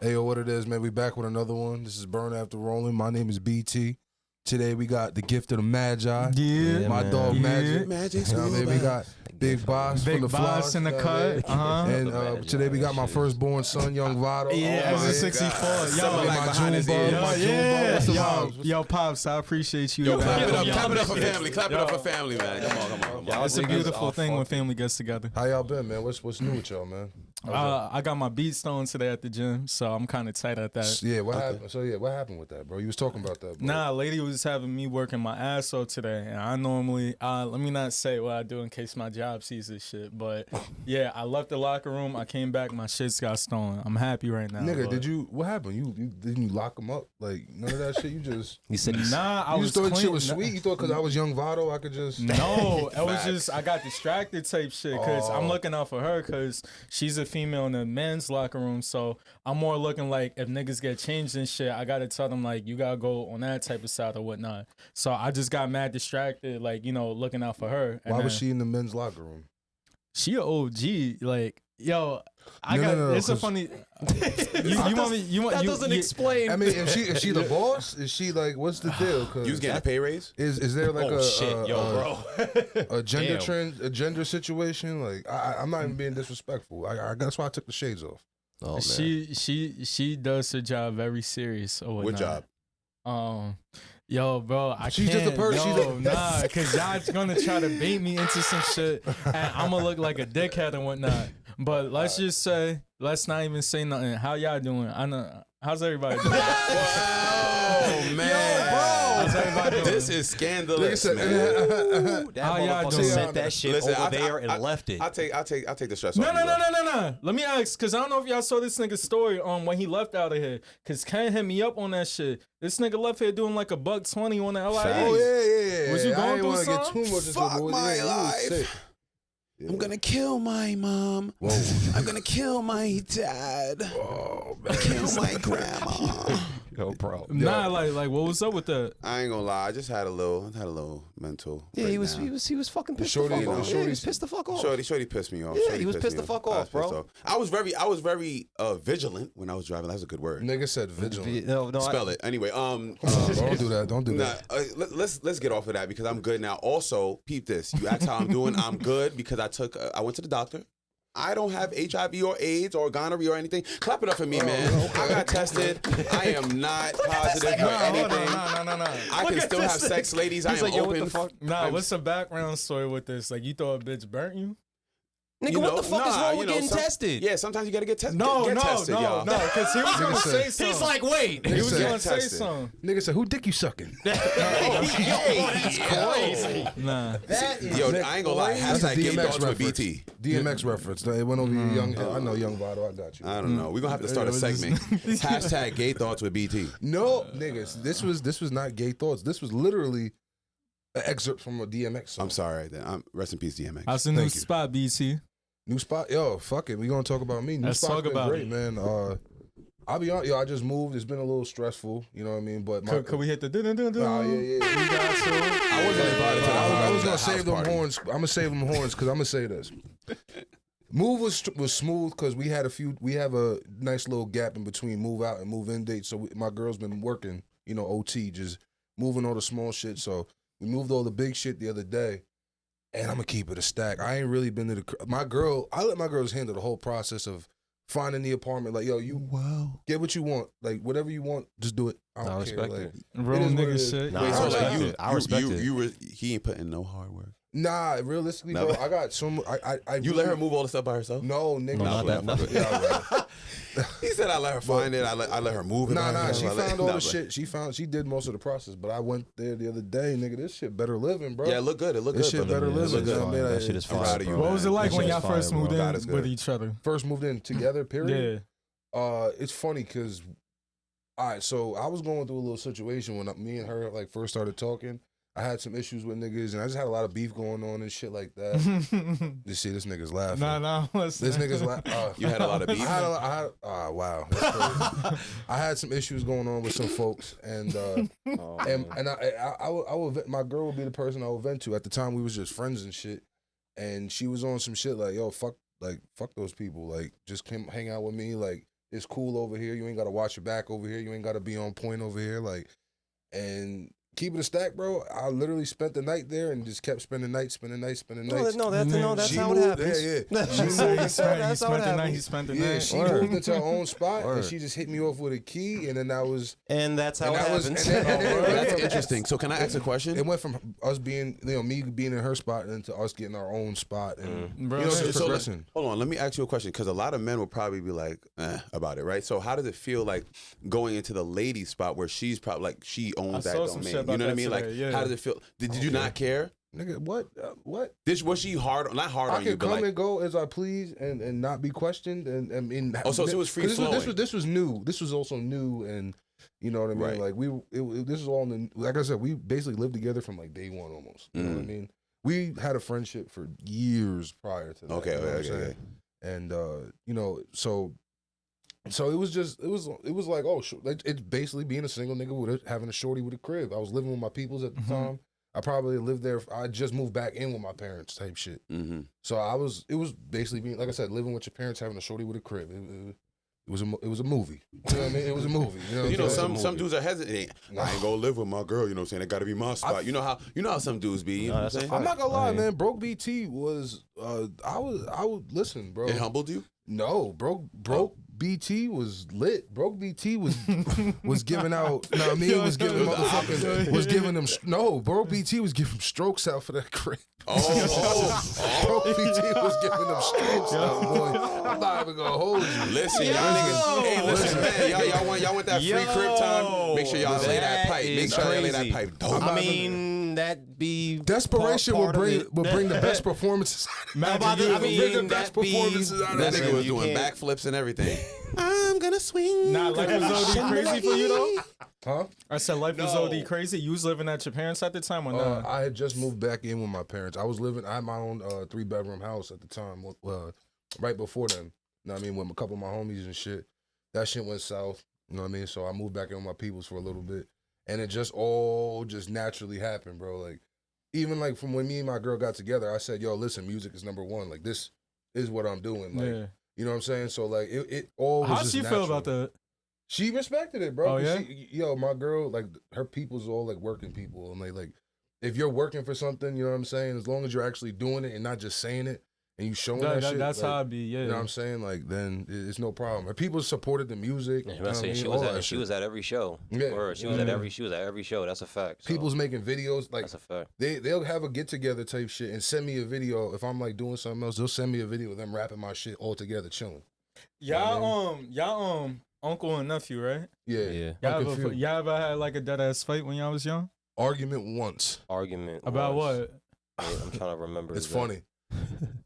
Hey, yo, what it is, man? We back with another one. This is Burn After Rolling. My name is BT. Today we got the gift of the Magi. Yeah, my man. dog Magic. Magic You know what I mean? We got Big Boss from the Floss. in the cut. And today we got my firstborn son, Young Vado. Yeah, my as a God. 64. Yo, like my behind his June ears. bug, my June Yeah, bug. What's the yo, vibes? yo, Pops, I appreciate you. Yo, clap it up, Yo, clap it up for family. Clap it up for family, man. Come on. It's a beautiful thing when family gets together. How y'all been, man? What's new with y'all, man? I got my beat stone today at the gym, so I'm kind of tight at that. Yeah, what happened? So what happened with that, bro? You was talking about that, bro. Nah, lady was having me working my ass off today, and I normally, let me not say what I do in case my job sees this shit, but yeah, I left the locker room, I came back, my shit's got stolen. I'm happy right now. Nigga, but what happened? You didn't you lock him up? Like, none of that shit? You just... He said, I You was just thought clean. shit was sweet? You thought because I was Young Vado, I could just... No, it was Facts. just I got distracted type shit because I'm looking out for her because she's a female in the men's locker room. So I'm more looking like if niggas get changed and shit, I gotta tell them like you gotta go on that type of side or whatnot. So I just got mad distracted, like looking out for her. And Why was then she in the men's locker room? She a OG, like yo. No, It's a 'cause- funny. you want me? You want that you, doesn't you- explain. I mean, is she the boss? Is she like, what's the deal? 'Cause You was getting a pay raise? is there like Oh shit, a gender Damn. trend, a gender situation? Like I'm not even being disrespectful. That's why I took the shades off. Oh, man. She does her job very serious or whatnot. What job? Yo, bro, She's just a can't. person. Yo, nah, because y'all's gonna try to bait me into some shit, and I'm gonna look like a dickhead and whatnot. But let's just say, let's not even say nothing. How y'all doing? I know. How's everybody doing? Oh man, How's everybody doing? this is scandalous, Nigga man. That How y'all motherfucker doing? sent that shit Listen, over there and left it. I take the stress No, off. no, you, no, bro. no, no, no. Let me ask, because I don't know if y'all saw this nigga's story when he left out of here. Because Ken hit me up on that shit. This nigga left here doing like $120 on the LIA. Oh yeah. Was you I going ain't through wanna get something? too much into Fuck it, but my yeah, you was sick. life. I'm gonna kill my mom. Whoa. I'm gonna kill my dad. Oh man. Kill my grandma. Go, bro. Nah, like what was up with that? I ain't gonna lie. I just had a little mental. Yeah, he was breakdown. he was fucking pissed Shorty, the you fuck know, off. Yeah, he was pissed the fuck off. Shorty pissed me off. Yeah, Shorty he was pissed me the fuck I was off, bro. pissed I was very vigilant when I was driving. That's a good word. Nigga said vigilant. No, Spell it anyway. Don't do that. Don't do Nah, that. let's get off of that because I'm good now. Also, peep this. You asked how I'm doing. I'm good because I went to the doctor. I don't have HIV or AIDS or gonorrhea or anything. Clap it up for me, man. I got tested. I am not positive for anything. No. I can still have sex, ladies. I am like, yo, what open. the fuck? Nah, what's the background story with this? Like, you thought a bitch burnt you? Nigga, You what know, the fuck is nah, wrong you with know, getting tested? Yeah, sometimes you gotta get tested. No, get tested, y'all. because he was gonna said- say something. He's like, wait. he was said- gonna say tested. something. Nigga said, who dick you sucking? That's crazy. Nah. Yo, I ain't gonna lie. That's a Hashtag gay DMX thoughts with reference. BT. DMX reference. It went over your young. I know Young Vado. I got you. I don't know. We're gonna have to start a segment. Hashtag gay thoughts with BT. No, niggas. This was not gay thoughts. This was literally an excerpt from a DMX song. I'm sorry. Then rest in peace, DMX. How's the new Thank you. spot, BT? New spot, yo. Fuck it. We gonna talk about me. New Let's spot's talk been about great, it. man. I'll be honest, yo. I just moved. It's been a little stressful. You know what I mean? But my, Could we hit the dun-dun-dun-dun? Nah, yeah. We got to. I wasn't invited to the I was gonna house save them party. horns. I'm gonna save them horns because I'm gonna say this. Move was smooth because we have a nice little gap in between move out and move in dates. So my girl's been working, OT, just moving all the small shit. So we moved all the big shit the other day, and I'm gonna keep it a stack. I ain't really been to I let my girls handle the whole process of finding the apartment. Like, yo, you get what you want, like whatever you want, just do it. I don't I care. respect Like, it. Real is what it nigga is. shit. Nah, Wait, I so respect like it. I respect it. he ain't putting no hard work. nah, realistically, Never. bro, I got some. I You let her move all the stuff by herself? No, nigga. No, not that. Nothing. Yeah, right. He said I let her find it. I let her move it. by Nah, herself. she I let- found all Nah, the but- shit. She did most of the process, but I went there the other day, nigga. This shit better living, bro. Yeah, it looked good. It looked This good. shit brother. better It living. looked You know good. what I mean? That shit is I'm fire, proud of you, bro. What was it like That when shit y'all is fire, first moved bro. God in is good. with each other? First moved in together, period. Yeah. It's funny because, all right, so I was going through a little situation when me and her like first started talking. I had some issues with niggas, and I just had a lot of beef going on and shit like that. You see, this nigga's laughing. Nah, listen. This nigga's laughing. You had a lot of beef. Wow. That's crazy. I had some issues going on with some folks, and I will vent, my girl would be the person I would vent to. At the time, we was just friends and shit, and she was on some shit like, yo, fuck those people, like just come hang out with me, like It's cool over here. You ain't got to watch your back over here. You ain't got to be on point over here. Like, and keep it a stack, bro. I literally spent the night there and just kept spending nights. No, that's how it happens. Yeah. He spent the night. He spent the night. Yeah, she moved into her own spot and she just hit me off with a key, and then that was. And that's how it happens. That's interesting. So can I ask a question? It went from us being, me being in her spot, and to us getting our own spot, and Bro, just progressing. Hold on, let me ask you a question because a lot of men will probably be like, about it, right? So how does it feel like going into the lady spot where she's probably like she owns that domain? You know what I mean? Like, how does it feel? Did you not care? Nigga, what? Was she hard? Not hard on you, I but can come like, and go as I please and not be questioned. And I mean, so it was free flowing. This was new. This was also new, and you know what I mean. Right. Like this was all in the, like I said, we basically lived together from like day one almost. You know what I mean? We had a friendship for years prior to that. Okay, you know what I'm okay. saying? And so it was just it was like it's basically being a single nigga with having a shorty with a crib. I was living with my peoples at the time. I probably lived there. I just moved back in with my parents type shit. Mm-hmm. So it was basically being, like I said, living with your parents, having a shorty with a crib. It was a movie. You know what I mean? It was a movie. You know, some dudes are hesitant. I ain't gonna live with my girl. You know what I'm saying? It got to be my spot. You know how some dudes be. You know what I'm saying? I'm not gonna lie, man. Broke BT was I would listen, bro. It humbled you? No, broke BT was lit. Broke BT was giving out. No, I mean, was giving motherfucking was giving them. No, broke BT was giving strokes out for that crib. Broke BT was giving them strokes out, boy. I'm not even gonna hold you. Listen, y'all niggas. Hey, listen, man. Y'all want that free crib time? Make sure y'all lay that pipe. Make sure y'all lay that pipe. I mean, that be desperation will bring the best performances. That nigga was doing backflips and everything. I'm gonna swing. Nah, life was OD crazy for you though. Huh? I said life was OD crazy. You was living at your parents at the time or not? I had just moved back in with my parents. I had my own 3-bedroom house at the time. Right before then. You know what I mean? With a couple of my homies and shit. That shit went south. You know what I mean? So I moved back in with my peoples for a little bit. And it just all naturally happened, bro. Like, even like from when me and my girl got together, I said, yo, listen, music is number one. Like, this is what I'm doing. Like, you know what I'm saying? So like it all was How just she natural. feel about that? She respected it, bro. Oh, yeah? My girl, like, her people's all like working people. And like if you're working for something, you know what I'm saying? As long as you're actually doing it and not just saying it and you showing that shit. That's like, how I be, yeah. You know what I'm saying? Like, then it's no problem. Her people supported the music. She was at every show. Yeah. Or she was at every show. That's a fact. So. People's making videos. Like, that's a fact. They'll have a get together type shit and send me a video. If I'm like doing something else, they'll send me a video of them rapping my shit all together, chilling. Y'all uncle and nephew, right? Yeah. Y'all ever had like a dead ass fight when y'all was young? Argument once. About what? I'm trying to remember. It's funny.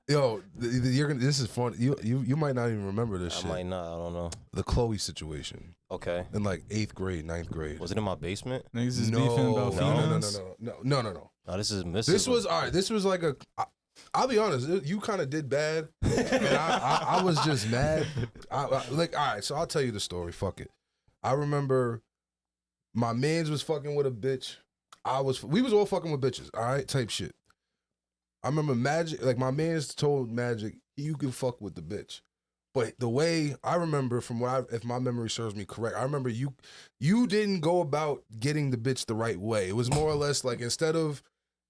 Yo, this is funny. You might not even remember this shit. I might not. I don't know. The Chloe situation. Okay. In like 8th grade, 9th grade. Was it in my basement? Niggas is beefing about females? No. No, This was all right. This was like I'll be honest. You kind of did bad, and I was just mad. Like, all right. So I'll tell you the story. Fuck it. I remember my mans was fucking with a bitch. We was all fucking with bitches. All right, type shit. I remember Magic, like my mans told Magic, you can fuck with the bitch. But the way I remember from if my memory serves me correct, I remember you didn't go about getting the bitch the right way. It was more or less like instead of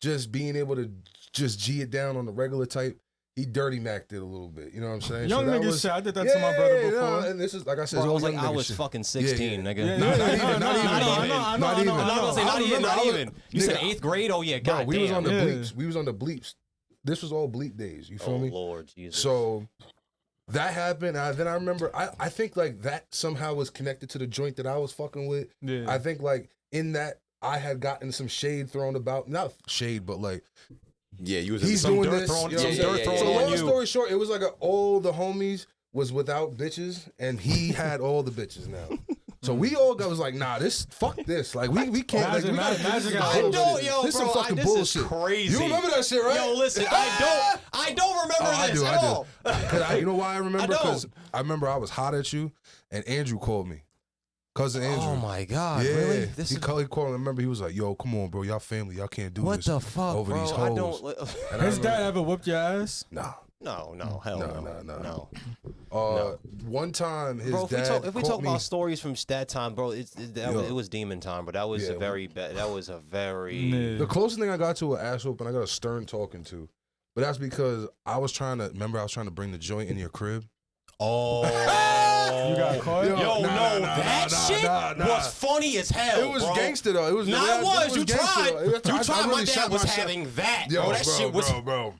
just being able to just G it down on the regular type, he dirty macked it a little bit. You know what I'm saying? Young nigga shit. I did that to my brother before. No, and this is like I said, Bro, I was fucking 16, nigga. Not even. You said 8th grade? Oh yeah, God. We was on the bleeps. We was on the bleeps. This was all bleep days. You feel me? Oh Lord Jesus. So that happened. Then I remember. I think like that somehow was connected to the joint that I was fucking with. Yeah. I think like in that I had gotten some shade thrown about. Not shade, but like. Yeah, you was he's some doing dirt this. thrown. You know so long story short, it was like all the homies was without bitches, and he had all the bitches now. So we all was like, nah, fuck this. Like we can't. This some fucking bullshit. Is crazy. You remember that shit, right? Yo, listen, I don't remember this at all. You know why I remember? Because I remember I was hot at you, and Andrew called me. Cousin Andrew. Oh my God! Yeah, really? He called. I remember he was like, "Yo, come on, bro, y'all family, y'all can't do what this the fuck, over bro? these hoes." His dad ever whooped your ass? Nah. No, hell no. One time his Bro, dad if we caught talk me. about stories from that time, bro, it was demon time, but that was Yeah, a very bad. That was a very. The closest thing I got to an ass whooping, I got a stern talking to. But that's because I was trying to bring the joint in your crib. Oh, You got caught? That shit was funny as hell. It was bro. gangster though. It was. Nah, it it was. You gangster, tried. though. You I tried. really My shot dad was myself. having that. Yo, bro, that shit was. bro.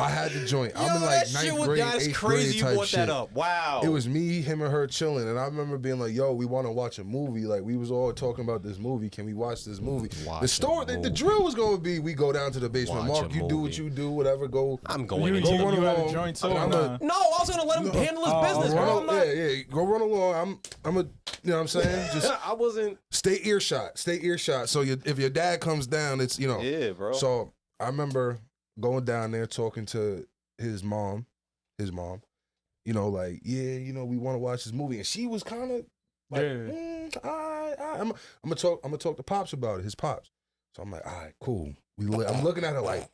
I had the joint. I'm in that like shit ninth was. grade, That's 8th crazy. grade You type brought shit. that up. Wow. It was me, him, and her chilling, and I remember being like, "Yo, we want to watch a movie. Like we was all talking about this movie. Can we watch this movie?" The drill was going to be, we go down to the basement. Watch Mark, a you do movie. what you do, whatever. Go. I'm going. You into run had along. a joint too. I'm or nah? No, I was gonna let him handle his business, bro. Run I'm not, yeah. Go run along. I'm a. You know what I'm saying? Just I wasn't. stay earshot. So if your dad comes down, it's Yeah, bro. So I remember going down there talking to his mom, like, we want to watch this movie, and she was kind of like, I'm gonna talk to Pops about it, his Pops. So I'm like, all right, cool. I'm looking at her like,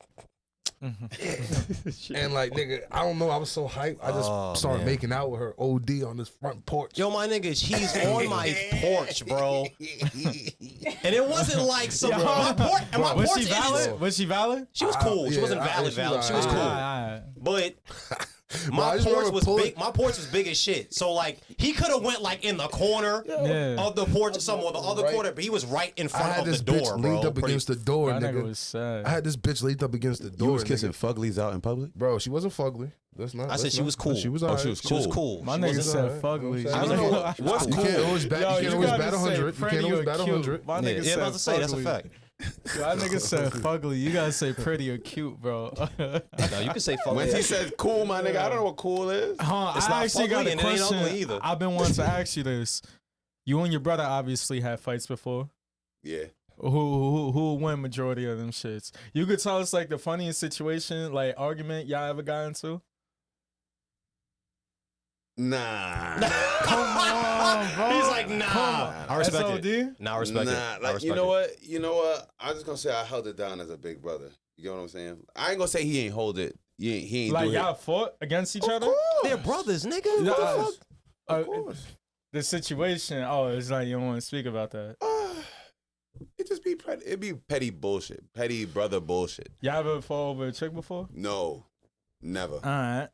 and like, nigga, I don't know, I was so hyped, I just started making out with her OD on this front porch. Yo, my niggas, he's on my porch, bro. And it wasn't like some my porch. And my Was porch she valid? Was she valid? She was cool. She wasn't valid. She was cool. But my porch was big. My porch was big as shit. So like he could have went like in the corner of the porch or somewhere, the other corner, but he was right in front of the door, bitch bro. leaned up against the door, That nigga. nigga was sad. I had this bitch leaned up against the door. You was kissing nigga. fuglies out in public? Bro, she wasn't fugly. I said she was cool. She was Oh, alright. she was She was cool. My She nigga wasn't- said fugly. I don't know what's You cool. can't always bat. You can't always bat gotta 100. say You can't pretty always or bat cute. 100. My nigga Yeah, said about to say that's a fugly. fact. That nigga said fugly. You gotta say pretty or cute, bro. No, you can say fuck. When he said cool, my nigga, I don't know what cool is. It's I not actually got fugly a and it ain't question. ugly either. I've been wanting to ask you this. You and your brother obviously had fights before. Yeah. Who will win majority of them shits? You could tell us like the funniest situation, like argument y'all ever got into? Nah. Come on, bro. He's like, nah. I respect SOD? it. Nah, I respect it. Nah, I like respect you know it. what? You know what? I'm just gonna say I held it down as a big brother. You get what I'm saying? I ain't gonna say he ain't hold it. He ain't Like do it. y'all fought against each other? They're brothers, nigga. Nah, What the fuck? Of course. The situation. Oh, it's like you don't want to speak about that. It just be it be petty bullshit, petty brother bullshit. Y'all ever fought over a chick before? No, never. All right.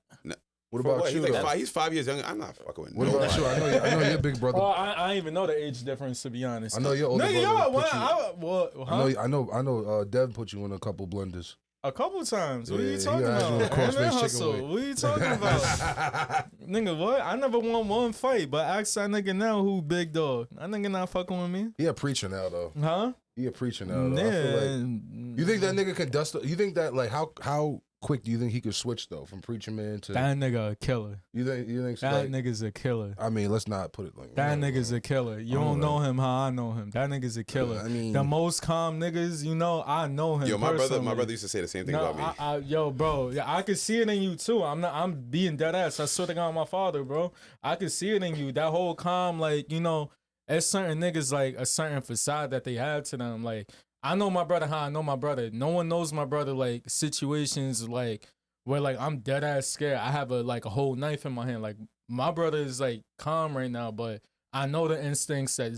What For about what? you, He's, like though? he's 5 years younger. I'm not fucking with What nobody. about you? I know you're a big brother. Well, I didn't even know the age difference, to be honest. I know your older Nigga, brother yo, put you- huh? I know. Dev put you in a couple blunders. A couple times. What are Yeah, you he talking asked you about? to cross MMA face chicken hustle. wing. What are you talking about? Nigga, what? I never won one fight, but ask that nigga now who big dog. That nigga not fucking with me. He a preacher now, though. Huh? He a preacher now. Though. I feel like, you think that nigga can dust? You think that like how quick do you think he could switch though from preacher man to? That nigga a killer. You think so, That like, nigga's a killer. I mean, let's not put it like That nigga's a killer. You don't know him how I know him. That nigga's a killer. I mean, The most calm niggas, I know him. Yo, my personally. brother used to say the same thing No, about me. yo, bro, yeah, I could see it in you too. I'm being dead ass. I swear to God, my father, bro. I could see it in you. That whole calm, like, there's certain niggas like a certain facade that they have to them. Like, I know my brother how I know my brother. No one knows my brother like situations like where like I'm dead ass scared. I have a whole knife in my hand. Like my brother is like calm right now, but I know the instincts that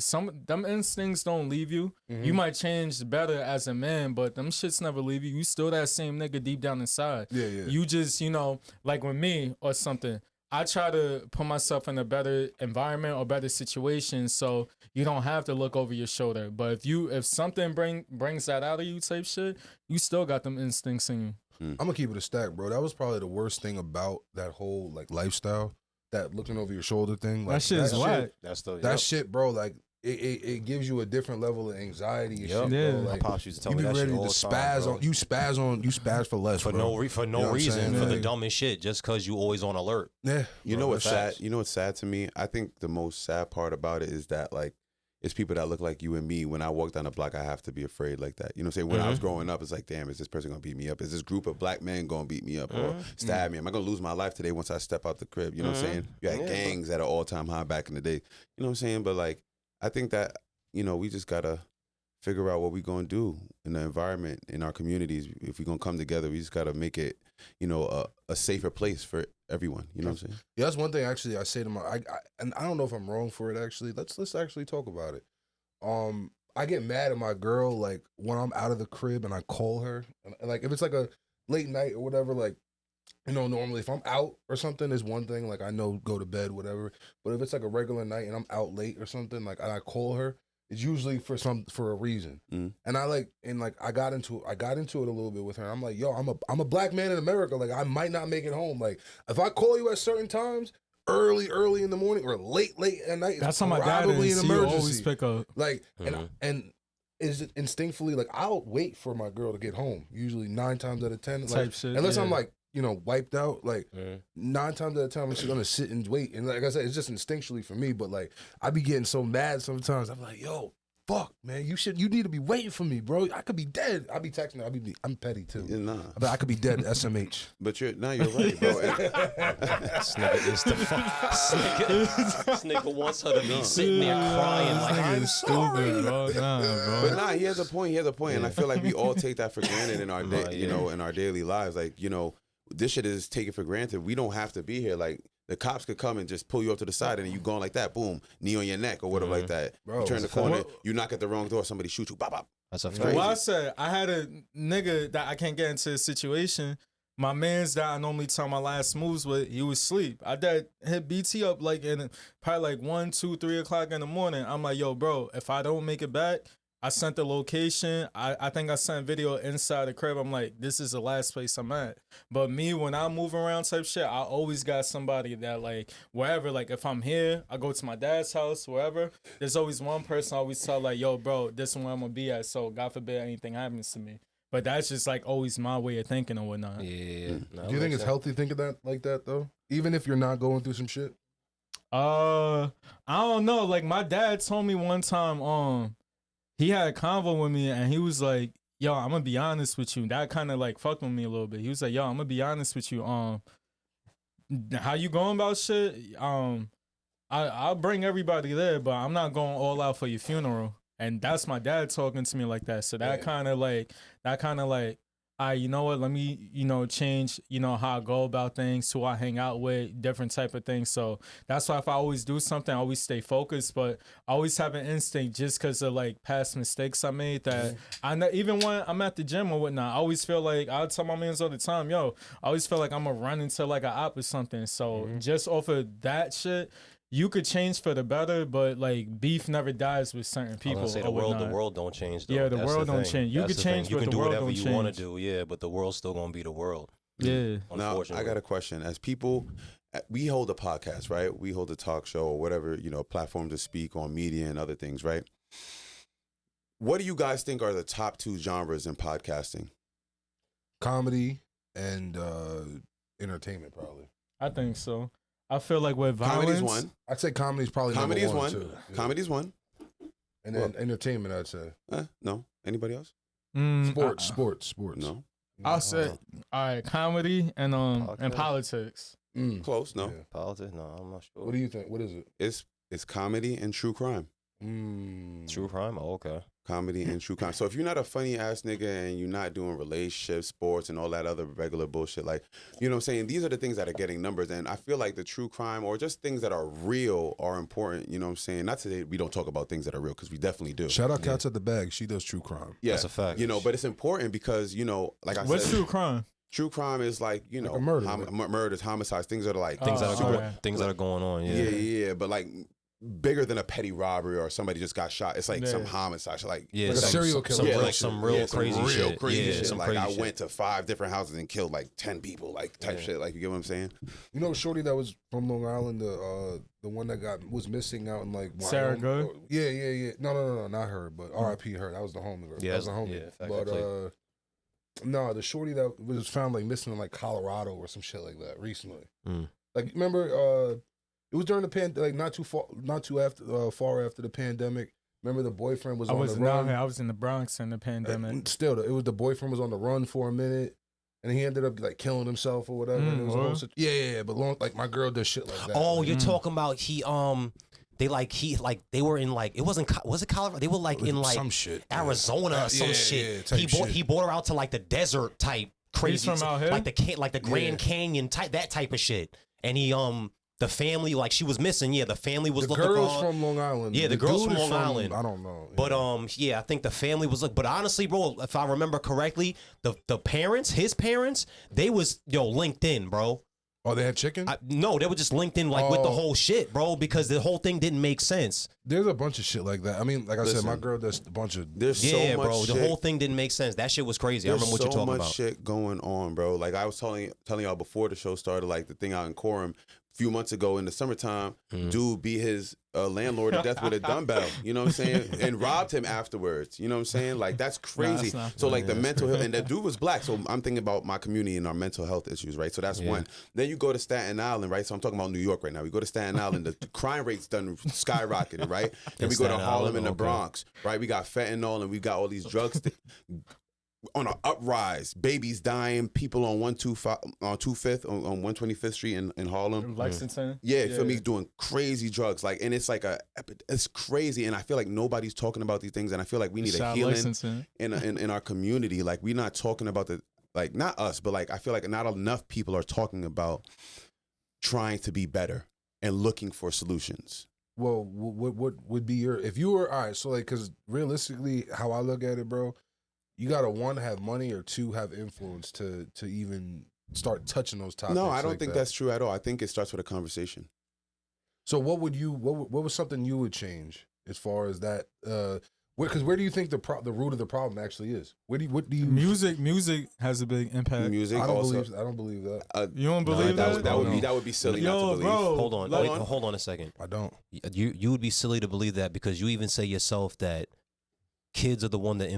them instincts don't leave you. Mm-hmm. You might change better as a man, but them shits never leave you. You still that same nigga deep down inside. Yeah. You just, like with me or something, I try to put myself in a better environment or better situation so you don't have to look over your shoulder. But if something brings that out of you type shit, you still got them instincts in you. I'm gonna keep it a stack, bro. That was probably the worst thing about that whole like lifestyle, that looking over your shoulder thing. Like, That shit is whack. That shit, bro. Like it gives you a different level of anxiety and shit, Yeah. bro. My Like pops used to tell you me be that shit ready all to the time, bro. you spaz for less, For bro. no You know what I'm reason, saying? for the Like, dumbest shit, just because you always on alert. Yeah. You know bro, what's that's sad? facts. You know what's sad to me? I think the most sad part about it is that like it's people that look like you and me. When I walk down the block, I have to be afraid like that. You know what I'm saying? When I was growing up, it's like, damn, is this person gonna beat me up? Is this group of black men gonna beat me up or stab me? Am I gonna lose my life today once I step out the crib? You know what I'm saying? You had gangs at an all-time high back in the day. You know what I'm saying? But like, I think that, we just gotta figure out what we're gonna do in the environment, in our communities. If we're gonna come together, we just gotta make it, a safer place for everyone. You know what I'm saying? Yeah, that's one thing actually I say to and I don't know if I'm wrong for it actually. Let's actually talk about it. I get mad at my girl like when I'm out of the crib and I call her. And, like if it's like a late night or whatever, like normally if I'm out or something, it's one thing, like I know go to bed, whatever. But if it's like a regular night and I'm out late or something, like and I call her, it's usually for a reason. And I got into it a little bit with her. I'm like, yo, I'm a black man in America. Like I might not make it home. Like if I call you at certain times, early in the morning or late at night, that's how my dad is. He always pick up. Like and is it instinctively like I'll wait for my girl to get home. Usually 9 times out of 10, like, shit, unless I'm like wiped out. Like 9 times out of 10, I'm just gonna sit and wait. And like I said, it's just instinctually for me. But like I be getting so mad sometimes. I'm like, yo, fuck, man, you need to be waiting for me, bro. I could be dead. I be texting her. I'm petty too. Yeah, nah. But I could be dead. SMH. But you're right, bro. This nigga is the This nigga wants her to be sitting there crying like I'm stupid, bro. Nah, bro. But he has a point. And I feel like we all take that for granted in our in our daily lives. Like, this shit is taken for granted. We don't have to be here. Like, the cops could come and just pull you up to the side and you going like that, boom, knee on your neck or whatever like that. Bro, you turn the corner, you knock at the wrong door, somebody shoot you, bop, bop. That's a fact. Well, I said I had a nigga that I can't get into a situation. My man's that I normally tell my last moves with, he was asleep. I did hit BT up like in probably like 1, 2, 3 o'clock in the morning. I'm like, yo, bro, if I don't make it back, I sent the location. I think I sent video inside the crib. I'm like, this is the last place I'm at. But me, when I move around type shit, I always got somebody that like, wherever, like if I'm here, I go to my dad's house, wherever, there's always one person I always tell like, yo, bro, this is where I'm going to be at. So God forbid anything happens to me. But that's just like always my way of thinking or whatnot. Yeah. No, do you think it's healthy thinking that like that though? Even if you're not going through some shit? I don't know. Like my dad told me one time, he had a convo with me and he was like, yo, I'm gonna be honest with you. That kind of like fucked with me a little bit. He was like, yo, I'm gonna be honest with you. How you going about shit? I'll bring everybody there, but I'm not going all out for your funeral. And that's my dad talking to me like that. So that kind of like, you know what, let me, change, how I go about things, who I hang out with, different type of things. So that's why if I always do something, I always stay focused, but I always have an instinct just because of like past mistakes I made that even when I'm at the gym or whatnot, I always feel like, I tell my mans all the time, yo, I always feel like I'm going to run into like an op or something. So just off of that shit, you could change for the better, but like beef never dies with certain people. I was gonna say the world don't change though. Yeah, the world don't change. You can change, but the world don't change. You can do whatever you want to do, yeah, but the world's still gonna be the world. Yeah. Now, I got a question. As people, we hold a podcast, right? We hold a talk show or whatever, platform to speak on media and other things, right? What do you guys think are the top 2 genres in podcasting? Comedy and entertainment, probably. I think so. I feel like with violence, comedy's one. I'd say comedy's probably comedy is one. Too. Yeah. Comedy's one. And then entertainment, I'd say. No. Anybody else? Sports. No. I'll say all right, comedy and politics. Close. No. Yeah. Politics? No, I'm not sure. What do you think? What is it? It's comedy and true crime. True crime? Oh, okay. Comedy and true crime. So if you're not a funny ass nigga and you're not doing relationships, sports, and all that other regular bullshit, like, you know what I'm saying? These are the things that are getting numbers. And I feel like the true crime or just things that are real are important. You know what I'm saying? Not to say we don't talk about things that are real, because we definitely do. Shout out Cats at the Bag. She does true crime. Yeah. That's a fact. But it's important because, like I What's said. true crime? True crime is like, like a murder, murders, homicides, things that are like things that are going on. Yeah. But like bigger than a petty robbery or somebody just got shot. It's like some homicide, like a serial killer, some real crazy shit. Like I went to 5 different houses and killed like 10 people, like type shit. Like, you get what I'm saying? Shorty that was from Long Island, the one that was missing out in like Sarah Good. Yeah. No, not her, but R.I.P. her. That was the homie. Yeah, that was the homie. But no, the shorty that was found like missing in like Colorado or some shit like that recently. Like, remember? It was during the pandemic, like not too far after the pandemic. Remember, the boyfriend was on the run. I was in the Bronx in the pandemic. Still, it was the boyfriend was on the run for a minute, and he ended up like killing himself or whatever. And it was yeah. But my girl does shit like that. Oh, you're talking about he they they were in like, it wasn't, was it Colorado? They were like in like some shit, Arizona or some shit. He brought her out to like the desert type crazy, He's from out here? like the Grand Canyon type, that type of shit. And he the family, like, she was missing. Yeah, the family was looking for her. The girls from Long Island. Yeah, the girls from Long Island. I don't know. But yeah, I think the family was but honestly, bro, if I remember correctly, the parents, his parents, they was linked in, bro. Oh, they had chicken? No, they were just linked in like with the whole shit, bro, because the whole thing didn't make sense. There's a bunch of shit like that. I mean, like I said, my girl does a bunch of. There's so much bro. shit. The whole thing didn't make sense. That shit was crazy. I remember what you're talking about. There's so much shit going on, bro. Like I was telling y'all before the show started, like the thing out in Coram a few months ago in the summertime, dude beat his landlord to death with a dumbbell. You know what I'm saying? And robbed him afterwards. You know what I'm saying? Like that's crazy. So like the mental health, and that dude was black. So I'm thinking about my community and our mental health issues, right? So that's one. Then you go to Staten Island, right? So I'm talking about New York right now. We go to Staten Island, the crime rate's done skyrocketed, right? Then we go to Harlem and the Bronx, right? We got fentanyl and we got all these drugs on an uprise. Babies dying, people on 225th on 125th Street in Harlem. Lexington. Yeah, feel me, doing crazy drugs. Like, and it's like it's crazy. And I feel like nobody's talking about these things. And I feel like we need a healing in our community. Like, we're not talking about like, not us, but like, I feel like not enough people are talking about trying to be better and looking for solutions. Well, what would be if you were, all right, so like, because realistically, how I look at it, bro, you gotta, one, have money, or two, have influence to even start touching those topics. No, I don't think that's true at all. I think it starts with a conversation. So what was something you would change as far as that? Because where do you think the root of the problem actually is? What do you? Music has a big impact. Music. I don't believe that. You don't believe that? That would be silly not to believe. Bro, Hold on a second. I don't. You would be silly to believe that, because you even say yourself that kids are the ones that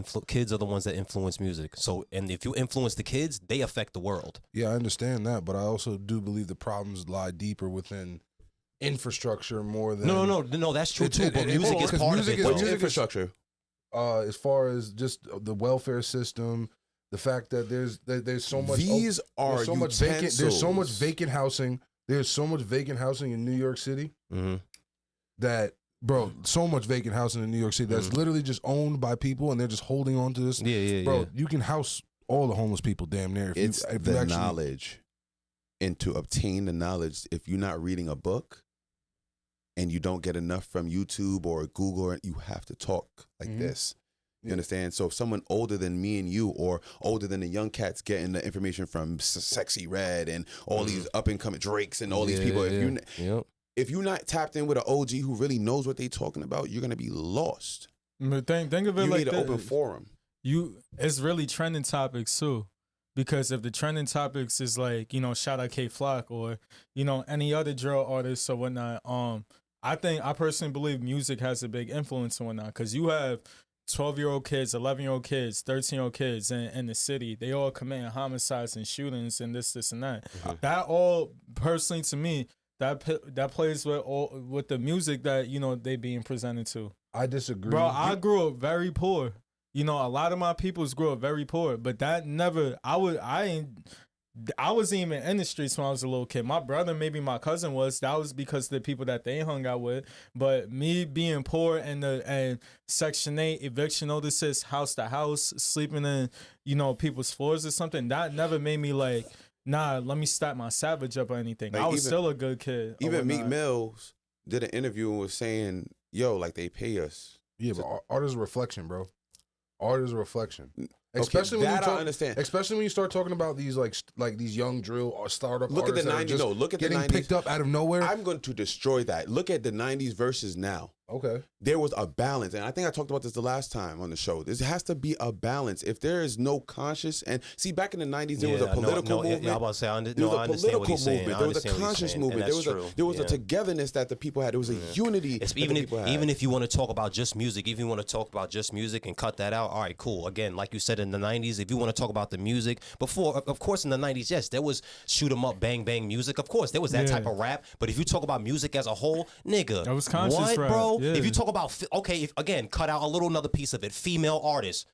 influence music. So, and if you influence the kids, they affect the world. Yeah, I understand that, but I also do believe the problems lie deeper within infrastructure more than. No. That's true too. But music is part of it. What's infrastructure? As far as just the welfare system, the fact that there's so much. There's so much vacant housing. There's so much vacant housing in New York City that. Bro, so much vacant housing in New York City that's literally just owned by people, and they're just holding on to this. Bro, you can house all the homeless people damn near. If you actually, knowledge. And to obtain the knowledge, if you're not reading a book and you don't get enough from YouTube or Google, you have to talk like this. You understand? So if someone older than me and you, or older than the young cats, getting the information from Sexy Red and all these up-and-coming Drakes and all these people, if you're not tapped in with an OG who really knows what they're talking about, you're gonna be lost. But think of it you like need an open forum. It's really trending topics too, because if the trending topics is like, shout out K Flock, or any other drill artists or whatnot, I personally believe music has a big influence and whatnot, because you have 12-year-old kids, 11-year-old kids, 13-year-old kids in the city. They all committing homicides and shootings and this and that. That all, personally to me, that plays with the music that they being presented to. I disagree, bro. I grew up very poor. A lot of my peoples grew up very poor, but that never. I wasn't even in the streets when I was a little kid. My brother, maybe my cousin was. That was because of the people that they hung out with. But me being poor and Section 8 eviction notices, house to house, sleeping in people's floors or something, that never made me like, nah, let me stack my savage up or anything. Like, I was still a good kid. Even Meek Mills did an interview and was saying, yo, like, they pay us. Yeah, but art is a reflection, bro. Art is a reflection. Especially when I understand. Especially when you start talking about these like these young drill or startup artists. Look at the 90s. No, look at the 90s. Getting picked up out of nowhere. I'm going to destroy that. Look at the 90s versus now. Okay. There was a balance. And I think I talked about this the last time on the show. There has to be a balance. If there is no conscious, and see, back in the 90s, there was a political movement. Yeah, I was about to say, there was a political movement. There was a conscious movement. There was a togetherness that the people had. There was a unity that the people had. Even if you want to talk about just music, even if you want to talk about just music and cut that out, all right, cool. Again, like you said, in the 90s, if you want to talk about the music, before, of course, in the 90s, yes, there was shoot 'em up, bang, bang music. Of course, there was that type of rap. But if you talk about music as a whole, nigga, that was conscious rap, bro? Yeah. If you talk about, again, cut out another piece of it, female artists.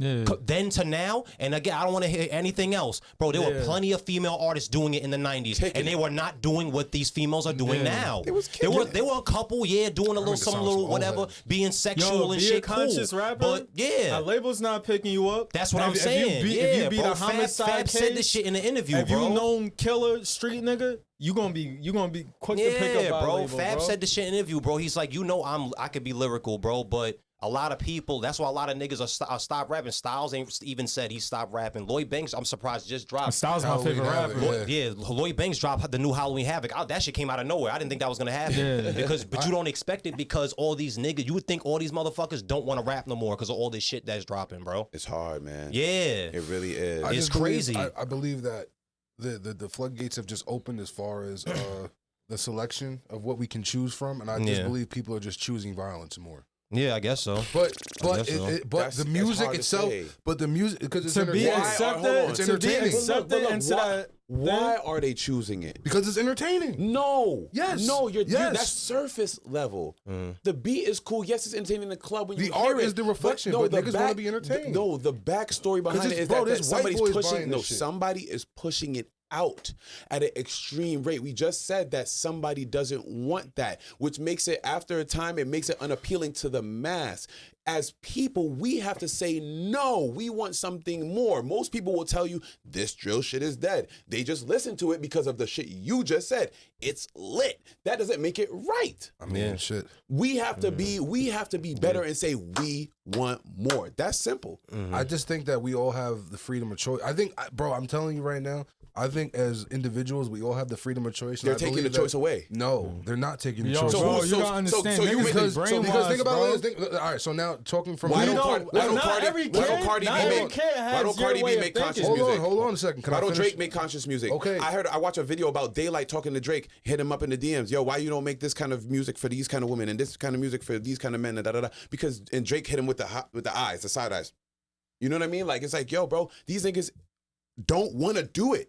then to now, and again, I don't want to hear anything else, bro. There were plenty of female artists doing it in the '90s, and they were not doing what these females are doing now. There were a couple, doing a little, whatever, being sexual and shit. Conscious rapper, but a label's not picking you up. That's what I'm saying. If you beat bro, a homicide Fab case, said this shit in the interview, if bro. you known killer street nigga, you gonna be quick to pick up. Bro. Label, Fab said this shit in the interview, bro. He's like, I could be lyrical, bro, but a lot of people, that's why a lot of niggas are stop rapping. Styles ain't even said he stopped rapping. Lloyd Banks, I'm surprised, just dropped. Styles my favorite rapper. Lloyd Banks dropped the new Halloween Havoc. That shit came out of nowhere. I didn't think that was gonna happen. But you don't expect it because all these niggas, you would think all these motherfuckers don't want to rap no more because of all this shit that's dropping, bro. It's hard, man. Yeah. It really is. It's crazy. I believe that the floodgates have just opened as far as the selection of what we can choose from, and I just believe people are just choosing violence more. Yeah, I guess so. But the music itself, because it's entertaining. Why are they choosing it? Because it's entertaining. No. Yes. No, that's surface level. The beat is cool. Yes, it's entertaining in the club when the art is the reflection, but niggas want to be entertained. The backstory behind it is that somebody's pushing. Somebody is pushing it out at an extreme rate. We just said that somebody doesn't want that, which makes it, after a time, it makes it unappealing to the mass. As people, we have to say, no, we want something more. Most people will tell you this drill shit is dead. They just listen to it because of the shit you just said. It's lit. That doesn't make it right. I mean, shit. We have to be better and say we want more. That's simple. I just think that we all have the freedom of choice. I think, bro, I'm telling you right now, I think as individuals, we all have the freedom of choice. They're taking the choice away. No, they're not taking the choice Bro, away. you gotta understand. Because think about it. All right, so now talking from why don't Cardi B make conscious music? Hold on a second. Why don't Drake make conscious music? Okay. I watched a video about Daylight talking to Drake, hit him up in the DMs. Yo, why you don't make this kind of music for these kind of women and this kind of music for these kind of men and and Drake hit him with the eyes, the side eyes. You know what I mean? Like, it's like, yo, bro, these niggas don't want to do it.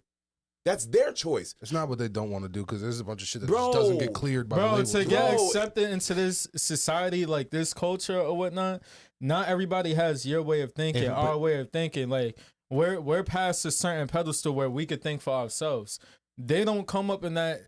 That's their choice. It's not what they don't want to do because there's a bunch of shit that just doesn't get cleared by the label. To get accepted into this society, like this culture or whatnot, not everybody has your way of thinking, our way of thinking. Like we're past a certain pedestal where we could think for ourselves. They don't come up in that.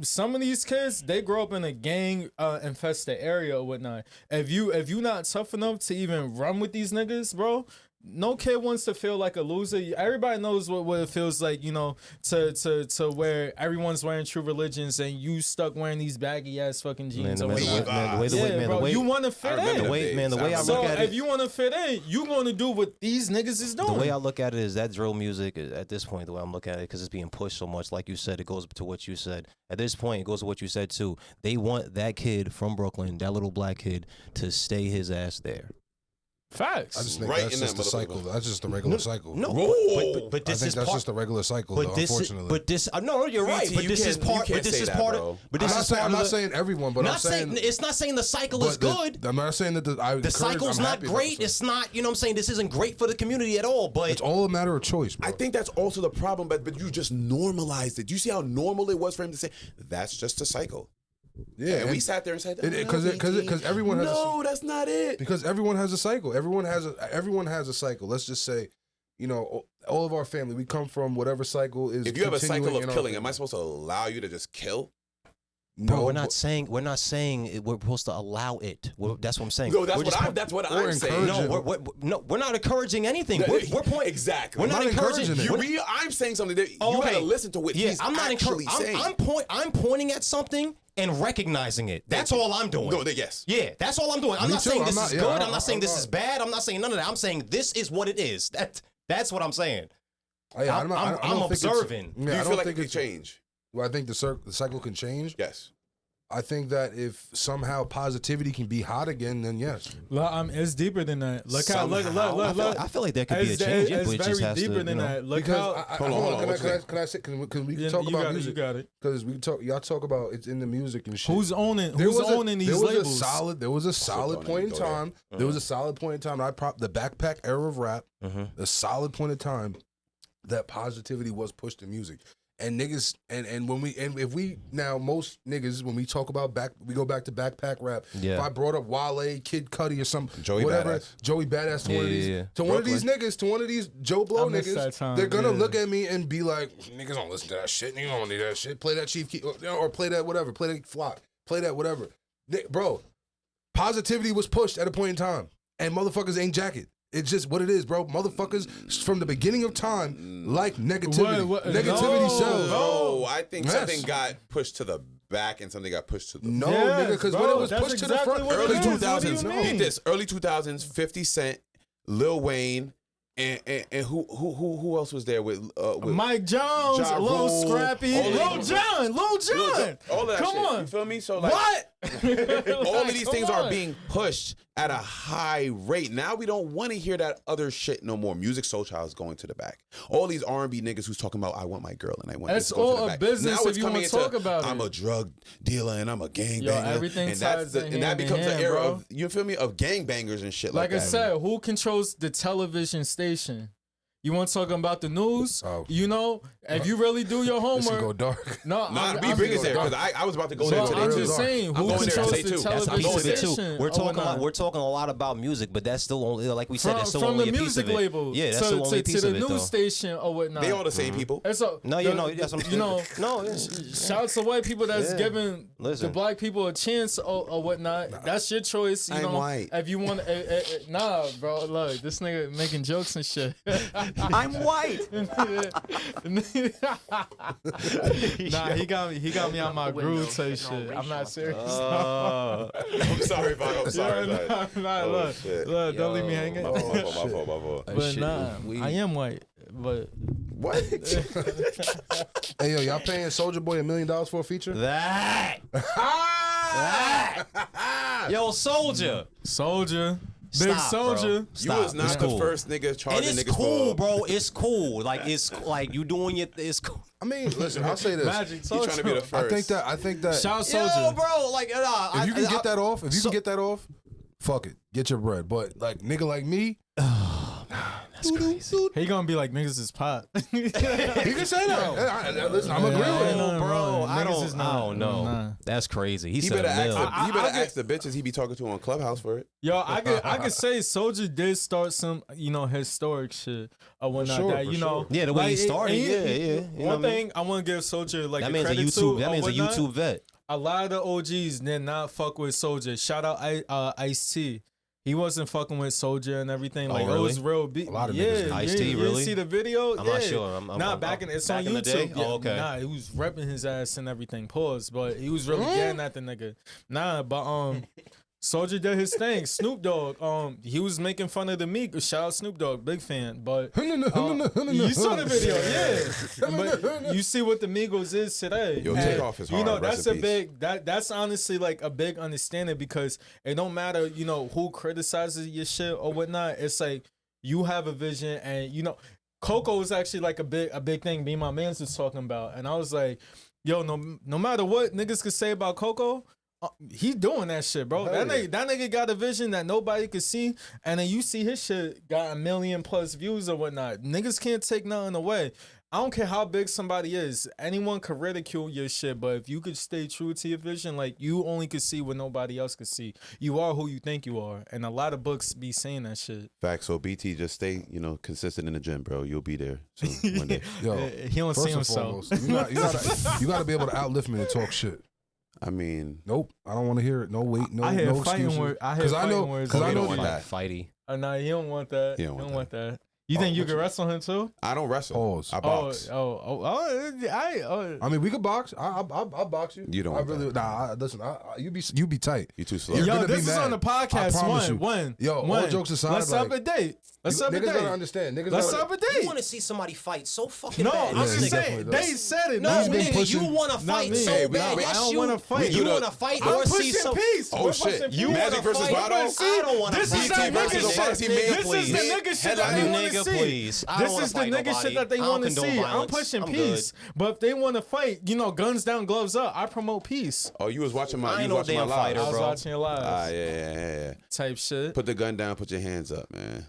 Some of these kids, they grow up in a gang infested area or whatnot. If you not tough enough to even run with these niggas, bro. No kid wants to feel like a loser. Everybody knows what it feels like, you know, to where everyone's wearing true religions and you stuck wearing these baggy ass fucking jeans. You want to fit in. The way I look at it. If you want to fit in, you want to do what these niggas is doing. The way I look at it is that drill music at this point. The way I'm looking at it, because it's being pushed so much, like you said, it goes to what you said. At this point, it goes to what you said too. They want that kid from Brooklyn, that little black kid, to stay his ass there. Facts. I just think that's just the cycle. That's just the regular cycle. No, but this is that's just the regular cycle. Though, unfortunately, no, you're right. But this is part. But this is part of. But this is part. I'm not saying everyone, but I'm saying it's not saying the cycle is good. I'm not saying that the cycle's not great. It's not. You know what I'm saying? This isn't great for the community at all. But it's all a matter of choice, bro. I think that's also the problem. But you just normalized it. You see how normal it was for him to say that's just a cycle. Yeah, and we sat there and said, because everyone has that's not it. Because everyone has a cycle. Everyone has a cycle. Let's just say, you know, all of our family, we come from whatever cycle is. If you have a cycle of killing, am I supposed to allow you to just kill? No, bro, we're not saying we're supposed to allow it. That's what I'm saying. No, that's what I'm saying. No, we're not encouraging anything. We're pointing exactly. We're not encouraging it. I'm saying something that you gotta listen to what he's actually saying. I'm pointing at something and recognizing it. That's all I'm doing. No, yes. Yeah, that's all I'm doing. I'm not saying this is good. I'm not saying this is bad. I'm not saying none of that. I'm saying this is what it is. That's what I'm saying. I'm observing. Do you feel like it could change? Do I think the cycle can change? Yes. I think that if somehow positivity can be hot again, then yes. It's deeper than that. Look. I feel like there could be a change. It's very deeper than that. Look how. Hold on. Can I say? Can we talk about music? You got it. Because we talk. Y'all talk about it's in the music and shit. Who's owning these labels? There was a solid point in time. There was a solid point in time. The backpack era of rap. A solid point in time that positivity was pushed in music. And niggas, and if we now most niggas when we talk about we go back to backpack rap. Yeah. If I brought up Wale, Kid Cudi, or some Joey whatever, Badass. Joey Badass to one of these, yeah. to one of these niggas, to one of these Joe Blow I miss that niggas, time, they're gonna yeah. look at me and be like, niggas don't listen to that shit. Niggas don't need that shit. Play that Chief Keef, or play that whatever. Play that Flock. Play that whatever. Bro, positivity was pushed at a point in time, and motherfuckers ain't jacket. It's just what it is, bro. Motherfuckers from the beginning of time like negativity. Negativity sells. No, I think Yes. something got pushed to the back and something got pushed to the No, Yes, nigga, because bro, when it was that's pushed to the exactly front, what it early is. What do you 2000s. mean? Beat this. Early 2000s. 50 Cent, Lil Wayne, and who else was there with Mike Jones, Ja Lil Rule, Scrappy, all Lil of John, all of that Come shit. on. You feel me? So like What? all of these Come things are on. being pushed at a high rate. Now we don't want to hear that other shit no more. Music Soul Child is going to the back. All these R&B niggas who's talking about I want my girl and I want That's this to go to all the a back. business Now if it's you coming wanna into talk about I'm it. a drug dealer and I'm a gangbanger. everything and that's ties the, in and that hand in becomes the hand, era bro. of, you feel me, of gangbangers and shit like Like I that. said, who controls the television station? You want to talk about the news? Oh. You know, if you really do your this will go homework. dark. No, Nah, I'm be big as there just- because I was about to go So there Well, today I'm too. just saying, I'm who going there controls today the too. That's a television piece of it station? too. We're or talking whatnot? we're talking a lot about music, but that's still only, like we said, that's still from only the a piece music of it. label Yeah, that's to, still only a to piece the of it news though. station or whatnot. They all the same people. And so, No, you know, that's what I'm you know, no, yeah. shouts to white people that's Yeah. giving the Listen. black people a chance or whatnot. That's your choice. You I'm know, white. if you want, nah, bro. Look, this nigga making jokes and shit. I'm white. Nah, he got me on my groove type shit. I'm not serious. I'm sorry, Bob. I'm sorry. Nah, Oh, look, shit. look, don't leave me hanging. My fault. But nah, I am white. But What? Hey yo, y'all paying Soulja Boy $1 million for a feature? That. Yo, Soldier. Soldier, big Stop, Soldier. bro. You Stop. was not It's the cool. first nigga And charging it's niggas cool, for. bro. It's cool. Like it's like you doing your. It's cool. I mean, listen, I'll say this. Magic He trying to be the first. I think that Shout out Soldier. Yo, bro. Like if you can get that off, if you so- can get that off, fuck it, get your bread. But like nigga like me, That's crazy. He gonna be like niggas is pot. he can say that. Listen, I'm agreeing with him. no, Bro, I niggas is don't know. nah. That's crazy. He He said better a mil. ask the bitches he be talking to on Clubhouse for it. Yo, I could say Soldier did start some, historic shit or whatnot. sure, that for you know, sure. Yeah, the way he started, and yeah. You know One what I mean? thing I want to give Soldier like That a means a credit YouTube. to. That or means a whatnot. YouTube vet. A lot of the OGs did not fuck with Soldier. Shout out Ice-T. He wasn't fucking with Soldier and everything. Like really? it was real. A lot of yeah, niggas did. Ice-T, you really? see the video? I'm yeah. not sure. I'm nah, back in it's back on in the day? YouTube. Oh, okay. Nah, he was repping his ass and everything. Pause, but he was really getting at the nigga. Nah, but Soldier did his thing. Snoop Dogg, he was making fun of the Migos. Shout out Snoop Dogg, big fan. But you saw the video, yeah. But you see what the Migos is today. Yo, And, take off his You hard. know, Rest that's in a peace. big that's honestly like a big understanding because it don't matter, who criticizes your shit or whatnot. It's like you have a vision and Coco was actually like a big thing me and my mans was talking about. And I was like, yo, no matter what niggas could say about Coco, he doing that shit, bro. Hell That nigga got a vision that nobody could see, and then you see his shit got 1 million+ views or whatnot. Niggas can't take nothing away. I don't care how big somebody is. Anyone could ridicule your shit, but if you could stay true to your vision, like you only could see what nobody else could see. You are who you think you are, and a lot of books be saying that shit. Facts. So BT, just stay, consistent in the gym, bro. You'll be there soon one day. Yo, He don't see first and himself. foremost, you gotta be able to outlift me to talk shit. I mean, Nope, I don't want to hear it. No wait, no I hear no fighting excuses. words. I hear 'Cause I know- fighting words. 'cause I we know don't want the- that. Fighty. Nah, he don't want that. He He don't don't want want that. You think you could wrestle him too? I don't wrestle. Pause. I box. I mean, we could box. I'll box you. You don't I want really. that. Nah, listen. You be tight. You too slow. You're Yo, gonna be this is mad. on the I podcast. promise you. One. Yo, one. all jokes aside, Let's up like, a date. Let's up a Niggas gotta date. understand. Niggas Let's gotta, up a You date. want to see somebody fight so fucking No, bad. I'm he just definitely saying. does. They said it. No, He's been nigga, pushing- you want to Not fight me. so Hey, bad. I Yes, don't you wanna fight. You We want to fight I'm or see pushing some. peace. Oh, We're shit. pushing You peace. Magic versus fight. Votto? I don't want to This fight. is that versus nigga Obasi, shit. man, This is please. the nigga shit that Headline they want to nigga, see. please. I don't This wanna is the fight nigga shit nobody. that they I don't want to condone see. I'm violence. pushing I'm peace. good. But if they want to fight, guns down, gloves up. I promote peace. Oh, you was watching my. I You ain't was no watching my damn live. fighter, I was bro. watching your live Yeah. type shit. Put the gun down. Put your hands up, man.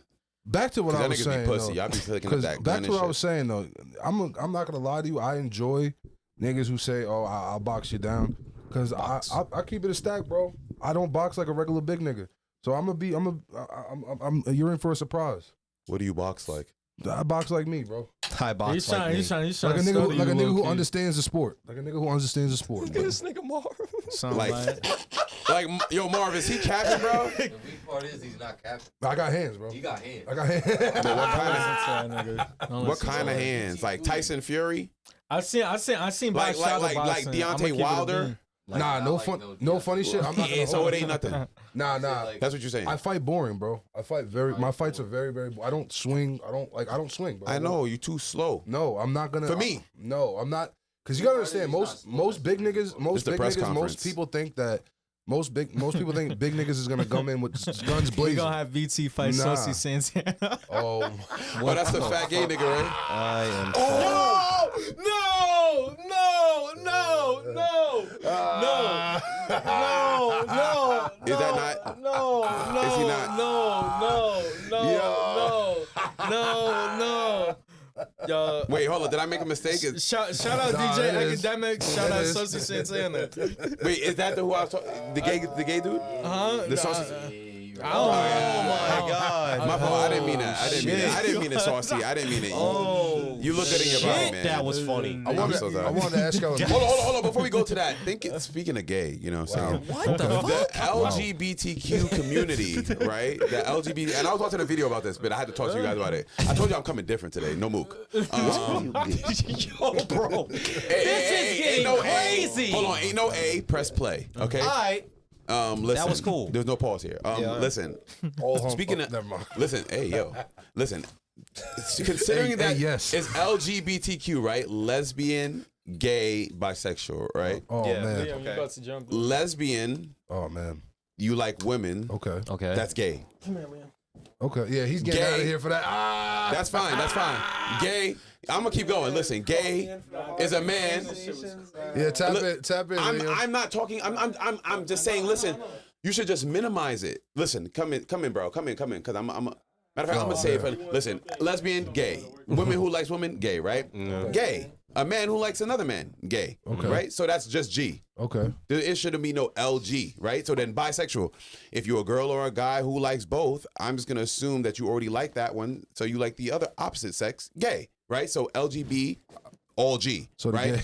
Back to what I that was niggas saying. be pussy. Though, Y'all be picking up that back gun to and what I shit. was saying though. I'm not gonna lie to you. I enjoy niggas who say, "Oh, I'll box you down," because I keep it a stack, bro. I don't box like a regular big nigga. So you're in for a surprise. What do you box like? I box like me, bro. I box He's like trying. me. He's trying. Like a nigga, Like like a nigga who understands the sport. Like a nigga who understands the sport. This nigga Marv. Like, yo, Marv, is he capping, bro? The weak part is he's not capping. I got hands, bro. He got hands. I got hands. What kind of hands? Like Tyson Fury? I seen Like boxing. Deontay Wilder? Nah, no fun, no funny shit. I'm not gonna So hold it ain't nothing. Nah. That's what you're saying. I fight boring, bro. My fights are very, very. I don't swing. I don't swing, bro. I know you too slow. No, I'm not gonna. For me. No, I'm not. Cause you gotta understand, most big niggas, It's the press conference. most people think that most people think big niggas is gonna come in with guns We blazing. gonna have VT fight Nah. Saucy Santana. Oh, Well, that's the fat gay nigga, right? I am. No. Is that not? Is he not? No. Yo, Wait, hold on. Did I make a mistake? shout out Nah, DJ it is. Academic. Shout It out is. Saucy Santana. Wait, is that the who I was talking? The gay dude? Huh? The saucy. Oh my God. My fault. I didn't mean that. I didn't mean it saucy. I didn't mean it. You looked at it in your body, man. That was funny. I wanted to ask y'all. Hold on. Before we go to that, speaking of gay, you know what I'm saying? What the fuck? The LGBTQ community, right? The LGBT, and I was watching a video about this, but I had to talk to you guys about it. I told you I'm coming different today. No mook. Yo, bro. This is getting crazy. Hold on, ain't no A. Press play. Okay. All right. Listen. That was cool. There's no pause here. Listen. Speaking of, never mind. listen. Hey, yo. Listen. Considering that yes. it's LGBTQ, right? Lesbian, gay, bisexual, right? Oh Yeah. man. You about to jump? Lesbian, Oh man. you like women. Okay. Okay. That's gay. Okay. Yeah, he's getting Gay. out of here for that. Ah. That's fine. Gay. I'm gonna keep going. Listen, gay is a man. Yeah, tap Look, in. Liam. I'm not talking. I'm just saying. Listen, you should just minimize it. Listen, come in, bro. Come in. Cause I'm. Matter of fact, I'm gonna say it. Listen, lesbian, gay. Women who likes women, gay, right? Gay. A man who likes another man, gay. Okay. Right. So that's just G. Okay. It shouldn't be no LG, right? So then bisexual. If you're a girl or a guy who likes both, I'm just gonna assume that you already like that one. So you like the other opposite sex, gay, right? So LGB, all G, So the right? gay-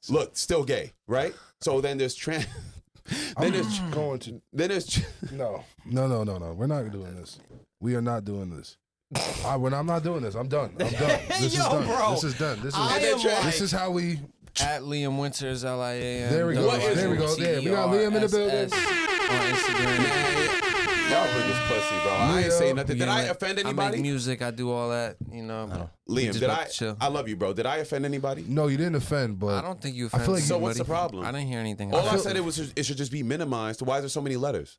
Look, still gay, right? So then there's trans. I'm going to. Then there's. No. We're not doing this. We are not doing this. I'm not doing this. I'm done. This is done. bro. This is done. This is how we. At Liam Winters, LIAM. There we go. There we go. There we got Liam in the building. On Instagram. Y'all bring this pussy, bro. I ain't say nothing. Did I offend I make anybody? music. I do all that. You know. Liam, just did about to chill. I love you, bro. Did I offend anybody? No, you didn't offend, but I don't think you I offended feel like So what's the anybody. problem? I didn't hear anything. All I said it should just be minimized. Why is there so many letters?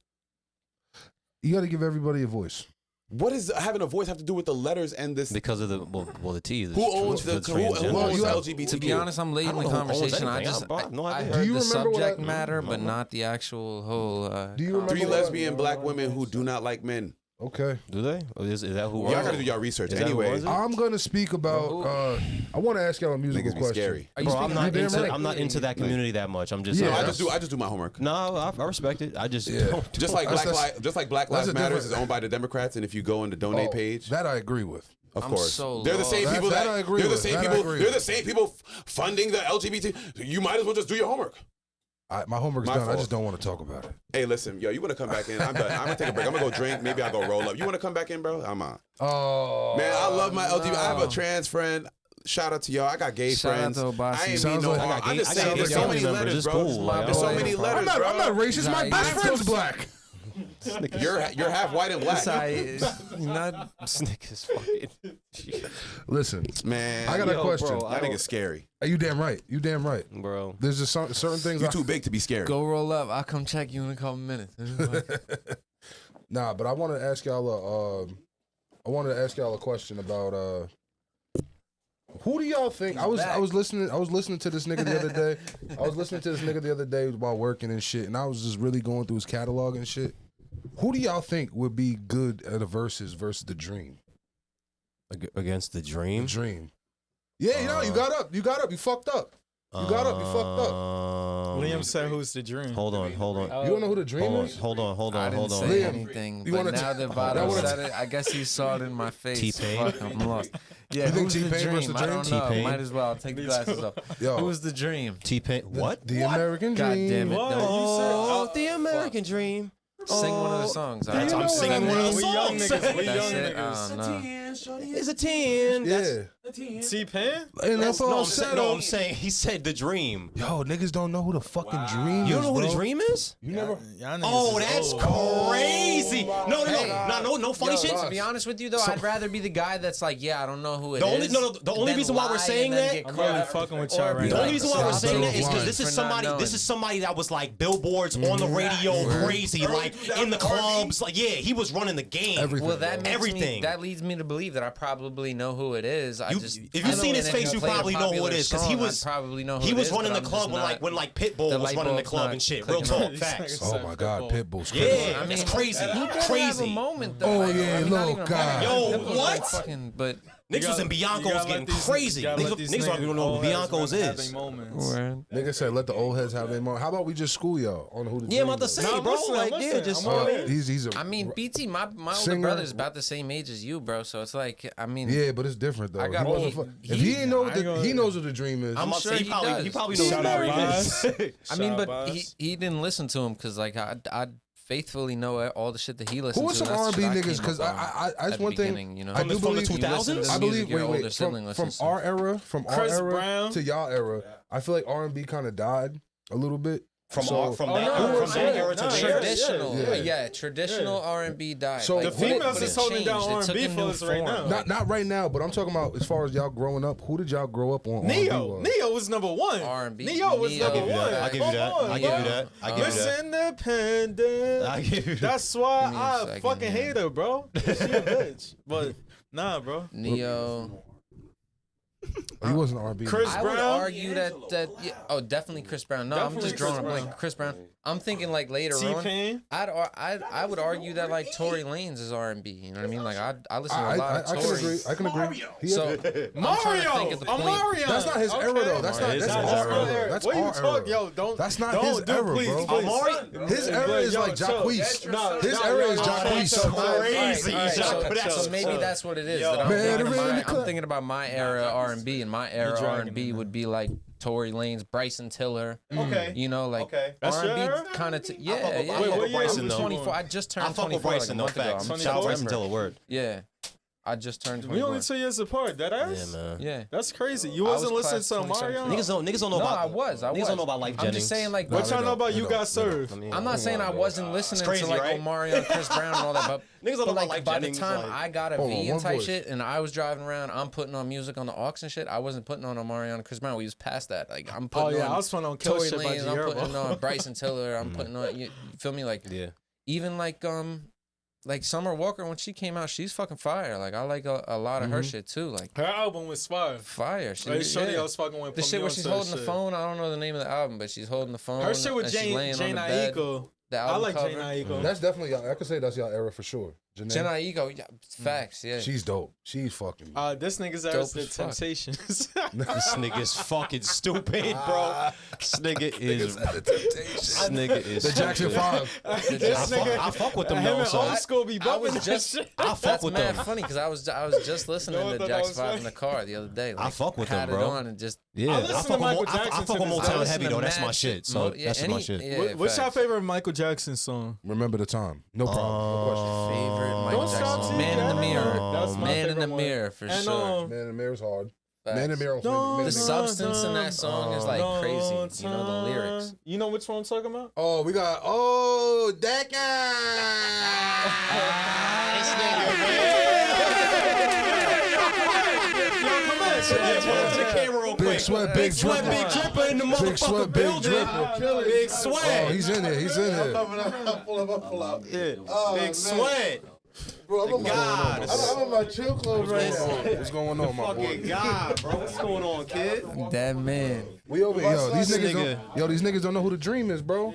you got to give everybody a voice. What does having a voice have to do with the letters and this? Because of the the T. Who owns the LGBTQ? To be honest, I'm late in the don't know who owns conversation. I anything. just I have no I idea. heard Do you the remember what subject I- matter, but not the actual whole. Do you remember 3 what I- lesbian black women who do not like men. Okay. Do they? Or is that who? Y'all gotta do y'all research. Is that who Anyway, owns it? I'm gonna speak about. I want to ask y'all a musical niggas be question. scary. Are you Bro, I'm speaking- not damn into. right. I'm not into that community that much. I'm just. Yeah. I just do my homework. No, I respect it. I just Yeah. don't. Just like Black Lives a Matter is different- owned by the Democrats, and if you go on the donate Oh, page, that I agree with. of I'm course, so they're the lost. same That- people that I agree they're the with. same That I people. agree They're with. the same people funding the LGBT. You might as well just do your homework. My homework's My done. I fault. just don't want to talk about it. Hey, listen, yo, you want to come back in? I'm done. I'm gonna take a break. I'm gonna go drink. Maybe I'll go roll up. You want to come back in, bro? I'm on. Oh Man, I love my LGBT. I have a trans friend. Shout out to y'all. I got gay Shout out friends. to Obasi. I ain't mean Sounds no like- harm. I got I'm just gay- I saying, got there's gay so family many members. letters, It's bro. cool. Like, There's so I'm many not- letters, I'm bro. not racist. My best friend's black. You're half white and black. Not This nigga's fucking. Listen, Man, I got a Yo, question. bro, that nigga's scary. You damn right. You damn right. Bro. There's just certain things. You too big to be scary. go roll up. I'll come check you in a couple minutes. Nah, but I want to ask y'all a question about who do y'all think? I was listening to this nigga the other day. I was listening to this nigga the other day while working and shit, and I was just really going through his catalog and shit. Who do y'all think would be good at a versus the Dream? Against the Dream. The Dream. Yeah, you got up. You fucked up. You got up. You fucked up. Liam said, "Who's the Dream?" Hold on. You don't know who the Dream is? Hold on. I didn't say Liam, anything, you but wanna now that Vado said it, I guess he saw it in my face. T-Pain? Fuck, I'm lost. Yeah, You think who's the T-Pain versus Dream? the I don't Dream? know. T-Pain? Might as well take the glasses off. Yo. Who's the Dream? T-Pain. What? The American God Dream. damn it. What? No. Oh, the American Dream. Sing one of the songs. That's- alright? I'm singing one of the We young songs. niggas. We That's young it. niggas. Oh, no. It's a 10. Yeah. T-Pain? And that's all I'm saying he said the Dream. Yo, niggas don't know who the fucking Dream is. You don't know who bro. the Dream is? You never. Y'all niggas Oh, is that's old. crazy. No funny Yo, shit. to be honest with you, though, I'd rather be the guy that's like, yeah, I don't know who it is. The only than reason why we're lie saying and then that- get I'm caught really up. fucking with Or y'all be right The now. only reason why we're saying that is Stop because this is for not somebody. knowing. This is somebody that was like billboards on the radio, crazy, like in the clubs. Like, yeah, he was running the game. Everything. Well, that makes Everything. that leads me to believe that I probably know who it is. If you've seen his face, you probably know who it is because he was probably know he who it was is, running but the I'm club just when not- Pitbull the was light running the bulb's club not and shit. Real clicking talk, on. facts. Oh my God, Pitbull's Yeah, crazy. I mean, it's crazy. He did have a Crazy. moment though. Oh, like, yeah, I mean, not look, even a God. moment. Yo, Pitbull's what? like fucking, but Niggas was in Bianco's getting crazy. Niggas don't know who Bianco's is. Nigga said, let the old heads have their moment. How about we just school y'all on who the Yeah, I'm Dream about to is? say, Nah, bro. listen, Like, listen, yeah, just. I'm all in. He's a. I mean, BT, my older Singer. brother's about the same age as you, bro. So it's like, I mean, Yeah, but it's different though. I got He wasn't old. fu- if he ain't know, he knows what the Dream is. I'm about to sure say, he he does. probably knows who Shout out Dream Boz. is. I mean, but Boz. he didn't listen to him because like I faithfully know all the shit that he listens Who are to. some and that's R&B shit I niggas? came Because up on I at that's the one thing. beginning, you know? I do From the believe. 2000s? I believe. your older Wait. sibling From listens to. our era, from our Chris era Brown. to y'all era, I feel like R&B kind of died a little bit. From So- that no, era to no, there. Traditional, Yeah. traditional R&B died. So The But females it is holding down changed. It took R&B a for new us right form. now. Not right now, but I'm talking about as far as y'all growing up. Who did y'all grow up on? Neo. R&B Neo was number one. R&B. Neo was Neo. number I'll give you one. that. I'll give you that. Come on, I'll give you bro. that. I'll give you Miss that. Independent. I'll give you that. That's why Give me a I second, fucking yeah. hate her, bro. She a bitch. But nah, bro. Neo. He wasn't R&B. Chris I would Brown? argue that oh, definitely Chris Brown. No, I'm Definitely just drawing Chris up Brown. like Chris Brown. I'm thinking like later on. T-Pain. I would argue that like Tory Lanez is R&B. You know what I mean? Like I listen to a I lot of can Tory. agree. I can agree. He So is- I'm trying to think Mario. of the A point. Mario. that's not his era though. That's not. It's That's not our his era. That's What you our talk, era. yo? Don't. That's not don't, his dude, era, please, bro. please. Amari? His era is Yo, like chill. Jacquees. No, His no, era yo, is yo, Jacquees. yo, Crazy. All right, Jacques, so maybe that's what it is. Yo. That I'm, Man, thinking really, about Nicola- I'm thinking about my era R&B, and my era dragging R&B it, would be like Tory Lanez, Bryson Tiller. Okay. You know, like Okay. That's your R&B era? kind of. fuck Yeah, with- yeah. I fuck yeah. with Bryson, I'm though. 24. I just turned I fuck 24 with Bryson, like a though. month ago. Facts. I'm Shout out Bryson September. Tiller, word. Yeah, I just turned We 24. only 2 years apart. That ass? Yeah, man. Yeah. That's crazy. You I wasn't was listening class to 2017. Mario? Niggas don't know No, about. I was. Niggas don't know about Life I'm Jennings. just saying, like, What Nah, y'all they know about don't. You They Got don't. Served? I mean, I'm not saying I wasn't listening crazy, to like right? Omarion, Chris Brown, and all that, but Niggas don't know but, about like Life by the Jennings, time like- I got a Hold on, V and one type voice. shit, and I was driving around, I'm putting on music on the aux and shit. I wasn't putting on Omarion and Chris Brown. We was past that. Like I'm Oh, putting yeah. on I was putting on Kill Tory Shit by Lanez, I'm putting Gierbo. on Bryson Tiller. I'm putting on you feel me? Like Yeah. even like Summer Walker when she came out, she's fucking fire. Like I like a lot of her shit too. Like Her album was fire. fire. She, Like, Shorty, yeah. I was fucking with The put shit me where on she's to holding the shit. phone. I don't know the name of the album, but she's holding the phone. Her shit with and she's Jane laying on the bed. Aiko. The I album like cover. Jane Aiko. That's definitely y'all. I could say that's y'all era for sure. Janae. Jenna Aiko, yeah, facts, yeah. She's dope. She's fucking. This nigga's Dope ass as the fuck. Temptations. This nigga's fucking stupid, bro. This nigga is. This nigga is. The Jackson stupid. 5. This nigga, I fuck with them him though. and So old school be I bumping was that just shit. I fuck that's with mad them. funny because I was just listening No, I to thought that Jackson was 5 funny. in the car the other day. Like, I fuck with had them, bro. It on and just Yeah, I I listen fuck to with Michael Mo- I Jackson fuck with to this Motown day. Heavy though. That's Mad my shit. So Mo- yeah, that's my any- shit. yeah, What's your facts. favorite Michael Jackson song? Remember the time. No problem. No Favorite Michael Don't stop Jackson. till Man in the you get Mirror. it. That's my Man in favorite the one. Mirror for And, sure. question. Man in the Mirror's hard. Facts. Man in the Mirror. Don't Man in The the Mirror. substance in that song is like crazy. You know the lyrics. You know which one I'm talking about? Oh, we got. Turn the camera real quick. Big sweat, big Sweat, dripper. big dripper in the Big sweat, motherfucking big building. dripper. Big Oh, sweat. he's in there. He's in there. Pull up. Big sweat. Bro, God. I'm in my chill clothes right now. What's going on, my boy? Fucking God, bro. What's going on, kid? That man. We over here. Yo, these This niggas. nigga. These niggas don't know who the Dream is, bro.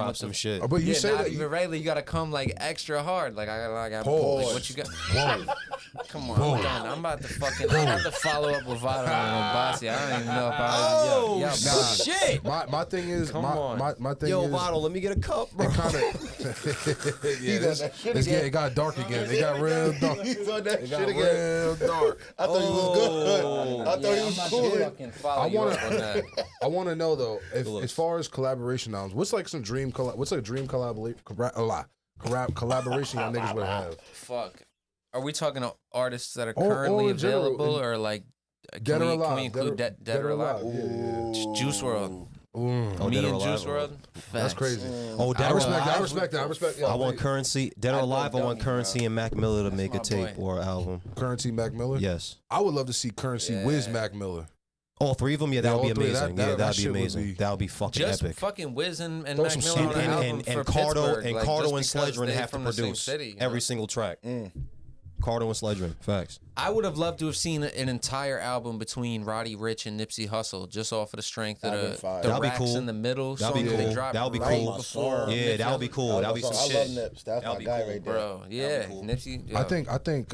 drop with some the, shit. But you say not that even regular. You gotta come like extra hard. Like I got Pause. like what you got? Whoa. Come on, I'm done. I'm about to fucking. I have to follow up with Vado and Obasi. I don't even know if I. Shit. My thing is, my thing Yo, is, Vado, let me get a cup, bro. it kind of, it got dark again. It got real dark. He's on that It shit got again. real dark. I thought he was good. I thought he was cool. I want to know though, if as far as collaboration albums, what's like some dream collaboration y'all niggas would have? Fuck. Are we talking to artists that are currently available, or like Dead or Alive? Can we include Dead or Alive? Yeah. Juice WRLD. Oh, Me Dead or and Alive, Juice WRLD. That's crazy. Oh, Dead I or respect Alive. that. I respect that. I respect. Yeah, I want Currency, Dead or I Alive. I go want dummy, Currency bro. and Mac Miller to make a my tape boy. or an album. Currency Mac Miller. Yes. I would love to see Currency Yeah. Wiz Mac Miller. All three of them. Yeah, that would all be three. amazing. That That'd shit be would amazing. be- That would be fucking Just epic. fucking Wiz and Throw Mac some Miller shit on an in. album for Cardo Pittsburgh, and like, Cardo just and because Sledgerin they have to from the same produce city, you every know? single track. Cardo and Sledgerin. Facts. I would have loved to have seen an entire album between Roddy Ricch and Nipsey Hussle, just off of the strength of That'd the be fire. That'd be racks cool. in the middle That'd be song that they cool. dropped That'd be right cool. before. Yeah, Nipsey that would be Hussle. cool. That'd be some I shit. love Nips. That's That'd my be guy cool, right there. Bro, yeah, Nipsey. I think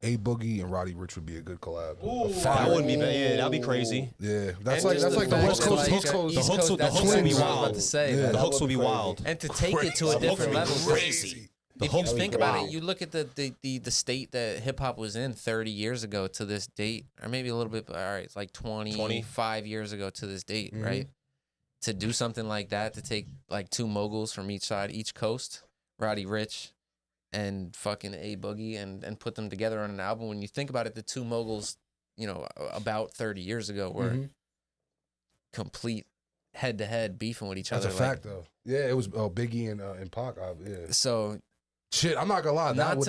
A Boogie and Roddy Ricch would be a good collab. That wouldn't be bad. Yeah, that'd be crazy. Yeah, that's And like just the fact West that, Coast. like, East Coast. East Coast, the that's hooks would be what I was wild. about to say. Yeah. The Like, hooks would be crazy. wild. and to take it to a different level. Crazy. If you hooks think be about wild. it, you look at the state that hip hop was in 30 years ago to this date, or maybe a little bit. All right, it's like 25 years ago to this date, right? To do something like that, to take like two moguls from each side, each coast, Roddy Ricch and fucking A Boogie, and put them together on an album. When you think about it, the two moguls, you know, about 30 years ago were complete head-to-head beefing with each That's other. a fact, though. Yeah, it was Biggie and Pac. Yeah. So Shit, I'm not gonna lie. Not to,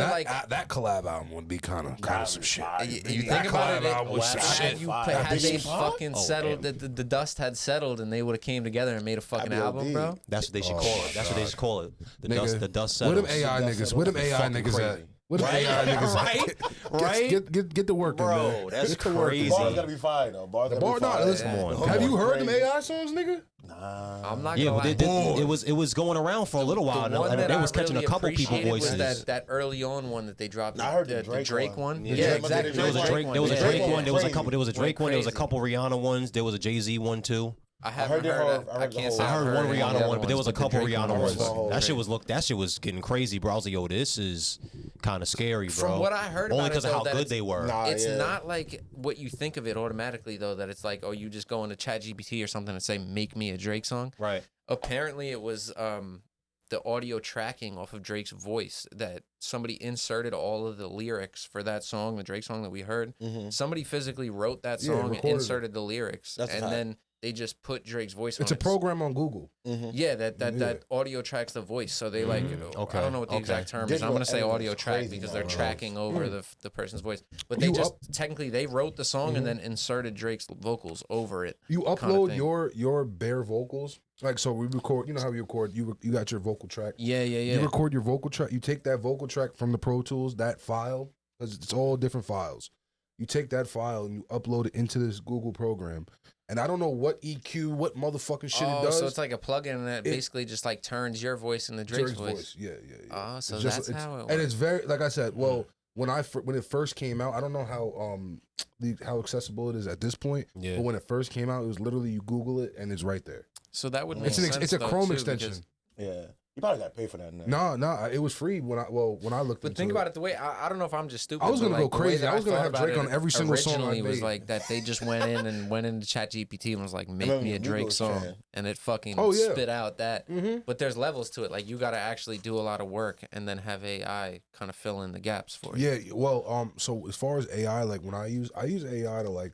That collab album would be kind of some shit. you think about it, album was some had shit. you had they fucking settled, the dust had settled, and they would have came together and made a fucking album, bro. That's what they should call it. That's what they should call it. The Nigga, dust Where settles. them AI niggas? Where them AI Fucking niggas at? crazy. Where them AI niggas at? Right? Get the work in, Bro, man. that's Get the work in. crazy. Bars gotta be fire though. Bars gotta be fire. Listen, have you heard them AI songs, nigga? I'm not Yeah, gonna but lie. it was going around for a little while, The one and that they I was catching really a couple people appreciated voices. was that early on one that they dropped. I heard the the Drake one. one. Yeah, Yeah, exactly. There was a Drake. There was a Yeah, Drake yeah, one. There was a crazy. couple. There was a Drake one. There was a Crazy. couple Rihanna ones. There was a Jay-Z one too. I haven't heard. I heard the can't whole- say I I've heard one any of the Rihanna other one, but there was a ones, the couple Drake Rihanna one ones. was That shit was getting crazy, bro. I was like, yo, this is kind of scary, bro. From what I heard only about because it, of though, how that good it's- they were. Nah, It's yeah. not like what you think of it automatically, though, that it's like, oh, you just go into ChatGPT or something and say, make me a Drake song. Right. Apparently, it was the audio tracking off of Drake's voice that somebody inserted all of the lyrics for that song, the Drake song that we heard. Somebody physically wrote that Yeah, song and recorded it. inserted the lyrics. That's a and fact. then they just put Drake's voice on It's a it. program on Google. Yeah, that audio tracks the voice. So they like, Okay, I don't know what the okay. exact term is. Digital I'm going to say editing audio is track crazy because they're nowadays. tracking over the person's voice. But they You just technically they wrote the song and then inserted Drake's vocals over it. You kinda upload thing. your bare vocals. Like, so we record, you know how we record, you got your vocal track. Yeah. You record your vocal track, you take that vocal track from the Pro Tools, that file, because it's all different files. You take that file and you upload it into this Google program. And I don't know what EQ, what motherfucking shit it does. So it's like a plugin that basically just like turns your voice into Drake's voice. Yeah. Oh, so It's that's how it works. And it's very, like I said, well, when it first came out, I don't know how accessible it is at this point. Yeah. But when it first came out, it was literally you Google it and it's right there. So that would make It's sense. it's a though, Chrome too, extension. because- Yeah. You probably got to pay for that now. No, it was free when I looked But into think it. about it the way I don't know if I'm just stupid. I was gonna but, go like, the way crazy. that I was gonna thought have about Drake it on every single song I Originally, was made. like that they just went into ChatGPT and was like, make Remember me a when Drake Google song, said- and it fucking Oh, yeah. spit out that. Mhm. But there's levels to it. Like you got to actually do a lot of work and then have AI kind of fill in the gaps for you. Yeah, well, so as far as AI, like when I use AI to like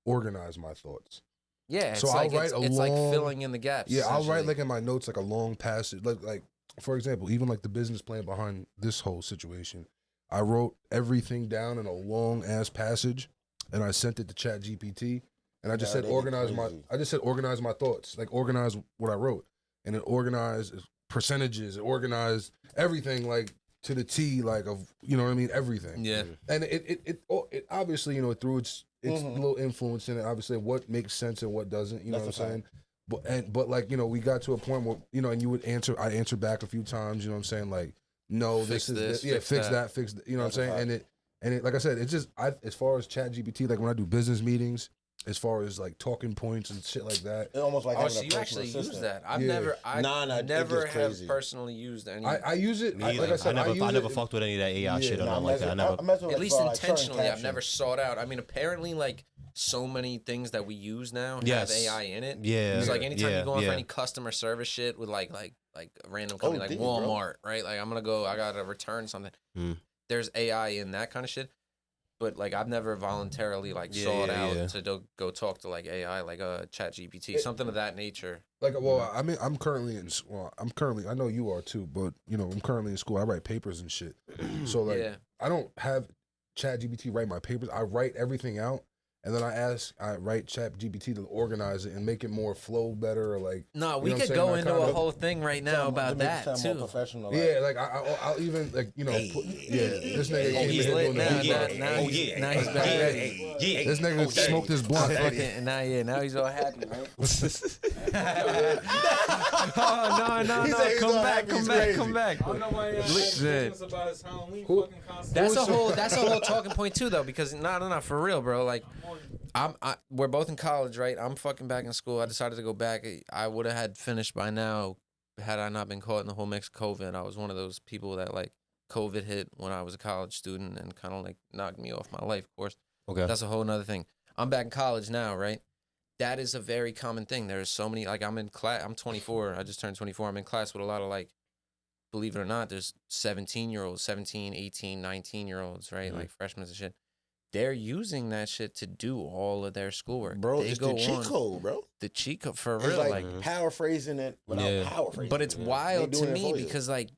organize my thoughts. Yeah, it's So I'll like write it's like long- filling in the gaps. Yeah, I'll write essentially. like in my notes like a long passage, like for example, even like the business plan behind this whole situation. I wrote everything down in a long ass passage, and I sent it to ChatGPT, and I just said they get crazy. organize my thoughts, like organize what I wrote, and it organized percentages, it organized everything like to the T, like of you know what I mean, everything. Yeah. And it obviously, you know, through its little influence in it, obviously what makes sense and what doesn't, you know That's what I'm a saying? But like, you know, we got to a point where, you know, and you would I answered back a few times, you know what I'm saying? Like, no, Fix this is this, yeah, fix fix that. that, fix you know what I'm saying? And like I said, it's just as far as ChatGPT, like when I do business meetings, as far as like talking points and shit like that. It's almost like having so a you personal actually assistant. use that? I've Yeah. never, never have crazy. personally used any. I use it. Me Like I said, I use never it. fucked with any of that AI shit or Nah, nothing like that. I never. At least intentionally, I've never sought out. I mean, apparently, like so many things that we use now have AI in it. Yeah. It's like anytime you go on for yeah. any customer service shit with like a random company like Walmart, right? Like I gotta return something. There's AI in that kind of shit. But like I've never voluntarily like sought out to go talk to like AI, like ChatGPT, something of that nature. Like, well, I mean, I'm currently, I know you are too, but you know, I'm currently in school. I write papers and shit. So like, I don't have ChatGPT write my papers. I write everything out. And then I write ChatGPT to organize it and make it more flow better. Or like, no, we could go into a whole thing right now about that too. Yeah, like I'll even like this nigga came in doing the now he's back ready. This nigga smoked his blunt. Now he's all happy, right? Come back. I don't know why he's about his Halloween fucking costume. That's a whole talking point too, though, because no, for real, bro. Like, we're both in college, right? I'm fucking back in school. I decided to go back. I would have had finished by now had I not been caught in the whole mix of COVID. I was one of those people that like COVID hit when I was a college student and kind of like knocked me off my life, of course. Okay. That's a whole nother thing. I'm back in college now, right? That is a very common thing. There's so many, like I'm in class, I'm 24. I just turned 24. I'm in class with a lot of like, believe it or not, there's 17-year-olds, 17, 18, 19-year-olds, right? Like freshmen and shit. They're using that shit to do all of their schoolwork. Bro, it's the cheat code, bro. The cheat code, for It's real. like paraphrasing it without paraphrasing. But it's wild to me because like,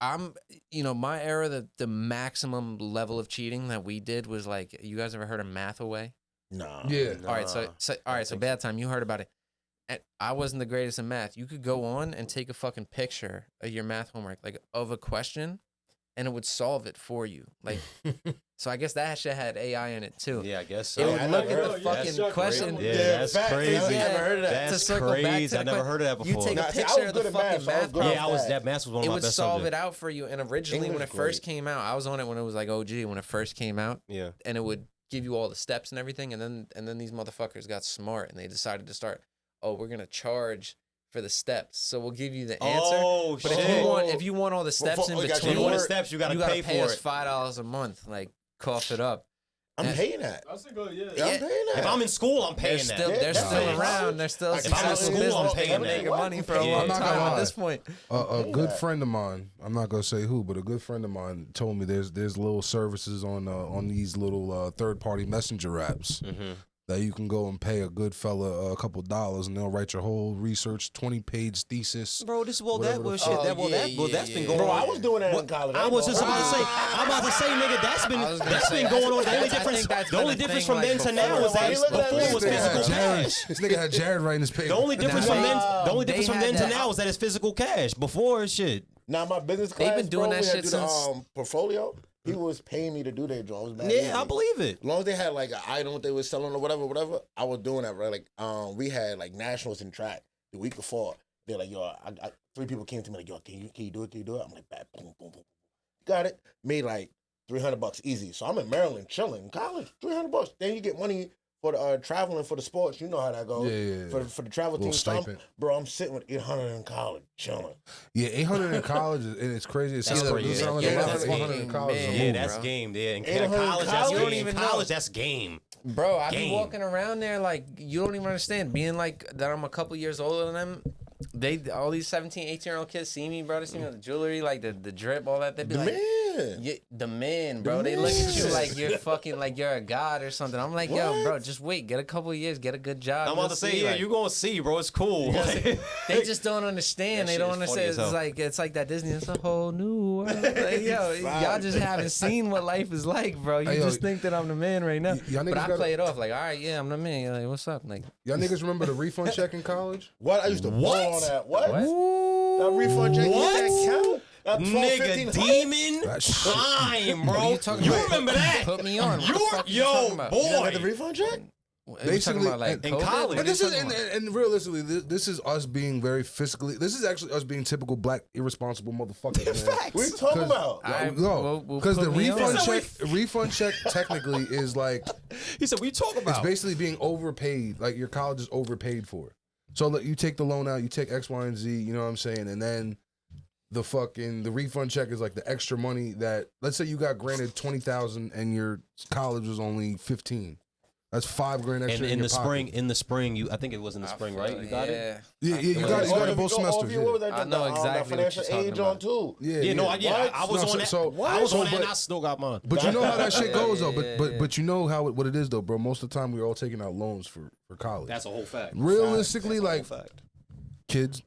I'm, my era, the maximum level of cheating that we did was like, you guys ever heard of Math Away? No. Yeah. All right, so bad time. You heard about it. And I wasn't the greatest in math. You could go on and take a fucking picture of your math homework, like of a question, and it would solve it for you. Like, so I guess that shit had AI in it too. Yeah, I guess so. It would look at the fucking question. Yeah, that's crazy. I never heard of that. That's crazy. I never heard of that before. You take a picture of the fucking math problem. Yeah, that math was one of my best subjects. It would solve it out for you. And originally, when it first came out, I was on it when it was like OG, when it first came out. Yeah. And it would give you all the steps and everything. And then these motherfuckers got smart and they decided to start, we're going to charge for the steps. So we'll give you the answer. Oh, but shit. if you want all the steps in between, you want the steps, you got to pay for us $5 a month. Like, cough it up. I'm paying that. That's a good, I'm paying that. If I'm in school, I'm paying that. They're still around. They're still if I'm in school, I'm paying that. making money for a long time at this point. A good friend of mine, I'm not gonna say who, but a good friend of mine told me there's little services on these little third party messenger apps that you can go and pay a good fella a couple dollars and they'll write your whole research 20-page thesis. Bro, this that's been going Bro, on. I was doing that in college. I was just about to say, nigga, that's been going on. The only difference from then to now is that before was physical cash. This nigga had Jared writing his paper. The only difference from then to now is that it's physical cash. Before it's shit. Now my business class, they've been doing that shit since portfolio. He was paying me to do their job. Yeah, I believe it. As long as they had like an item they were selling or whatever, I was doing that. Right, like we had like nationals in track the week before. They're like, yo, I 3 people came to me like, yo, can you do it? Can you do it? I'm like, bad, boom, boom, boom. Got it. Made like $300 easy. So I'm in Maryland chilling in college. $300. Then you get money for the traveling for the sports. You know how that goes. Yeah. For the travel team. So I'm sitting with 800 in college chilling. Yeah, 800 in college, and it's crazy. That's crazy. That's 800 in college. Yeah, that's game. Yeah, in college, that's game. Bro, I be walking around there like you don't even understand. Being like that, I'm a couple years older than them. All these 17, 18-year-old kids see me, bro. They see me with the jewelry, like the drip, all that. They be the man, bro. They look at you like you're fucking, like you're a god or something. I'm like, yo, bro, just wait, get a couple of years, get a good job. I'm about to say, yeah, you gonna see, bro. It's cool. They just don't understand. They don't understand. It's like that Disney. It's a whole new world. Like, yo, y'all just haven't seen what life is like, bro. You just think that I'm the man right now. But I play it off like, all right, yeah, I'm the man. You're like, what's up? Like, y'all niggas remember the refund check in college? What? I used to ball on that. What? That refund check? That count? Nigga, demon time, bro. You remember that? Put me on. Yo, boy. You never had the refund check? Basically, about like in COVID? college. But this is, and realistically, this is us being very fiscally. This is actually us being typical black irresponsible motherfuckers. Man. What are you talking about? No, because the refund check technically is like He said, "What you talking it's about?" basically being overpaid. Like your college is overpaid for. So like, you take the loan out, you take X, Y, and Z. You know what I'm saying, and then the refund check is like the extra money that, let's say you got granted $20,000 and your college was only $15,000. That's $5,000 extra. And in the your spring, pocket. in the spring, you I think it was in the spring, right? You got it. Yeah, you got it both semesters. Yeah. I know exactly what financial you're talking aid about. on too. Yeah, no, I was No, on that. so- I was on that, but- and I still got mine. But you know how that shit goes though. Yeah. But you know what it is though, bro. Most of the time we're all taking out loans for college. That's a whole fact. Realistically, That's a whole like fact. kids,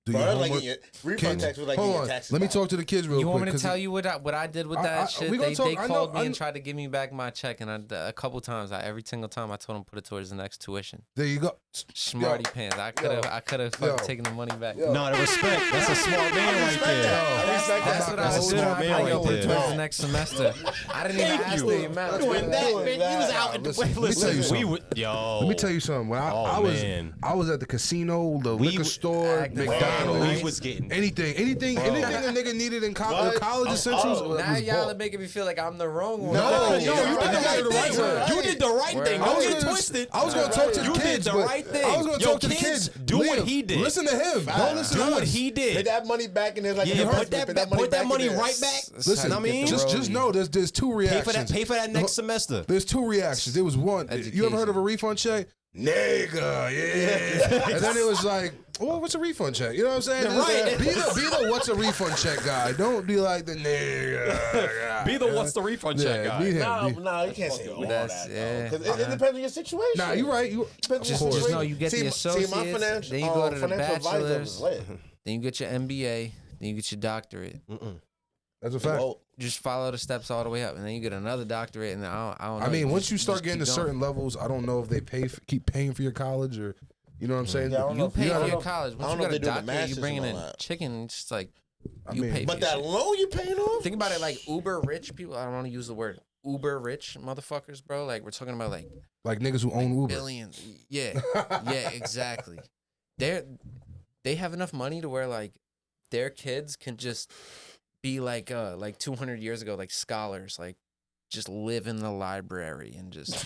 do Bro, your that's like homework. getting your refund tax was like Hold getting on. your taxes Let me back. talk to the kids real You quick. want me to 'cause tell you what I did with that shit? we gonna They talk- I know- called me I and know- tried to give me back my check, and a couple times, every single time I told them put it towards the next tuition. There you go. Smarty pants. I could have fucking taken the money back. No, the respect. That's a smart man right there. I respect That's that. what I was Smart doing. I man probably right put it there. towards the next semester. I didn't even ask the amount. Doing that, man. You was out in the way. Listen, let me tell you Listen, we something. would, yo. Let me tell you something. When man. I was at the casino, the liquor store, acting McDonald's, we was getting anything a nigga needed in college essentials. Now was y'all are bought. making me feel like I'm the wrong one. No, you did the right thing. Right. You did the right thing. I Don't was get gonna- twisted. I was gonna talk to the You did kids. the but right thing. I was gonna Yo, talk to the kids. Do what Liam, he did. Listen to him. Don't listen Do to what us. he Put did. that money back in there like Yeah, an put that money in there. right back. Listen, I mean, just know there's two reactions. Pay for that next semester. There's two reactions. There was one. You ever heard of a refund check? Nigga, yeah. And then it was like, well, what's a refund check? You know what I'm saying? Right. Be the what's a refund check guy. Don't be like the nigga guy. Be the what's the refund check guy. Be him. No, you can't say all That's- that. yeah. Because it depends on your situation. Nah, you're right. You Depends on your Just situation. know you get the associates, my financial, then you go to the financial advisor was bachelor's, lit. then you get your MBA, then you get your doctorate. That's a fact. Well, Just follow the steps all the way up, and then you get another doctorate. And I don't know. I mean, once just- you start just getting to keep going. certain levels, I don't know if they keep paying for your college or, you know what I'm saying? Yeah, I don't know You if pay I for don't your know- college. I Once don't you know got a if they do the doctorate, you masters bringing and in all that. chicken. It's just like I you mean- pay for but your that shit. loan you paying off? Think about it like uber rich people. I don't want to use the word uber rich motherfuckers, bro. Like we're talking about Like niggas who own Uber. billions. Yeah, yeah, exactly. They have enough money to where like their kids can just be like 200 years ago, like scholars, like just live in the library and just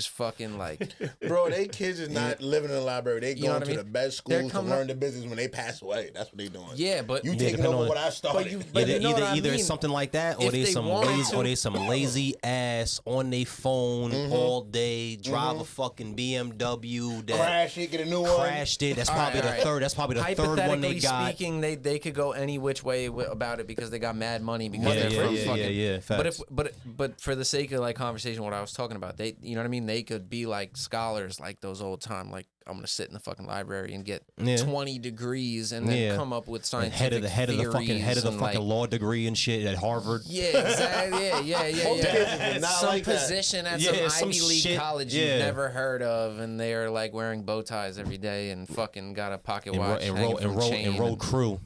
fucking like Bro, they kids is not living in the library. They You know going what I to mean? the best They're schools to coming learn the business when they pass away. That's what they doing. yeah, but You Yeah, taking depending over on- what I started. But you know what I either mean? it's something like that, or If they they some wanted lazy, to- or they some lazy ass on their phone all day, drive a fucking BMW that Crash it, get a new one. crashed it. That's probably All right. the third. That's probably the third one hypothetically they got. speaking, they could go any which way about it because they got mad money because Yeah, they're from yeah, fucking. yeah. Facts. But for the sake of like conversation, what I was talking about, they, you know what I mean? They could be like scholars, like those old time, like I'm gonna sit in the fucking library and get 20 degrees and then come up with And scientific head of the theories and, like, law degree and shit at Harvard. Yeah, exactly. Most kids is not Some like that. position at Yeah, some some Ivy League shit. college Yeah. you've never heard of, and they're like wearing bow ties every day and fucking got a pocket watch And hanging from chain road and- crew.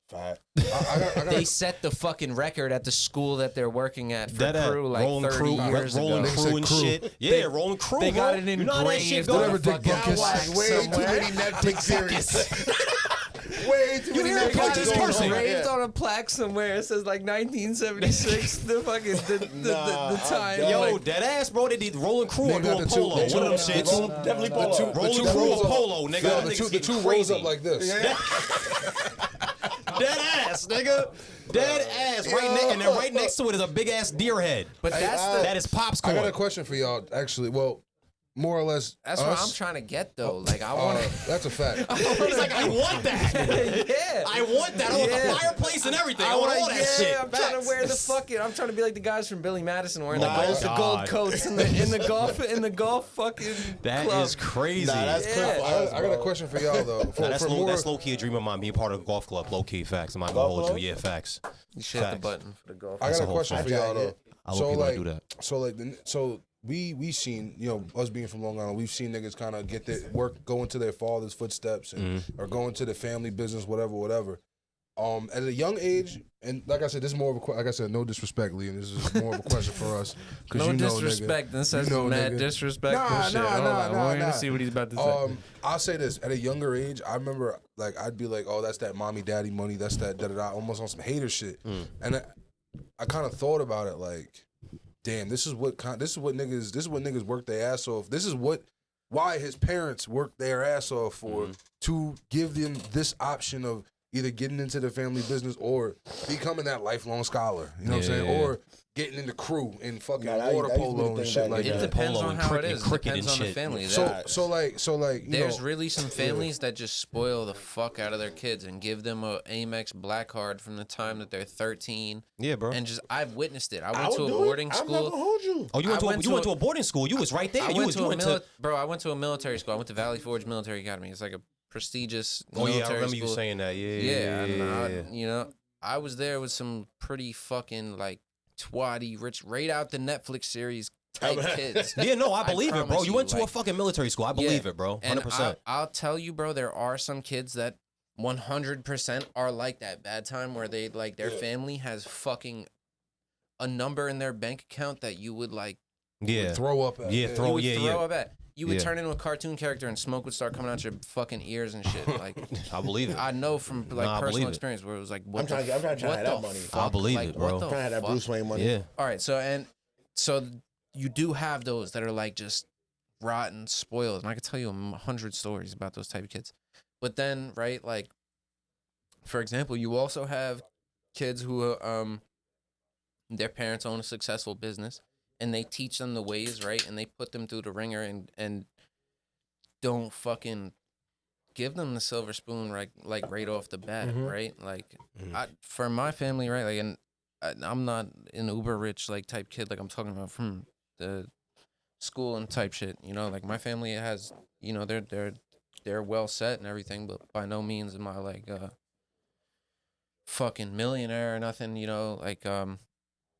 Fact. I got They set the fucking record at the school that they're working at for That crew like rolling 30 crew, years rolling ago. crew and Crew. shit. Yeah, rolling crew. They got bro. it You know how that shit engraved go? on Whatever the Dick fucking Bucket plaque said. Way too somewhere. many Netflix series. Way too many hear it, Netflix Punch this going person. on. Engraved Yeah. on a plaque somewhere. It says like 1976. The fucking the Nah, time. I'm Yo, like, that ass, bro. They did rolling crew They or got doing the two- polo. the One two- of them the shits. Roll, definitely pull up. Rolling two crew rolls or up. polo, nigga. Yo, Them the niggas two getting rolls up crazy. like this. Dead ass, nigga. Dead ass. And then right next to it is a big ass deer head. but that's That is Pop's I got a corn. question for y'all. Actually, well, more or less. that's us, what I'm trying to get though. Like I want to. That's a fact. He's like, I want that. Yeah. I want that. I want Yeah. the fireplace and everything. I want all that shit. I'm trying to wear the fucking. I'm trying to be like the guys from Billy Madison wearing the Nah, gold, that's the God. gold coats in the golf fucking. That club. is crazy. Nah, that's Yeah. clear for us, I got a bro. question for y'all though. Nah, that's for more, low key a dream of mine, being part of a golf club. Low key facts. I'm not gonna Golf hold club? you. Yeah, facts. You should hit the Facts. button for the golf. I That's got a a whole question fact. for y'all though. I low key might do that. So we seen, you know, us being from Long Island, we've seen niggas kind of get their work, go into their father's footsteps and or go into the family business, whatever. At a young age, and like I said, this is more of a like I said, no disrespect, Lee, and this is more of a question for us. No disrespect. This says mad disrespectful shit. Hold on, we're gonna see what he's about to say. I'll say this: at a younger age, I remember like I'd be like, "Oh, that's that mommy daddy money. That's that da da da," almost on some hater shit. And I kind of thought about it like, damn, this is what niggas work their ass off. This is why his parents worked their ass off for to give them this option of either getting into the family business or becoming that lifelong scholar. You know what I'm saying? Or getting into crew and fucking water polo and shit like that. It depends on how it is. It depends on the family. So like there's really some families that just spoil the fuck out of their kids and give them a Amex black card from the time that they're 13. Yeah, bro. And just I've witnessed it. I went to a boarding school. I'm not gonna hold you. Oh, you went to a boarding school. You was right there. I went to a military school. I went to Valley Forge Military Academy. It's like a prestigious military I remember school. you saying that. Yeah. You know, I was there with some pretty fucking like twatty, rich, right out the Netflix series type kids. Yeah, no, I believe it, bro. You went to like, a fucking military school. I believe it, bro. 100%. And I'll tell you, bro, there are some kids that 100% are like that bad time where they like their family has fucking a number in their bank account that you would like throw up at. Throw up at. You would turn into a cartoon character and smoke would start coming out your fucking ears and shit. Like, I believe it. I know from like personal experience where it was like, I'm trying to have that money. I believe it, bro. I'm trying to have that Bruce Wayne money. Yeah. All right, so you do have those that are like just rotten, spoiled, and I could tell you 100 stories about those type of kids. But then, right, like, for example, you also have kids who their parents own a successful business. And they teach them the ways, right? And they put them through the ringer and don't fucking give them the silver spoon right off the bat, right? Like, for my family, right? Like, and I'm not an uber rich like type kid. Like I'm talking about from the school and type shit. You know, like my family has, you know, they're well set and everything, but by no means am I like fucking millionaire or nothing. You know, like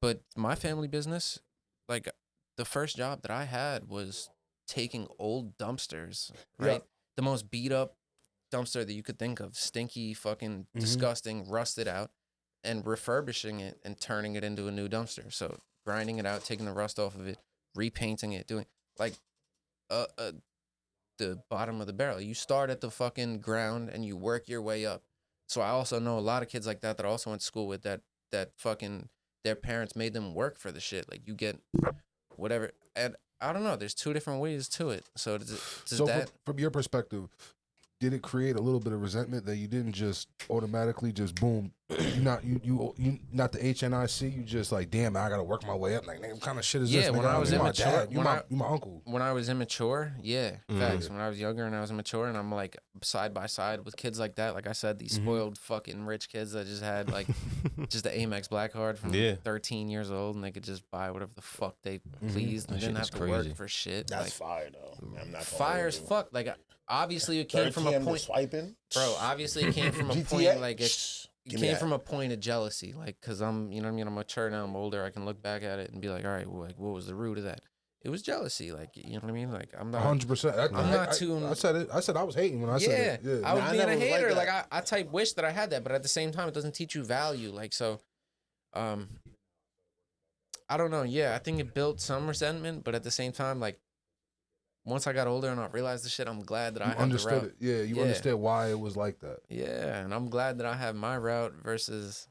but my family business. Like, the first job that I had was taking old dumpsters, right? Yeah. The most beat up dumpster that you could think of, stinky, fucking disgusting, rusted out, and refurbishing it and turning it into a new dumpster. So grinding it out, taking the rust off of it, repainting it, doing like the bottom of the barrel. You start at the fucking ground and you work your way up. So I also know a lot of kids like that also went to school with that fucking. Their parents made them work for the shit. Like, you get whatever. And I don't know. There's two different ways to it. So from your perspective, did it create a little bit of resentment that you didn't just automatically just boom? You not the HNIC. You just like, damn, I gotta work my way up. Like, what kind of shit is this? Yeah, when I was immature, you my uncle. When I was immature, facts. When I was younger and I was immature, and I'm like side by side with kids like that. Like I said, these spoiled fucking rich kids that just had like just the Amex black card from 13 years old, and they could just buy whatever the fuck they pleased, and didn't have to work for shit. That's like, fire though. I'm not fire as fuck. Like, obviously it came from a point. Swiping, bro. Obviously it came from a point like it came from a point of jealousy, like, cause I'm, you know what I mean, I'm mature now, I'm older, I can look back at it and be like, all right, well, like, what was the root of that? It was jealousy, like, you know what I mean, like, I'm not 100%. I'm not too. I said it. I said I was hating when I said it. Yeah, I was being a hater. Like I type wish that I had that, but at the same time, it doesn't teach you value. Like, so, I don't know. Yeah, I think it built some resentment, but at the same time, like, once I got older and I realized the shit, I'm glad that I understood it. Yeah, you understood why it was like that. Yeah, and I'm glad that I have my route versus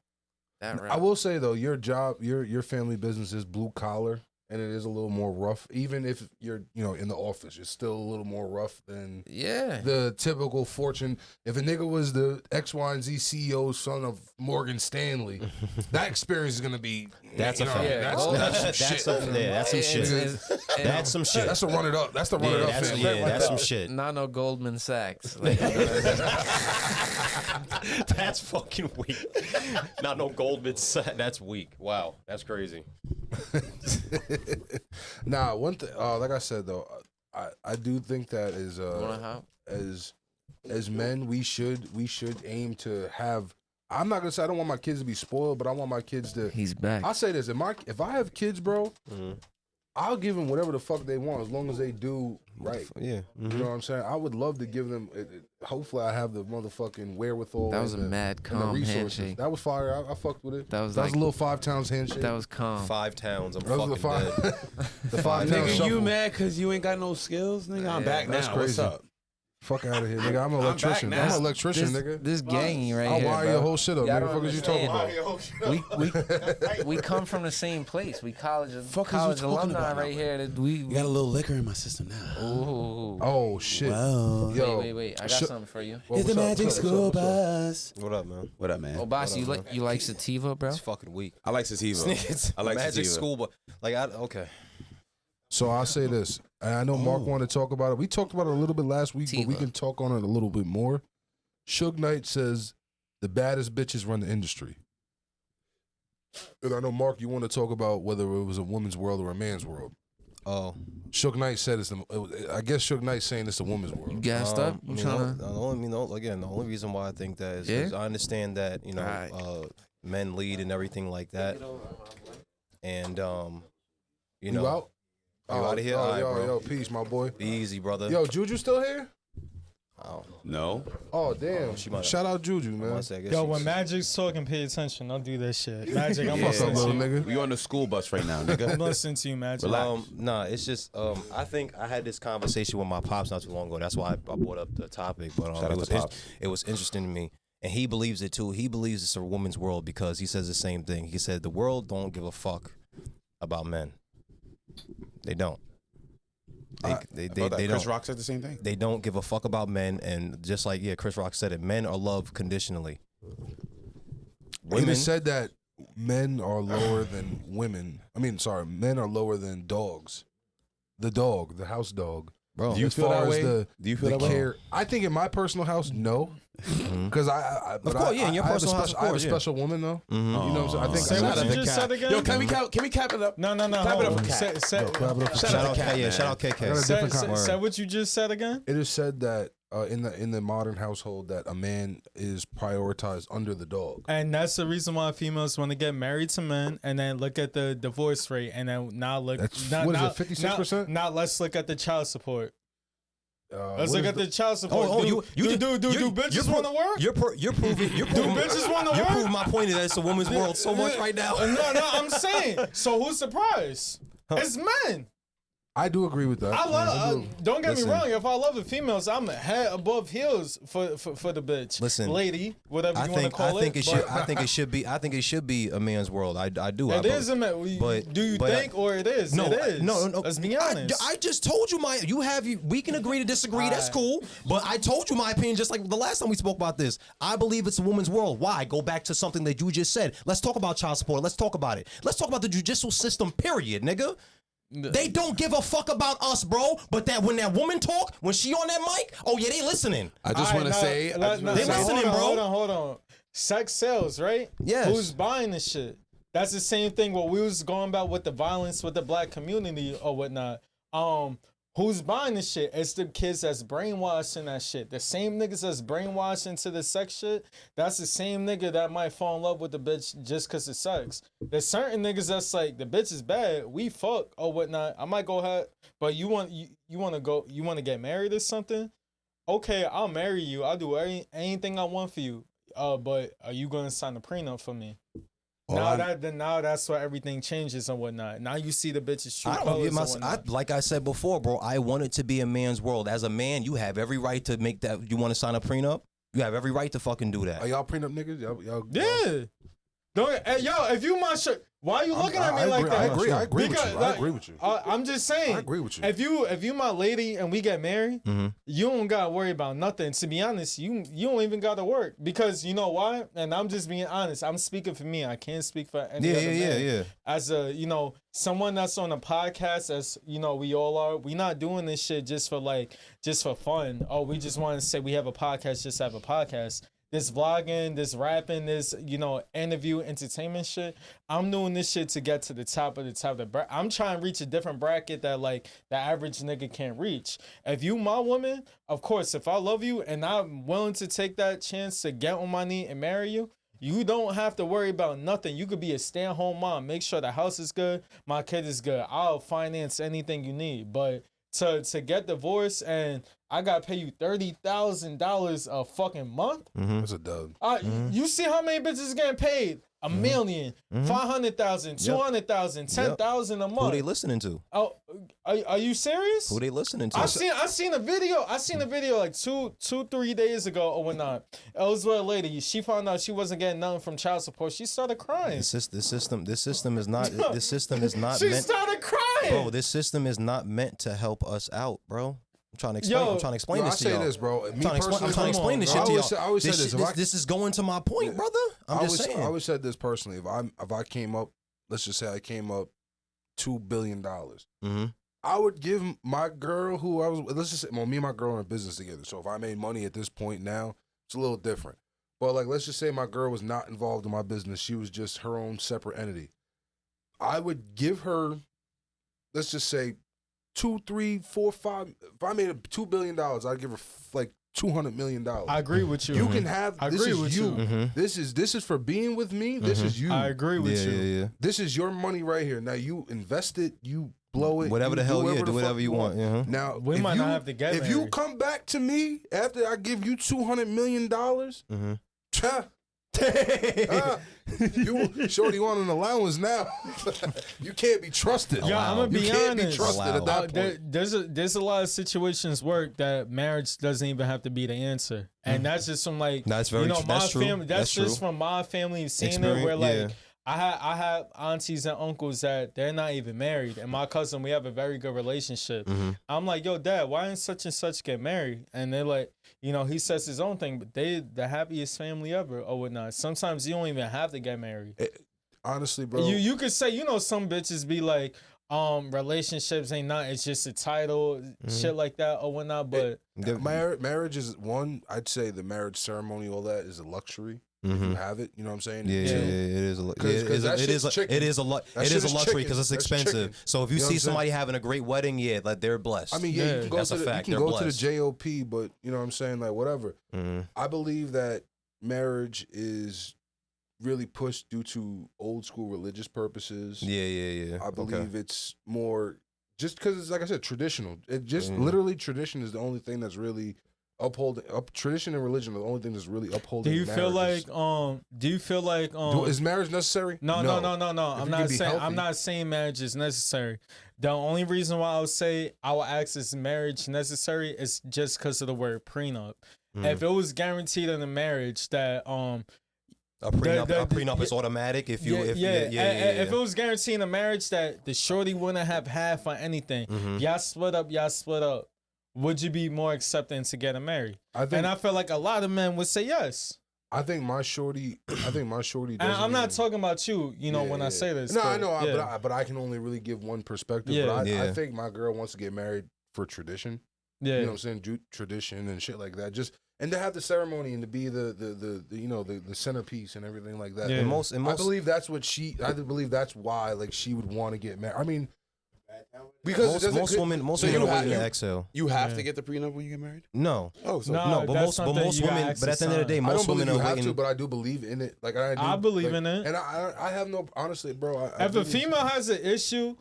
that route. I will say though, your job, your family business is blue collar, and it is a little more rough. Even if you're, in the office, it's still a little more rough than the typical Fortune. If a nigga was the X, Y, and Z CEO, son of Morgan Stanley, that experience is gonna be. That's a fact. That's some shit. That's some shit. That's some shit. That's a run it up. That's the run it up. That's some shit. Not no Goldman Sachs. Like, that's fucking weak. Not no Goldman Sachs. That's weak. Wow, that's crazy. Nah, one thing, like I said though, I do think that as men, we should aim to have. I'm not gonna say I don't want my kids to be spoiled, but I want my kids to. He's back. I'll say this: if I have kids, bro, I'll give them whatever the fuck they want as long as they do right. Yeah. You know what I'm saying? I would love to give them. Hopefully, I have the motherfucking wherewithal. That was a mad calm handshake. That was fire. I fucked with it. That was a like- little 5 towns handshake. That was calm. 5 towns. I'm That was fucking the dead. the 5 towns Nigga, shuffle. you mad because you ain't got no skills, nigga? I'm back now. That's crazy. What's up? Fuck out of here, nigga. I'm an electrician. now. I'm an electrician, nigga. This gang right I'll here, wire bro. your whole shit up, Y'all nigga. don't Fuck is you talking understand. about? We come from the same place. We college Fuck is you college talking alumni about right now, here. That we You got a little liquor in my system now. Ooh. Oh shit. Wow. Yo, Wait. I got something for you. Well, It's the what's up, magic what's up, school what's up, bus. What up, man? What up, man? Oh, boss, you like sativa, bro? It's fucking weak. I like sativa. I like Magic sativa. school, but like, okay. So I'll say this, and I know Mark wanted to talk about it. We talked about it a little bit last week, but we Tiva. can talk on it a little bit more. Suge Knight says the baddest bitches run the industry. And I know, Mark, you want to talk about whether it was a woman's world or a man's world. Oh. Suge Knight said I guess Suge Knight's saying it's a woman's world. You gassed up? I You mean, tryna? the only reason why I think that is Yeah? because I understand that, you know, Alright. men lead and everything like that. And, you know. You out? You out of here? All right, bro. Yo, peace, my boy. Be easy, brother. Yo, Juju still here? Oh, No. Oh, damn. she might have- Shout out Juju, man. I guess Yo, she's- when Magic's talking, pay attention. Don't do that shit. Magic, I'm Yeah. Fuck up, listening little to you. nigga. We on the school bus right now, I'm nigga. listening to you, Magic. Relax. Nah, it's just I think I had this conversation with my pops not too long ago. That's why I brought up the topic. But Shout out it was to Pops. it was interesting to me, and he believes it too. He believes it's a woman's world because he says the same thing. He said the world don't give a fuck about men. They don't. They Chris don't. Rock said the same thing. They don't give a fuck about men, and just like Chris Rock said it, men are loved conditionally. Women said that men are lower than women. Men are lower than dogs. The dog, the house dog. Bro, Do you As feel far that as way? the- Do you feel the that way? care, I think in my personal house, no, because Of course, yeah, in your personal house, of I have a course, yeah. special woman though. Mhm. You know what I'm saying? I think Say shout what you out just said again. Yo, can we cap it up? No. Clap it hold up on. for Cat. Say, Yo, clap it up for Shout Cat. out K, yeah, shout out I got a KK. different kind of say what you just said again. It is said that in the modern household that a man is prioritized under the dog. And that's the reason why females want to get married to men, and then look at the divorce rate, and then now look. That's- not, what is it, not- 56%? Now let's look at the child support. Let's What look is at the child support. do bitches want to work? You're proving. bitches wanna You're work? proving my point that it's a woman's world so much right now. No, I'm saying. So who's surprised? It's men. I do agree with that. I love. Don't get Listen. me wrong. If I love the females, I'm head above heels for the bitch. Listen, lady, whatever I you want to think call I think it. it should I think it should be a man's world. I do. It is a man. but- Do you but think, or it is? No, it is. no. Let's be honest. I just told you we can agree to disagree. That's cool. But I told you my opinion just like the last time we spoke about this. I believe it's a woman's world. Why? Go back to something that you just said. Let's talk about child support. Let's talk about it. Let's talk about the judicial system, period, nigga. They don't give a fuck about us, bro. But that when that woman talk, when she on that mic, oh yeah, they listening. I just want to say. They listening, bro. Hold on. Sex sells, right? Yes. Who's buying this shit? That's the same thing. What we was going about with the violence with the black community or whatnot. Who's buying this shit? It's the kids that's brainwashed in that shit. The same niggas that's brainwashed into the sex shit, that's the same nigga that might fall in love with the bitch just because of sex. There's certain niggas that's like, the bitch is bad, we fuck or whatnot. I might go ahead, but you want to get married or something? Okay, I'll marry you. I'll do anything I want for you. But are you going to sign a prenup for me? Now that's why everything changes and whatnot. Now you see the bitches true I don't colors get and my. whatnot. Like I said before, bro. I want it to be a man's world. As a man, you have every right to make that. You want to sign a prenup? You have every right to fucking do that. Are y'all prenup niggas? Y'all Yeah. Don't, hey, yo, if you my shit, why are you looking at me like that? I agree with Because, you. I agree with you. I'm just saying. I agree with you. If you my lady and we get married, you don't gotta worry about nothing. To be honest, you don't even gotta work because you know why? And I'm just being honest. I'm speaking for me. I can't speak for any other man. Yeah. As a someone that's on a podcast, as we all are. We not doing this shit just for fun. Oh, we just want to say we have a podcast. Just have a podcast. This vlogging, this rapping, this, interview, entertainment shit. I'm doing this shit to get to the top of the top of the bracket. I'm trying to reach a different bracket that, like, the average nigga can't reach. If you my woman, of course, if I love you and I'm willing to take that chance to get on my knee and marry you, you don't have to worry about nothing. You could be a stay-at-home mom. Make sure the house is good, my kid is good. I'll finance anything you need. But to get divorced and I gotta pay you $30,000 a fucking month. That's a dub. You see how many bitches getting paid? $1 million, 500,000, 200,000, 10,000 a month. Who they listening to? Oh, are you serious? Who they listening to? I seen a video. I seen a video like 3 days ago or whatnot. It was with a lady. She found out she wasn't getting nothing from child support. She started crying. This system is not. This system is not. She meant, started crying. bro. This system is not meant to help us out, bro. I'm trying to explain. I'm trying to explain this to y'all. I say this, bro. I'm trying to explain this shit to y'all. I always say this. This is going to my point, brother. I'm just saying. I always said this personally. If I came up, let's just say I came up $2 billion. I would give my girl who I was. Let's just say, well, me and my girl are in business together. So if I made money at this point now, it's a little different. But like, let's just say my girl was not involved in my business. She was just her own separate entity. I would give her, let's just say, 2, 3, 4, 5. If I made $2 billion, I'd give her like $200 million. I agree with you. You can have. I This agree is with you. you. This is for being with me. This is you. I agree with you. Yeah. This is your money right here. Now you invest it. You blow it. Whatever you the hell, do do whatever you want. Now We if might you, not have to get If you married. come back to me after I give you $200 million, you shorty want an allowance now. You can't be trusted. Yeah, I'm gonna you be can't honest. be trusted at that point. There's a lot of situations work that marriage doesn't even have to be the answer, and that's just from like That's very true. my That's true. family. That's just from my family seeing it where like. I have aunties and uncles that they're not even married, and my cousin, we have a very good relationship. I'm like, yo, Dad, why didn't such and such get married? And they're like, he says his own thing, but they the happiest family ever or whatnot. Sometimes you don't even have to get married. Honestly, bro, You could say, some bitches be like, relationships ain't not, it's just a title, shit like that or whatnot. But marriage is one. I'd say the marriage ceremony, all that is a luxury. If you have it, you know what I'm saying? Yeah, it is. It is a luxury because it's expensive. So if you see somebody having a great wedding, like they're blessed. I mean, you can go that's to a fact. You can go to the JOP, but you know what I'm saying? Like whatever. I believe that marriage is really pushed due to old school religious purposes. Yeah. I believe it's more just because it's like I said, traditional. It just literally tradition is the only thing that's really upholding tradition and religion are the only thing that's really upholding. Do you feel like is marriage necessary? No. I'm not saying marriage is necessary. The only reason why I would say I would ask is marriage necessary is just because of the word prenup. If it was guaranteed in a marriage that a prenup is automatic if if it was guaranteed in a marriage that the shorty wouldn't have half on anything. Y'all split up. Would you be more accepting to getting married? I feel like a lot of men would say yes. I think my shorty. And I'm not talking about you. When I say this. No, I know, but I can only really give one perspective. Yeah. But I think my girl wants to get married for tradition. Yeah, you know what I'm saying, tradition and shit like that. And to have the ceremony and to be the centerpiece and everything like that. Yeah. I believe that's what I believe that's why like she would want to get married. I mean. Because most women are waiting to exhale. You have to get the prenup when you get married? No. Oh, so no, but most women. But at the end of the day, most women are waiting. But I do believe in it. Like I believe in it, and I have no honestly, bro. If a female has an issue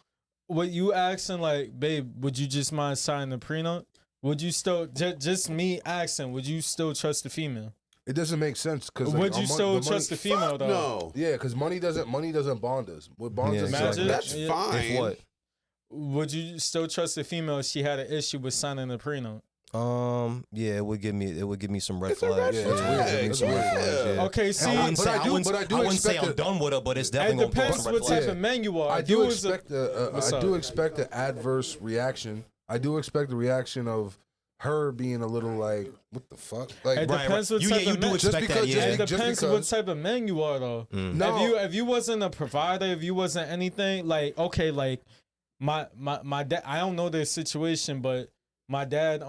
with you asking, like, babe, would you just mind signing the prenup? Would you still just me asking? Would you still trust the female? It doesn't make sense because would you still trust the female though? No. Yeah, because money doesn't bond us. What bonds us? That's fine. If what? Would you still trust the female if she had an issue with signing the prenup? Yeah, it would give me some red flags. Okay, see, I wouldn't say I'm done with her, but it's definitely it depends what type of man you are. I do expect an adverse reaction. I do expect the reaction of her being a little like, what the fuck? Like, it depends what type of man. It depends what type of man you are, though. No, if you wasn't a provider, if you wasn't anything, like okay, like. My dad, I don't know their situation, but my dad,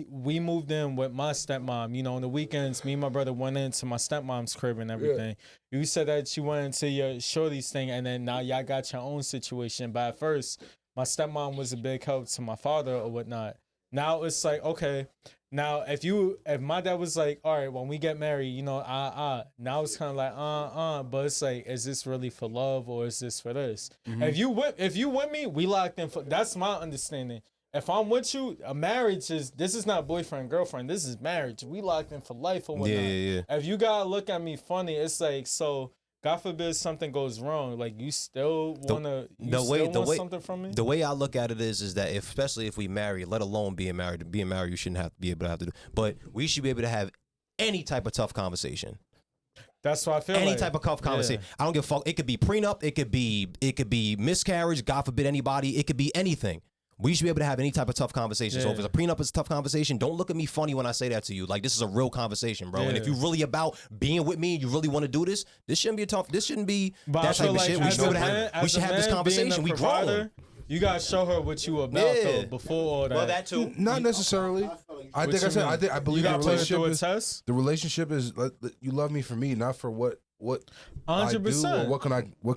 we moved in with my stepmom. On the weekends, me and my brother went into my stepmom's crib and everything. Yeah. You said that you went into your shorty's thing, and then now y'all got your own situation. But at first, my stepmom was a big help to my father or whatnot. Now it's like, okay, now if my dad was like, all right, when we get married, you know, now it's kind of like, but it's like, is this really for love or is this for this? Mm-hmm. If you with me, we locked in for, that's my understanding. If I'm with you, a marriage this is not boyfriend, girlfriend, this is marriage. We locked in for life or whatnot. Yeah. If you gotta look at me funny, it's like, so God forbid something goes wrong, like you still want something from me? The way I look at it is that especially if we marry, let alone being married, you shouldn't have to be able to have to do, but we should be able to have any type of tough conversation. That's what I feel Any like. type of tough conversation. I don't give a fuck. It could be prenup. It could be miscarriage. God forbid anybody. It could be anything. We should be able to have any type of tough conversation. So if it's a prenup, it's a tough conversation. Don't look at me funny when I say that to you. Like, this is a real conversation, bro. And if you're really about being with me and you really want to do this, this shouldn't be But that type of shit. We should have this conversation. We grown. You gotta show her what you about though before all that. Well, that too. Not necessarily. I believe the relationship is you love me for me, not for what 100%. I do or what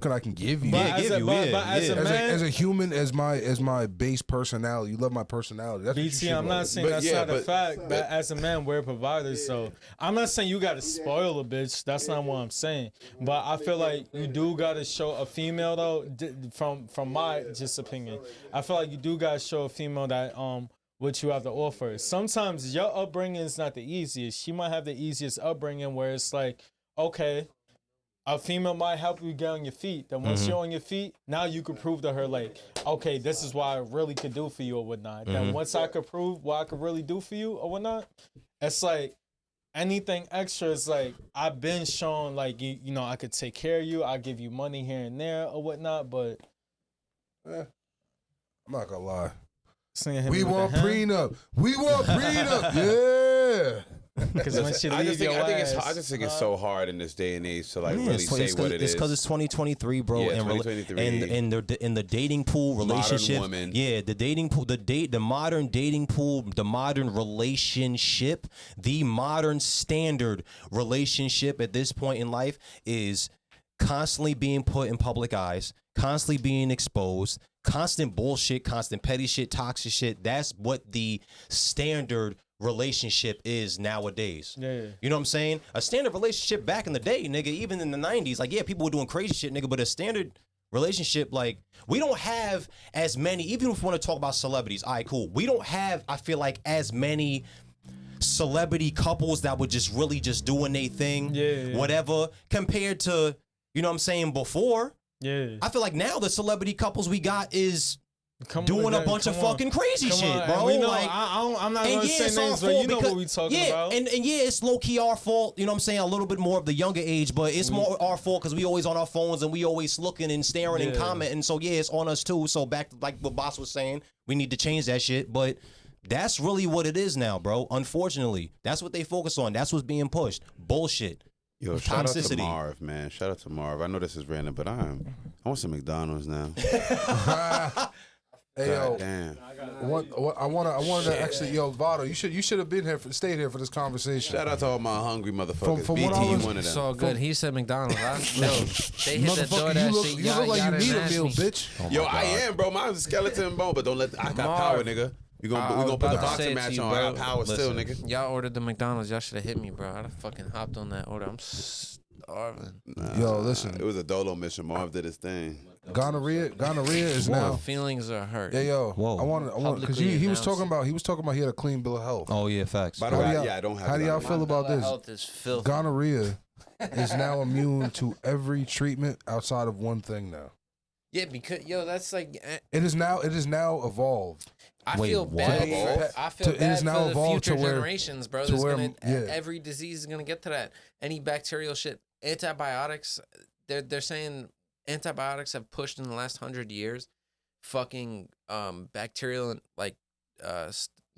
can I can give you. But as a human, as my base personality, you love my personality. That's BT, I'm not saying that's not a fact. But as a man, we're providers, so I'm not saying you gotta spoil a bitch. That's not what I'm saying. But I feel like you do gotta show a female though. From my just opinion, I feel like you do gotta show a female that what you have to offer. Sometimes your upbringing is not the easiest. She might have the easiest upbringing where it's like, okay, a female might help you get on your feet. Then once you're on your feet, now you can prove to her like, okay, this is what I really could do for you or whatnot. Then once I could prove what I could really do for you or whatnot, it's like anything extra is like I've been shown like you know I could take care of you. I give you money here and there or whatnot. But I'm not gonna lie. We want prenup. We want prenup. Yeah. Because when she leaves your ass, I just think it's so hard in this day and age to like really say what it is. It's because it's 2023, bro. Yeah, and 2023. And in the dating pool relationship, Modern woman. yeah, the dating pool, the modern dating pool, the modern relationship, the modern standard relationship at this point in life is constantly being put in public eyes, constantly being exposed, constant bullshit, constant petty shit, toxic shit. That's what the standard relationship is nowadays. Yeah. You know what I'm saying? A standard relationship back in the day, nigga, even in the 90s, like, yeah, people were doing crazy shit, nigga, but a standard relationship, like, we don't have as many, even if we want to talk about celebrities, all right, cool. We don't have, I feel like, as many celebrity couples that were just really just doing their thing, whatever, compared to, you know what I'm saying, before. Yeah. I feel like now the celebrity couples we got is doing a bunch of fucking crazy shit, bro. We know, like, I'm not going to say names, but you know what we talking about. And it's low-key our fault, you know what I'm saying, a little bit more of the younger age, but it's more our fault because we always on our phones and we always looking and staring and commenting, so yeah, it's on us too. So back to like what Boss was saying, we need to change that shit, but that's really what it is now, bro. Unfortunately, that's what they focus on. That's what's being pushed. Bullshit. Yo, shout out to Marv, man. Shout out to Marv. I know this is random, but I want some McDonald's now. Hey, yo, damn. I wanted to actually, yo, Vado, you should have been here, stayed here for this conversation. Shout out to all my hungry motherfuckers. From BT, what I was, one of them. It's all good. He said McDonald's. Yo, they hit that door. Motherfucker, you look like you need a meal, bitch. Yo, I am, bro. Mine's a skeleton and bone, but don't let. I got power, nigga. We gonna put the boxing match on. I got power still, nigga. Y'all ordered the McDonald's. Y'all should have hit me, bro. I'd have fucking hopped on that order. I'm starving. Yo, listen. It was a dolo mission. Marv did his thing. Gonorrhea is now. Feelings are hurt. Yeah, yo. Whoa. I want because he was talking about he had a clean bill of health. Oh yeah, facts. By the way, I don't have. How do y'all feel about this? Health is filthy. Gonorrhea is now immune to every treatment outside of one thing now. Yeah, because that's like it is now evolved. I feel bad. It is now for the future generations, bro. Every disease is gonna get to that. Any bacterial shit, antibiotics. They're saying antibiotics have pushed in the last 100 years. Fucking bacterial and like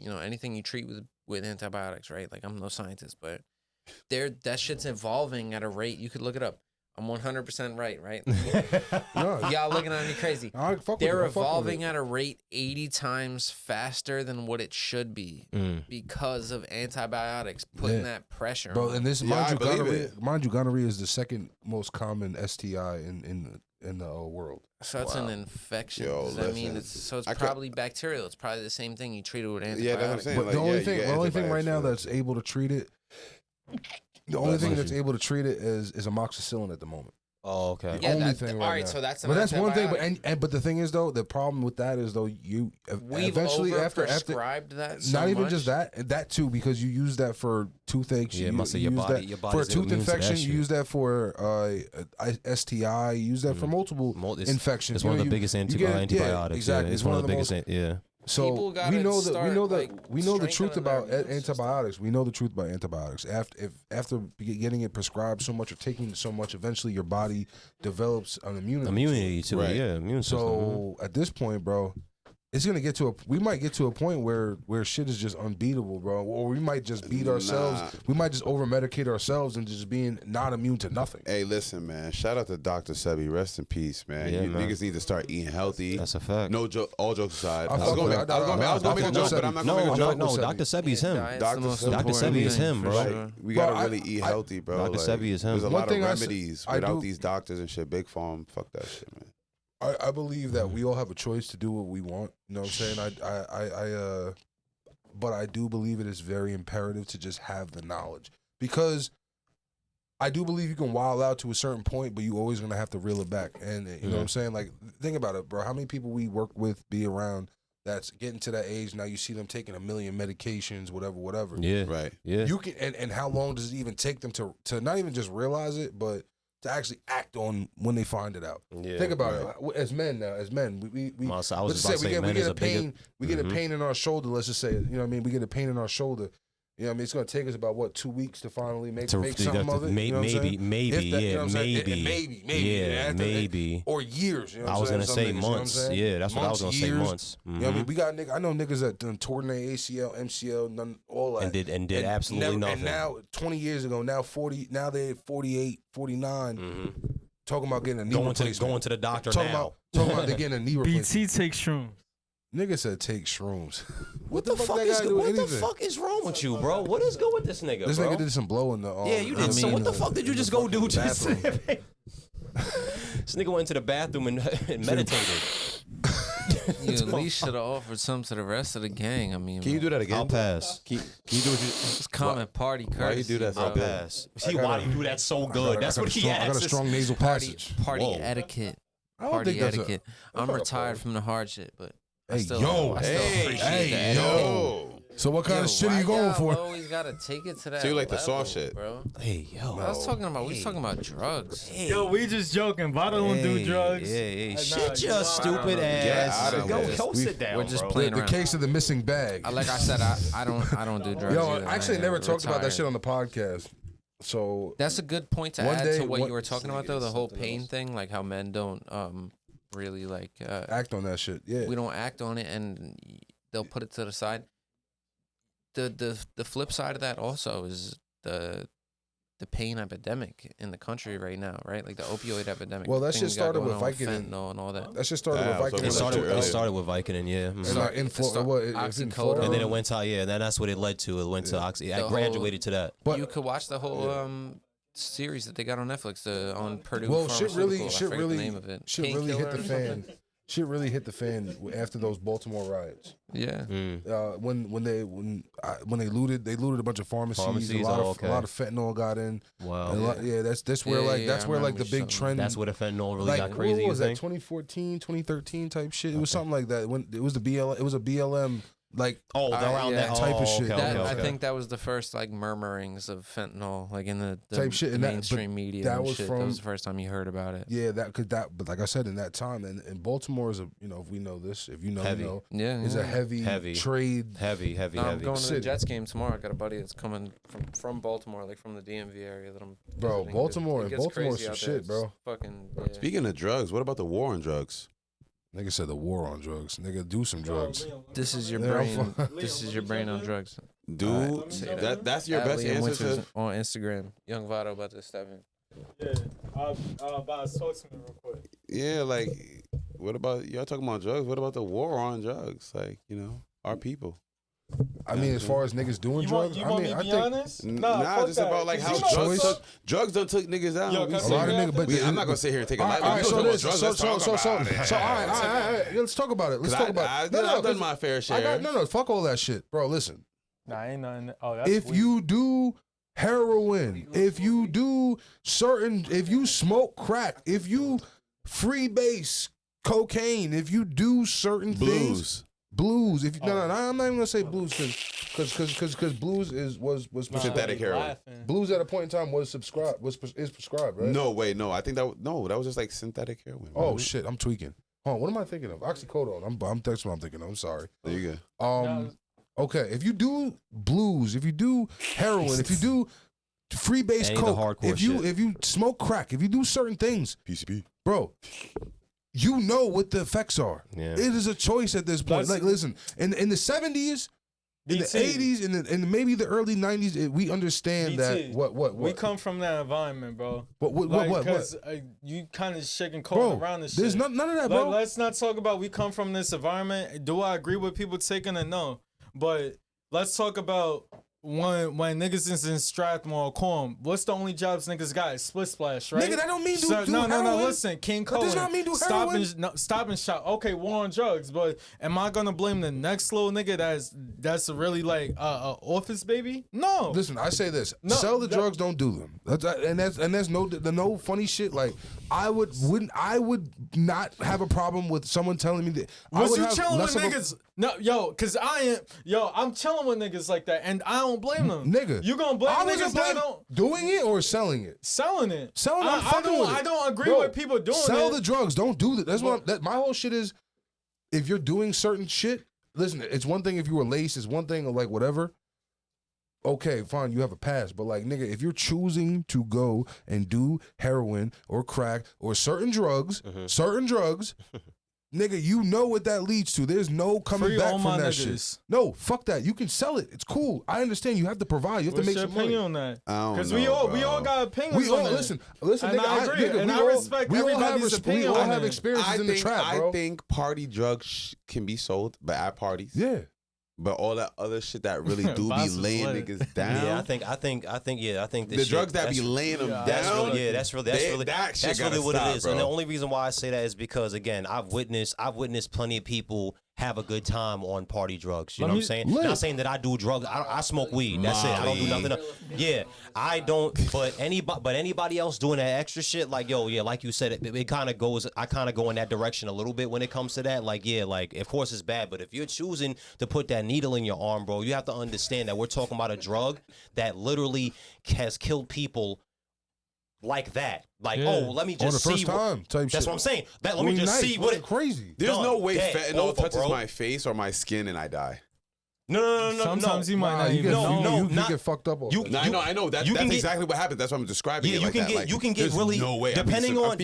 anything you treat with antibiotics, right? Like I'm no scientist, but that shit's evolving at a rate you could look it up. I'm 100% right? No. Y'all looking at me crazy. They're evolving at a rate 80 times faster than what it should be because of antibiotics putting that pressure bro, on. And this, mind you, gonorrhea is the second most common STI in in the world. So that's an infection. Yo, Does that mean listen, it's probably bacterial? It's probably the same thing. You treat it with antibiotics. Yeah, that's what I'm saying. But Like, the only thing right now antibiotics, that's able to treat it, the only thing that's able to treat it is amoxicillin at the moment. Oh, okay. The only thing right all right, now. so that's But that's one thing. antibiotic. But the thing is though, the problem with that is though you We've eventually after prescribed that. So not even much. just that too, because you use that for toothaches. Yeah, you, must say you your use body- that your for a body's tooth immune to that infection. You shit. use that for STI. You use that for multiple infections. It's one of the biggest antibiotics. Exactly. Yeah, it's one of the biggest. Yeah. So People we know gotta we know the start, truth like, about strengthening their immune antibiotics. We know the truth about antibiotics. After getting it prescribed so much or taking it so much, eventually your body develops an Immunity to it. Yeah, immune system. So at this point, bro, it's gonna get to we might get to a point where shit is just unbeatable, bro. Or we might just beat ourselves. We might just over medicate ourselves and just being not immune to nothing. Hey, listen, man. Shout out to Dr. Sebi. Rest in peace, man. Yeah, you man. niggas need to start eating healthy. That's a fact. No joke. All jokes aside. I I was fuck gonna with make that. a joke, but I'm not gonna make a joke. No, Dr. Sebi is him. Dr. Sebi is him, bro. Like, we gotta Bro, really eat healthy, bro. Dr. Like, Sebi is him. There's a One lot of thing I s- remedies I without do- these doctors and shit. Big Farm, fuck that shit, man. I believe that we all have a choice to do what we want. You know what I'm saying? But I do believe it is very imperative to just have the knowledge, because I do believe you can wild out to a certain point, but you always gonna have to reel it back. And you know what I'm saying? Like, think about it, bro. How many people we work with, be around, that's getting to that age now? You see them taking 1 million medications, whatever. Yeah. Right. Yeah. You can, and how long does it even take them to not even just realize it, but to actually act on when they find it out? Yeah. Think about it. As men now, we I was let's just about to say, men we is get a a pain, bigger- we get a pain in our shoulder. Let's just say, you know what I mean? We get a pain in our shoulder. You know what I mean? It's gonna take us about 2 weeks to finally make something of it. You know what I'm saying? Maybe, If that- you yeah, know what I'm saying? maybe, maybe, yeah, after- maybe. or years. You know what I was I'm gonna saying? say Some niggas, you know what I'm months. saying? Yeah, that's what I was gonna say, years. months. You know what I mean? We got I know niggas that done torn their ACL, MCL, none, all that, And did absolutely nothing. And now 20 years ago, now 40, now they're 48, 49, talking about getting a knee replacement. Going to the doctor talking now. about they getting a knee replacement. BT takes shrooms. Nigga said take shrooms. What the fuck that is gotta do with what the anything? fuck is wrong with you, bro? What is good with this nigga, This bro? nigga did some blow in the Yeah, you did. So what the fuck did you just go do? Just bathroom. this nigga went into the bathroom and meditated. You at least should have offered some to the rest of the gang. I mean, Can you do that again? I'll pass. Can you do what you? It's common party courtesy. Why you do that so I'll good? pass. See why you do that so good? That's what he I got a asks. strong nasal passage. Party Whoa. etiquette. I don't Party think that's etiquette. I'm not a retired party. from the hard shit, but I Hey, still, yo. I still Hey, appreciate the etiquette. yo. So what kind Yo, of shit are why you going y'all for? always gotta take it to that. So you like the level, soft shit? bro? Hey, yo. I was talking about. We was talking about drugs. Yo, we just joking. Vado don't do drugs. Hey, Nah, shit your nah, stupid nah. ass. outta Go here. sit down, We're just bro. playing The around. case of the missing bag. Like I said, I don't do drugs. Yo, either. I actually never talked about that retired. shit on the podcast. So That's a good point to One add day- to what one- you were talking about, though. The whole pain thing, like how men don't really like. act on that shit. Yeah. We don't act on it, and they'll put it to the side. The flip side of that also is the pain epidemic in the country right now, right? Like the opioid epidemic. Well, the that thing shit we got started going with on Vicodin. fentanyl and all that. That shit started Yeah, with so Vicodin. It started, earlier. it started with Vicodin, yeah. Mhm. Oxycodone. And then it went to, and then that's what it led to. It went to Oxy. I The graduated to that. But You could watch the whole series that they got on Netflix, on Purdue. well, shit really, Pharmaceutical. I shit forget really, the name of it. shit really hit the Painkiller or fan. Shit really hit the fan after those Baltimore riots. Yeah. When they looted a bunch of pharmacies. Pharmacies, a lot okay. of fentanyl got in. Wow. And that's where Yeah, like yeah, that's I where like remember the big something. trend. That's where the fentanyl really like got crazy. what was you that? think? 2014, 2013 type shit. It was something like that. When it was it was a BLM like Oh, around yeah. that type of shit. That, Okay, I okay. think that was the first like murmurings of fentanyl, like in the Type shit, the and that- mainstream but media. that and was shit. from- That was the first time you heard about it. yeah but like I said in that time and Baltimore is a if we know this if you know Heavy. you know Yeah, is yeah. a heavy trade. Heavy. No, I'm going to the city. Jets game tomorrow. I got a buddy that's coming from Baltimore, like from the DMV area that I'm. Bro, visiting. Baltimore- It gets Baltimore's crazy some out shit, there. It's bro. Fucking. Yeah. Speaking of drugs, what about the war on drugs? Nigga said the war on drugs. Nigga do some drugs. This is your Yeah, I'm brain. This is your brain on drugs. Dude, that's your best Liam answer Winters to. on Instagram. Young Vado about to step in. Yeah, I'll talk to me real quick. Yeah, like, what about y'all talking about drugs? What about the war on drugs? Like, our people. I mean, as far as niggas doing drugs, You want me to be honest? Nah, it's about like how drugs done took niggas out. Yo, a lot of niggas, but I'm not gonna sit here and take a light. All right, so all right, let's talk about it. Let's talk about it. I've done my fair share. No, fuck all that shit, bro. Listen, nah, ain't nothing. Oh, that's if you do heroin, if you smoke crack, if you freebase cocaine, if you do certain things. Blues. If you, no, I'm not even gonna say blues because blues was synthetic heroin. Blues at a point in time is prescribed, right? No, wait, no. I think that was just like synthetic heroin. Oh shit, I'm tweaking. Hold on, what am I thinking of? Oxycodone. That's what I'm thinking of. I'm sorry. There you go. Okay, if you do blues, if you do heroin, if you do freebase coke, if you smoke crack, if you do certain things, PCP, bro. You know what the effects are. Yeah. It is a choice at this point. Like, listen, in the 70s, in the 80s, in maybe the early 90s, we understand that what we come from that environment, bro. What? Because you kind of shaking cold around this shit. There's none of that, bro. Let's not talk about we come from this environment. Do I agree with people taking it? No. But let's talk about when niggas is in Strathmore or Quorum, what's the only jobs niggas got? Split splash, right? Nigga, that don't mean do heroin. No, listen, King Cohen. That does not mean do heroin. Stop and shop. Okay, war on drugs, but am I gonna blame the next little nigga that's really like office baby? No. Listen, I say this: sell the drugs, don't do them. That's no funny shit. Like I would not have a problem with someone telling me that. Was you chilling with niggas? I'm chilling with niggas like that, and I don't blame them. Nigga, you gonna blame niggas that don't doing it or selling it? Selling it. I don't agree with people doing it. Sell the drugs. Don't do that. That's what my whole shit is. If you're doing certain shit, listen. It's one thing if you were laced. It's one thing like whatever. Okay, fine, you have a pass. But like, nigga, if you're choosing to go and do heroin or crack or certain drugs, nigga, you know what that leads to. There's no coming back from that shit. No, fuck that. You can sell it. It's cool. I understand. You have to provide. You have to make some money. What's your opinion on that? Because we all got opinions on that. Listen, and nigga, I agree. I respect everybody's opinion. We all have experiences in the trap, bro. I think party drugs can be sold, but at parties. Yeah. But all that other shit that really do be laying niggas down. Yeah, I think the drugs that be laying them down. That's really what it is. Bro. And the only reason why I say that is because again, I've witnessed plenty of people have a good time on party drugs. You know what I'm saying? Not saying that I do drugs. I smoke weed. That's it. I don't do nothing else. Yeah, I don't. But anybody else doing that extra shit, like like you said, it kind of goes. I kind of go in that direction a little bit when it comes to that. Like of course it's bad. But if you're choosing to put that needle in your arm, bro, you have to understand that we're talking about a drug that literally has killed people. Like that, let me just see. That's what I'm saying. Let me just see what it. Crazy. There's no way fentanyl touches my face or my skin and I die. No. Sometimes you might not even know. You get fucked up. I know. That's exactly what happens. That's what I'm describing. Yeah, you can get really. No way. Depending on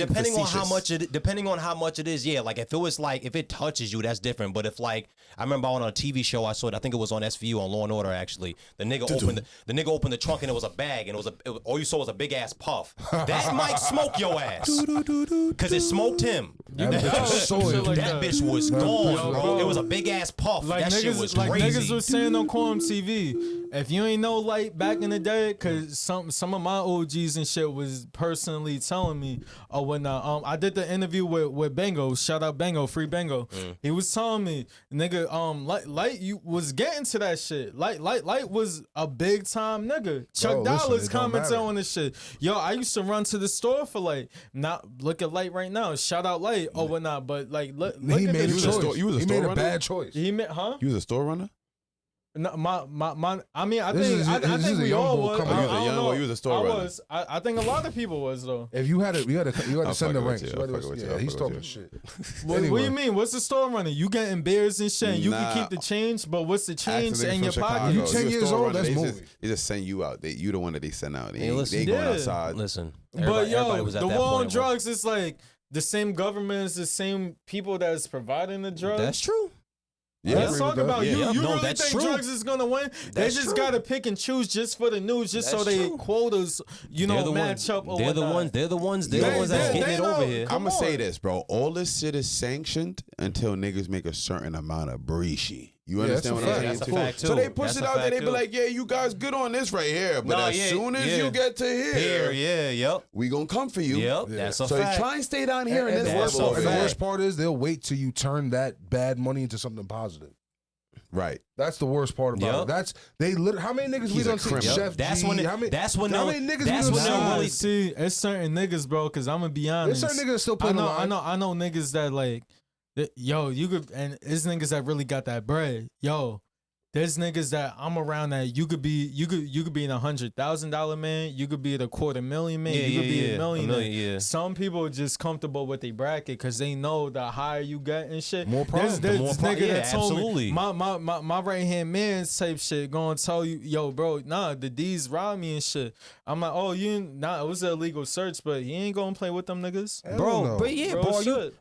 how much it is. Yeah, like if it touches you, that's different. But if like I remember on a TV show I saw it. I think it was on SVU on Law and Order. Actually, the nigga opened the trunk and it was a bag and all you saw was a big ass puff. That might smoke your ass because it smoked him. That bitch was gone, bro. It was a big ass puff. That shit was crazy. Was saying on Quorum TV, if you ain't know Light back in the day, cause some of my OGs and shit was personally telling me, when I did the interview with Bango, shout out Bango, free Bango. He was telling me, nigga, Light you was getting to that shit. Light was a big time nigga. Chuck Dollars commented on this shit. Yo, I used to run to the store for Light. Not look at Light right now. Shout out Light or whatnot, but like look at this choice. He made a bad choice. He made You was a store runner. No, I mean, I think we all was. You was a store runner. I think a lot of people was though. If you had to send the ranks. Yeah, he's talking shit. What do you mean? What's the store runner? You getting beers and shit. And you can keep the change, but what's the change in your pocket? You 10 years old. That's moving. They just send you out. You the one that they send out. They going outside. Listen, but yo, the war on drugs is like the same government is the same people that's providing the drugs. That's true. Yeah, let's talk about you. You really think drugs is gonna win? They just gotta pick and choose just for the news, just so they quotas, match up. They're the ones that's getting it over here. I'm gonna say this, bro. All this shit is sanctioned until niggas make a certain amount of breezy. You understand what I'm saying? That's a fact, So they too. push That's it a out there. fact, They be too. like, yeah, you guys good on this right here. But Nah, as yeah, soon as yeah. you get to here, Yep. we gonna come for you. Yep, that's a So fact. try and stay down here in And this the worst level. part- and the worst part is they'll wait till you turn that bad money into something positive. Right. That's the worst part about Yep. it. That's they. How many niggas we He's a done see? criminal. Chef That's G, when how many, that's when how they'll- many niggas that's we when done they'll see? really See, it's certain niggas, bro. Cause I'm gonna be honest. There's certain niggas that still play I the know, line. I know niggas that like, yo, you could, and it's niggas that really got that bread. Yo, there's niggas that I'm around that you could be in $100,000 man. You could be at $250,000 man. You could be a millionaire. Some people are just comfortable with their bracket because they know the higher you get and shit. More problems. There's The more this nigga that told absolutely. me my right hand man type shit gonna tell you, yo, bro, nah, the D's robbed me and shit. I'm like, oh, it was an illegal search, but he ain't gonna play with them niggas. Bro, no. but yeah,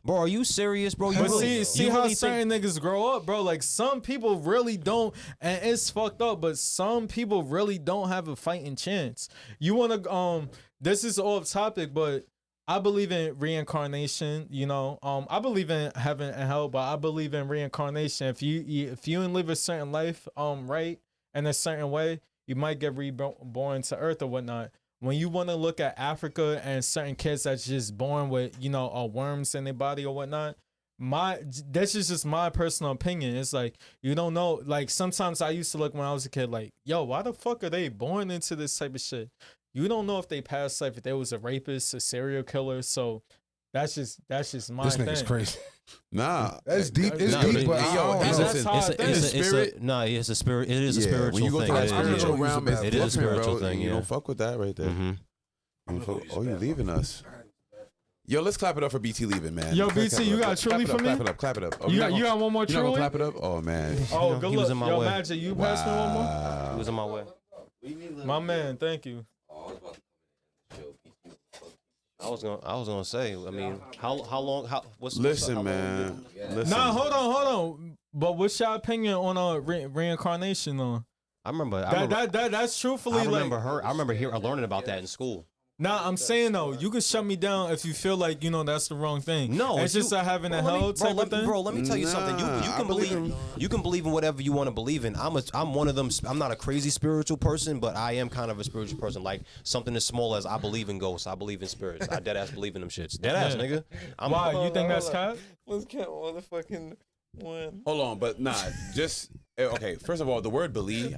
bro, are you serious, bro? You But really, see you how really certain niggas grow up, bro. Like some people really don't, and it's fucked up. But some people really don't have a fighting chance. You wanna this is off topic, but I believe in reincarnation. You know, I believe in heaven and hell, but I believe in reincarnation. If you and live a certain life, right, in a certain way, you might get reborn to Earth or whatnot. When you want to look at Africa and certain kids that's just born with, worms in their body or whatnot, that's just my personal opinion. It's like, you don't know. Like, sometimes I used to look when I was a kid like, yo, why the fuck are they born into this type of shit? You don't know if they past life, if they was a rapist, a serial killer. So that's just my This thing. nigga's crazy. Nah. That's deep. It's Nah, deep, but- but yo, I don't that's- know. that's how I think. it's a Spirit- no, it's a spirit. It is a Yeah, spiritual when you go thing. to that It is, spiritual yeah. realm, it's It is a different, spiritual bro. thing. You Yeah. don't fuck with that right there. Mhm. Oh, you leaving us? Yo, let's clap it up for BT leaving, man. Yo, Clap BT, it you up. got Truly Clap for it up, me? Clap it up. Clap it up. Oh, You you're not got one more gonna Truly? clap it up? Oh man. Oh, He good was luck. in my Yo, way. Magic, you pass me one more? Wow. He was in my way. My man, thank you. I was gonna say. I mean, how long? What's Listen, how long man. Listen. Nah, hold on. But what's your opinion on reincarnation though? I remember. That's truthfully I remember like. her. I remember learning about that in school. Nah, I'm saying though, you can shut me down if you feel like that's the wrong thing. No, it's just a heaven and hell type of thing. Bro, let me tell you something. You Nah, can I believe believe in whatever you want to believe in. I'm one of them. I'm not a crazy spiritual person, but I am kind of a spiritual person. Like something as small as I believe in ghosts. I believe in spirits. I dead ass believe in them shits. Dead ass, Yeah. nigga. Why you think that's cap? Let's count motherfucking one. Hold on, but nah, just okay. First of all, the word belief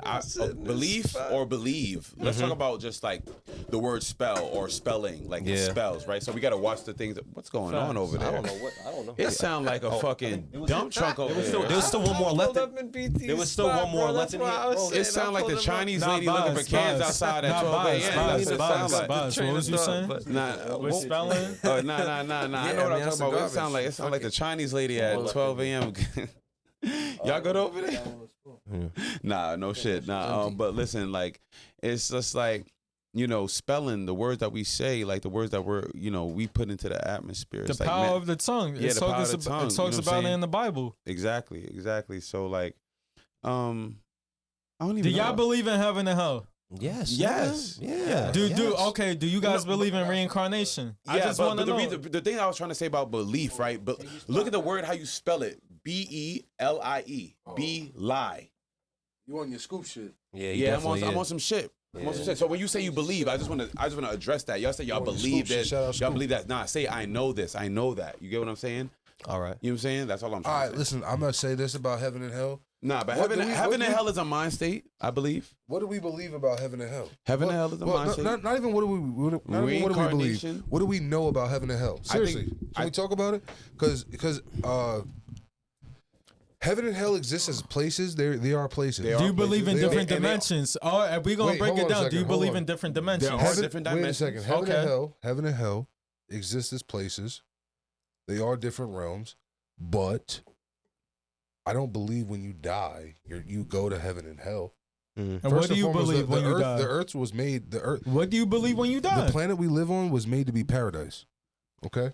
or believe. Let's talk about just like the word spell or spelling, like the spells, right? So we got to watch the things. What's going on over there? I don't know. It sound like a fucking dump truck over there. There was still one more left. There was still one more left in here. Bro, it sound like the Chinese lady Nah, looking for cans Buzz. outside at Nah, 12 a.m. That's what it sound like. Buzz. What was you saying? Nah, With spelling? Nah. I know what I'm talking about. It sound like the Chinese lady at 12 a.m. Y'all good over there? Nah, no shit. Nah, but listen, like, it's just like, spelling the words that we say, like the words that we put into the atmosphere. The It's like, power man, of the tongue. Yeah, the power of the tongue. It talks about it in the Bible. Exactly. So like, I don't even Do know. y'all believe in heaven and hell? Yes. Yes. Yeah. Do you guys believe in reincarnation? I Yeah, just but want to know. the thing I was trying to say about belief, right? But look at the word how you spell it. BELIE. Be lie. You on your scoop shit? Yeah. I'm on some shit. I'm on some shit. So when you say you believe, I just want to address that. Y'all say y'all believe Scoop shit. this. Shout out Y'all Scoop. believe that. Nah, say I know this. I know that. You get what I'm saying? All right. You know what I'm saying? That's all I'm All trying right, to say. listen. I'm gonna say this about heaven and hell. Nah, but What heaven do we- and what do we- hell is a mind state, I believe. What do we believe about heaven and hell? Heaven What- and hell is a well, mind state. not even what do we believe. Reincarnation. What do we know about heaven and hell? I think- Seriously, can we talk about it? Because heaven and hell exist as places. They are places. They Do are you believe in places. different They- and they- dimensions? Are we gonna Wait, break hold it on a down? second, Do you hold believe on. in different dimensions? There are different Wait a dimensions. second. Heaven and hell exist as places. They are different realms, but I don't believe when you die, you go to heaven and hell. And First what do and you foremost, believe when you earth, die? The earth was made. The earth. What do you believe when you die? The planet we live on was made to be paradise. Okay.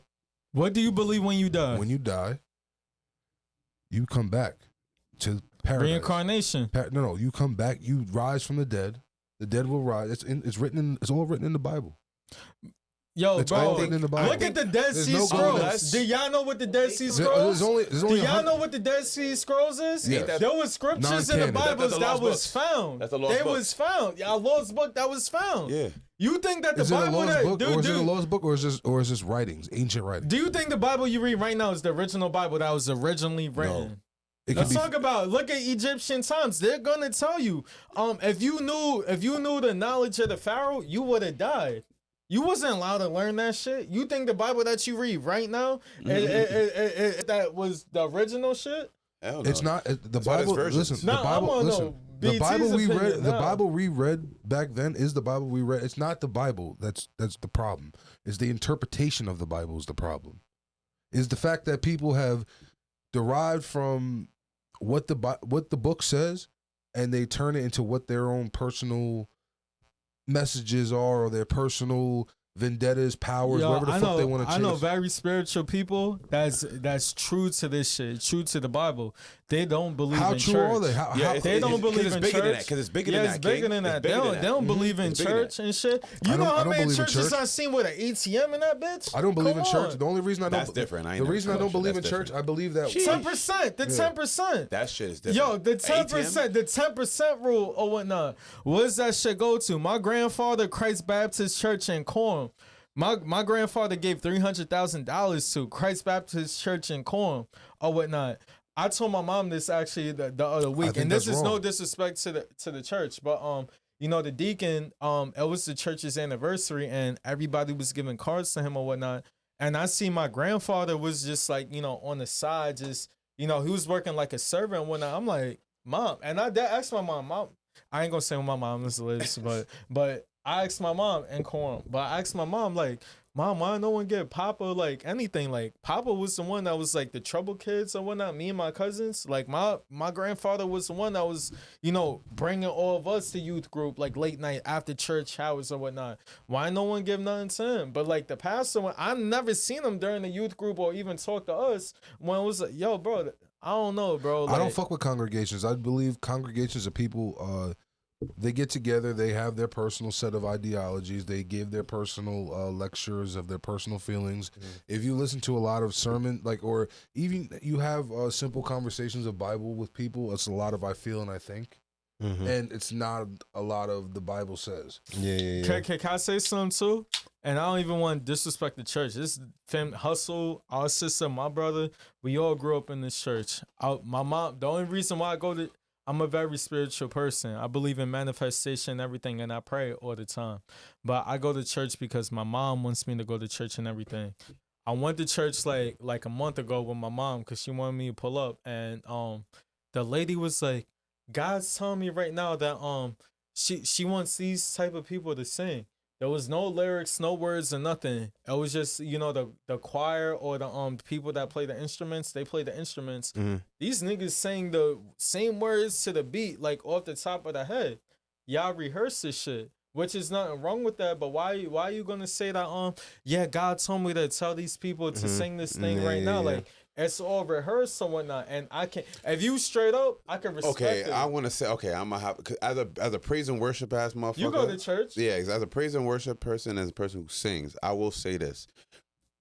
What do you believe when you die? When you die, you come back to paradise. Reincarnation. No. You come back. You rise from the dead. The dead will rise. It's all written in the Bible. Yo, It's bro, all in the Bible. look at the Dead There's Sea no Scrolls. golden- Do y'all know what the Dead Sea There's Scrolls? only Do y'all know what the Dead Sea Scrolls is? Yes. There was scriptures in the Non-canon. Bible That's the that lost was books. found. That's the lost They books. was found. Y'all lost book that was found. Yeah. You think that the Is it a Bible lost that book, or is it a dude, lost book, or is this writings, ancient writings? do you think the Bible you read right now is the original Bible that was originally written? It could Let's be. talk about. Look at Egyptian times. They're gonna tell you. If you knew the knowledge of the Pharaoh, you would have died. You wasn't allowed to learn that shit. You think the Bible that you read right now, that was the original shit? Hell no. It's not the That's why there's Bible. versions. Listen, No, the Bible. I'm on Listen, no the BT's Bible we opinion read. The now. Bible we read back then is the Bible we read. It's not the Bible. That's the problem. It's the interpretation of the Bible is the problem. Is the fact that people have derived from what the book says, and they turn it into what their own personal messages are, or their personal vendettas, powers, Yo, whatever the fuck they want to I chase. know very spiritual people that's true to this shit, true to the Bible. They don't believe How in true church. are they? How, Yeah, how, it's- They don't believe it's in bigger church. than that, 'cause it's bigger than Yeah, that, it's bigger King. than that. It's They bigger don't, than they don't that. believe in It's bigger than church and shit. You I know don't how many believe in churches church. I seen with an ATM in that bitch? I don't believe Come in church. on. The only reason I don't. That's different. I ain't The never reason I saw don't that believe in shit. church, That's I believe that. 10%. The 10%. That shit is different. Yo, the 10%, ATM? the 10% rule or whatnot. Where's that shit go to? My grandfather, Christ Baptist Church in Coram. My grandfather gave $300,000 to Christ Baptist Church in Coram or whatnot. I told my mom this actually the other week, think and this that's is no wrong. disrespect to the church, but the deacon, it was the church's anniversary, and everybody was giving cards to him or whatnot. And I see my grandfather was just like, on the side, just he was working like a servant and whatnot. I'm like, Mom, and I asked my mom, I ain't gonna say what my mom is, but I asked my mom in Coram, but I asked my mom like, Mom, why no one get Papa like anything? Like Papa was the one that was like the trouble kids or whatnot. Me and my cousins, like my grandfather was the one that was, bringing all of us to youth group like late night after church hours or whatnot. Why no one give nothing to him? But like the pastor, I never seen him during the youth group or even talk to us when it was like, yo, bro, I don't know, bro. Like, I don't fuck with congregations. I believe congregations are people. They get together. They have their personal set of ideologies. They give their personal lectures of their personal feelings. If you listen to a lot of sermon, or even you have simple conversations of Bible with people, it's a lot of I feel and I think, and it's not a lot of the Bible says. Yeah. Can I say something too? And I don't even want to disrespect the church. This family, Hustle, our sister, my brother, we all grew up in this church. My mom, the only reason why I'm a very spiritual person. I believe in manifestation and everything, and I pray all the time. But I go to church because my mom wants me to go to church and everything. I went to church like a month ago with my mom because she wanted me to pull up, and the lady was like, God's telling me right now that she wants these type of people to sing. There was no lyrics, no words, or nothing. It was just, the choir or the people that play the instruments, they play the instruments. These niggas sang the same words to the beat, like off the top of the head. Y'all rehearse this shit, which is nothing wrong with that. But why are you gonna say that? God told me to tell these people to sing this thing right now. Like it's all rehearsed and whatnot. And I can, if you straight up, I can respect it. I want to say, I'm gonna have, cause as a praise and worship ass motherfucker. You go to church. Yeah, as a praise and worship person, as a person who sings, I will say this.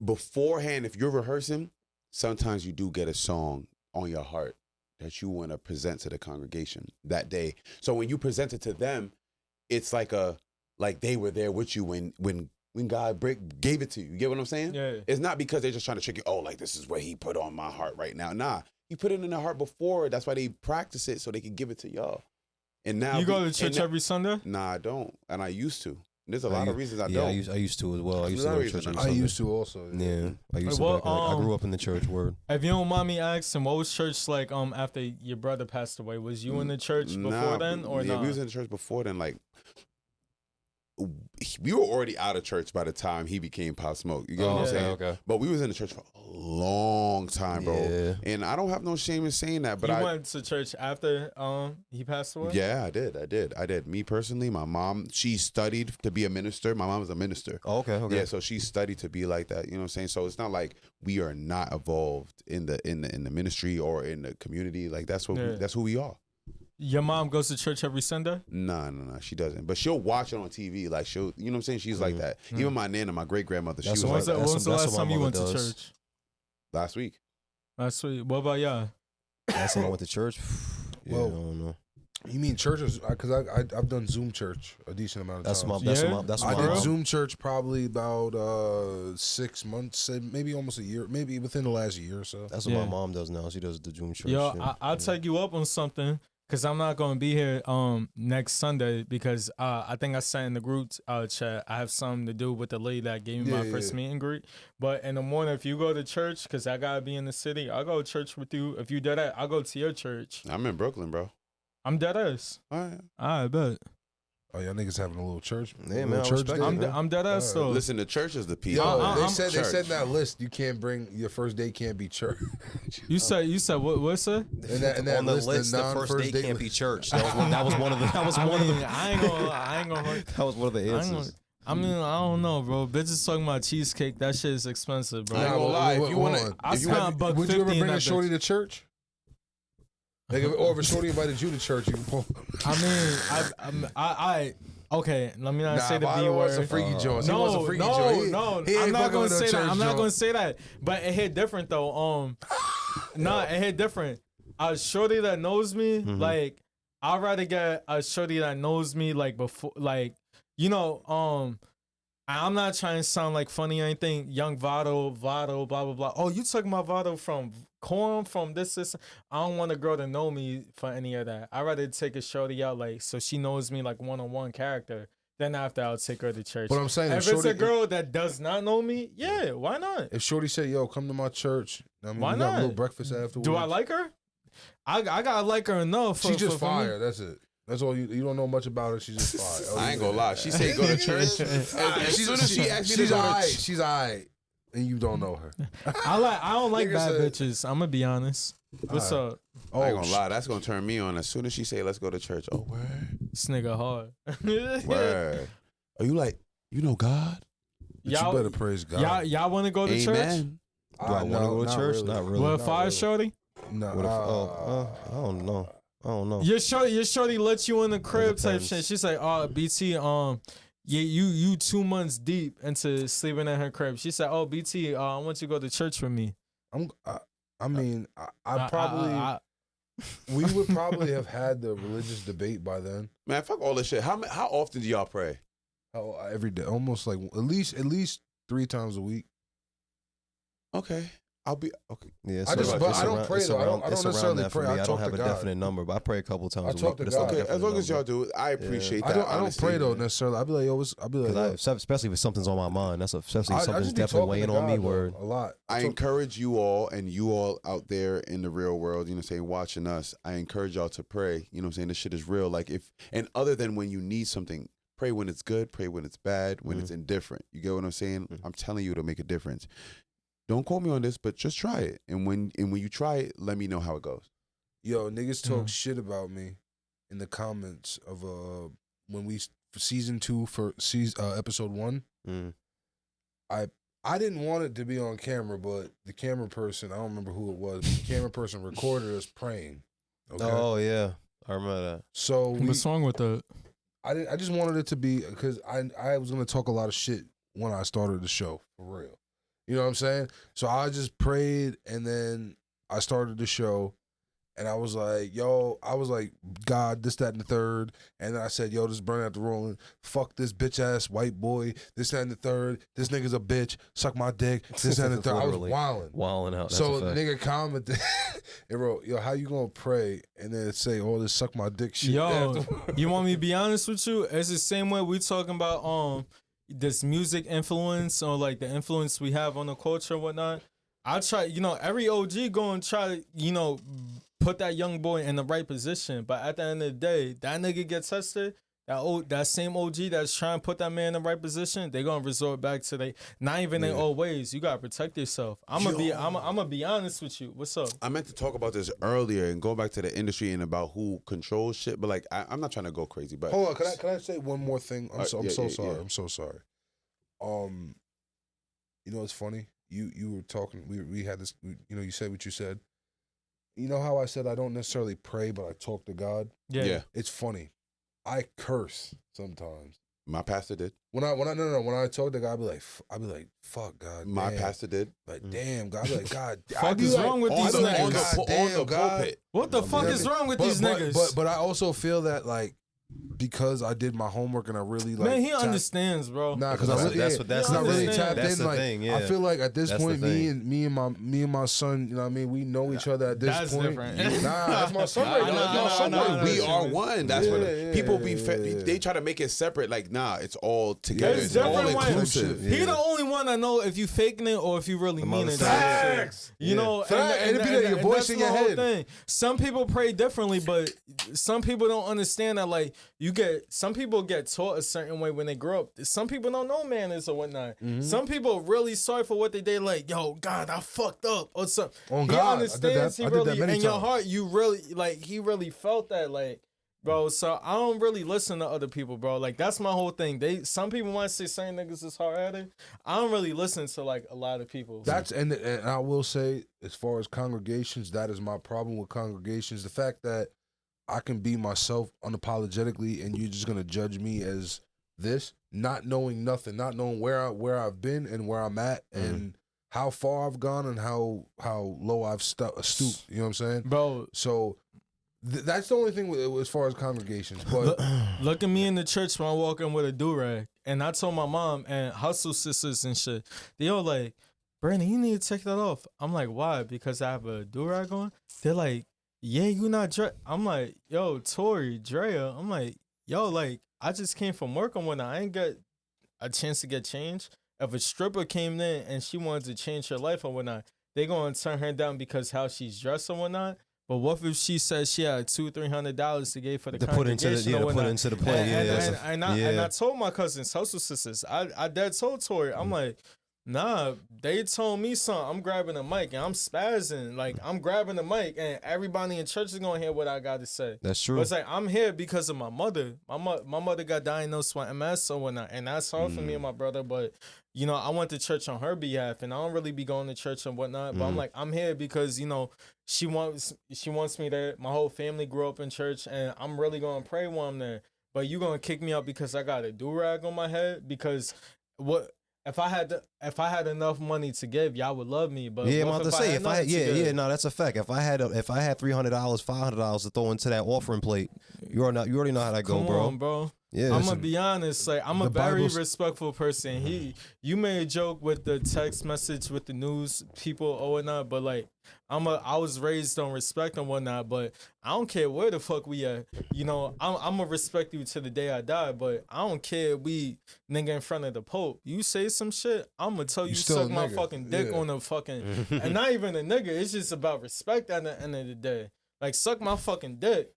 Beforehand, if you're rehearsing, sometimes you do get a song on your heart that you want to present to the congregation that day. So when you present it to them, it's like they were there with you when God gave it to you. You get what I'm saying? Yeah. It's not because they're just trying to trick you. Oh, like this is what he put on my heart right now. Nah, he put it in their heart before. That's why they practice it so they can give it to y'all. And now You go to church every Sunday? Nah, I don't, and I used to. There's a lot of reasons I Yeah, don't. I used to as well. I used to There's go a to church. reason every I Sunday. used to also. Yeah, I used to. Well, I grew up in the church. Word. If you don't mind me asking, what was church like after your brother passed away? Was you in the church before then or yeah, not? we was in the church before then. Like we were already out of church by the time he became Pop Smoke. You get what I'm saying? Okay. But we was in the church for a long time, bro. Yeah. And I don't have no shame in saying that. But you I went to church after he passed away? Yeah, I did. Me personally, my mom, she studied to be a minister. My mom was a minister. Oh, okay. Yeah, so she studied to be like that. You know what I'm saying? So it's not like we are not involved in the ministry or in the community. Like that's what that's who we are. Your mom goes to church every Sunday? No, she doesn't. But she'll watch it on TV. Like she'll, you know what I'm saying? She's like that. Even my nana, my great grandmother, she was like that. When was the last time you went to church? Last week. Last week. What about y'all? Last time I went to church. Yeah, Well, I don't know. You mean churches? Because I've done Zoom church a decent amount of times. I did Zoom church probably about 6 months, maybe almost a year, maybe within the last year or so. That's what my mom does now. She does the Zoom church. Yo, I'll take you up on something because I'm not going to be here next Sunday because I think I sent in the group chat. I have something to do with the lady that gave me my first meet and greet. But in the morning, if you go to church, because I got to be in the city, I'll go to church with you. If you do that, I'll go to your church. I'm in Brooklyn, bro. I'm dead ass. All right. I bet. Oh, y'all niggas having a little church? Yeah, man. Church day? I'm dead ass though. Listen, the church is the people. Yo, they said in that list you can't bring your first day can't be church. You said what's that? In that on the list, the first day can't be church. That was one of the. That was one of the. I ain't gonna. That was one of the answers. I mean, I don't know, bro. Bitches talking about cheesecake. That shit is expensive, bro. I ain't gonna lie. If you want to, would you ever bring a shorty to church? Like, or if a shorty invited you to church, you can pull. I mean, I okay. Let me not say the B word. Some freaky joints. No, I'm not gonna say that. I'm not gonna say that. But it hit different though. It hit different. A shorty that knows me, like, I'd rather get a shorty that knows me, like, before, like, you know, I'm not trying to sound like funny or anything. Young Vado, blah, blah, blah. Oh, you talking about Vado from Corn, from this. I don't want a girl to know me for any of that. I'd rather take a shorty out, like, so she knows me, like, one-on-one character. Then after, I'll take her to church. But I'm saying, if it's a girl that does not know me, yeah, why not? If shorty say, yo, come to my church, I mean, why we not? got a little breakfast afterwards. Do I like her? I gotta like her enough. She's just fire. That's it. That's all you don't know much about her. She's just fire. I ain't gonna lie. She say go to church. As soon as she asked me to go to church, she's alright, and you don't know her. I don't like bad bitches. I'm gonna be honest. What's up? I ain't gonna lie. That's gonna turn me on. As soon as she say let's go to church. Oh, word. This nigga hard. Word. Are you like, you know God? But you better praise God. Y'all want to go to church? Amen. Do I want to go to church? Really. Not really. What, fire shorty? No. I don't know. I don't know. Your shorty lets you in the crib type shit. She's like, oh, BT, yeah, you 2 months deep into sleeping in her crib. She said, oh, BT, I want you to go to church with me. We would probably have had the religious debate by then. Man, fuck all this shit. How often do y'all pray? Every day, almost like at least 3 times a week. Okay. I'll be okay. Yeah, I don't pray though. I don't necessarily pray. I don't have a definite number, but I pray a couple times a week. Okay, as long as y'all do it, I appreciate that. I don't pray though necessarily. I'll be like, yo, especially if something's on my mind. That's especially if something's definitely weighing on me. Word a lot. I encourage you all and you all out there in the real world, you know, saying watching us. I encourage y'all to pray. You know, what I'm saying this shit is real. Like and other than when you need something, pray when it's good, pray when it's bad, when it's indifferent. You get what I'm saying? I'm telling you, it'll make a difference. Don't quote me on this, but just try it. And when you try it, let me know how it goes. Yo, niggas talk shit about me in the comments of when we for season 2 for episode 1. I didn't want it to be on camera, but the camera person, I don't remember who it was, but the camera person recorded us praying. Okay? Oh yeah, I remember that. So what's wrong with that? I just wanted it to be because I was gonna talk a lot of shit when I started the show for real. You know what I'm saying? So I just prayed, and then I started the show, and I was like, God, this, that, and the third. And then I said, yo, this burn out the rolling. Fuck this bitch-ass white boy. This, that, and the third. This nigga's a bitch. Suck my dick. This, that, and the third. I was wilding out. So the nigga commented and wrote, yo, how you gonna pray and then say all this suck my dick shit? Yo, you want me to be honest with you? It's the same way we talking about this music influence or like the influence we have on the culture and whatnot. I try, every OG going to try to, put that young boy in the right position. But at the end of the day, that nigga gets tested. That same OG that's trying to put that man in the right position, they gonna resort back to not even in old ways. You gotta protect yourself. I'm gonna be honest with you. What's up? I meant to talk about this earlier and go back to the industry and about who controls shit, but like I'm not trying to go crazy. But hold on, can I say one more thing? I'm so sorry. Yeah. I'm so sorry. It's funny. You were talking. We had this. You said what you said, you know how I said I don't necessarily pray, but I talk to God? Yeah. It's funny. I curse sometimes. My pastor did. When I talk to God, I be like, fuck God. My damn. pastor did. Like, damn, God. I be like, God. Fuck is wrong with these niggas? On the pulpit. What the fuck is wrong with these niggas? But I also feel that like because I did my homework and I really like. Man, he understands, bro. Nah, because that's I really tapped that's in. the Like thing, yeah. I feel like at this That's point, the thing. me and my son, you know what I mean, we know each other at this That's point. different. Nah, that's my son right now. That's my son right We now. are one. That's what people be. Yeah. They try to make it separate. Like, nah, it's all together. It's It's all different when- inclusive. He the only one I know if you faking it or if you really mean it. Facts. You know, And it be like your voice that's in the your whole head. thing. Some people pray differently, but some people don't understand that. Like some people get taught a certain way when they grow up. Some people don't know manners or whatnot. Some people really sorry for what they did. Like, yo, God, I fucked up or something. On He God, understands. I He did that really many in your times. heart. You really like. He really felt that. Like. Bro, so I don't really listen to other people, bro. Like that's my whole thing. Some people want to say certain niggas is hard headed. I don't really listen to like a lot of people. That's and I will say, as far as congregations, that is my problem with congregations. The fact that I can be myself unapologetically, and you're just gonna judge me as this, not knowing nothing, not knowing where I've been and where I'm at, and how far I've gone and how low I've stooped. You know what I'm saying, Bro? So that's the only thing as far as congregations. But Look at me in the church when I walk in with a do-rag. And I told my mom and hustle sisters and shit, they all like, Brandon, you need to take that off. I'm like, why? Because I have a do-rag on? They're like, yeah, you not I'm like, yo, Tori, Drea. I'm like, yo, like, I just came from work and whatnot. I ain't got a chance to get changed. If a stripper came in and she wanted to change her life or whatnot, they going to turn her down because how she's dressed or whatnot. But what if she says she had $200-300 to give for the congregation or whatnot? Put into the play, And I told my cousins, hustle sisters, I dead told Tori, I'm like, nah, they told me something. I'm grabbing the mic and I'm spazzing. Like, I'm grabbing the mic and everybody in church is going to hear what I got to say. That's true. But it's like, I'm here because of my mother. My mother got diagnosed with MS or whatnot. And that's hard for me and my brother. But, you know, I went to church on her behalf and I don't really be going to church and whatnot. But I'm like, I'm here because, you know, she wants me there. My whole family grew up in church and I'm really going to pray while I'm there. But you going to kick me out because I got a do-rag on my head? Because what... If I had enough money to give, y'all would love me. But yeah, I'm about to say no, that's a fact. If I had $300, $500 to throw into that offering plate, you already know how that go, bro. Come on, bro. Yeah, I'm gonna be honest. Like I'm a very Bible's... respectful person. You made a joke with the text message with the news people or whatnot, but like I was raised on respect and whatnot. But I don't care where the fuck we at. You know, I'm gonna respect you to the day I die. But I don't care if we nigga in front of the Pope. You say some shit, I'm gonna tell you suck my fucking dick on the fucking and not even a nigga. It's just about respect at the end of the day. Like suck my fucking dick,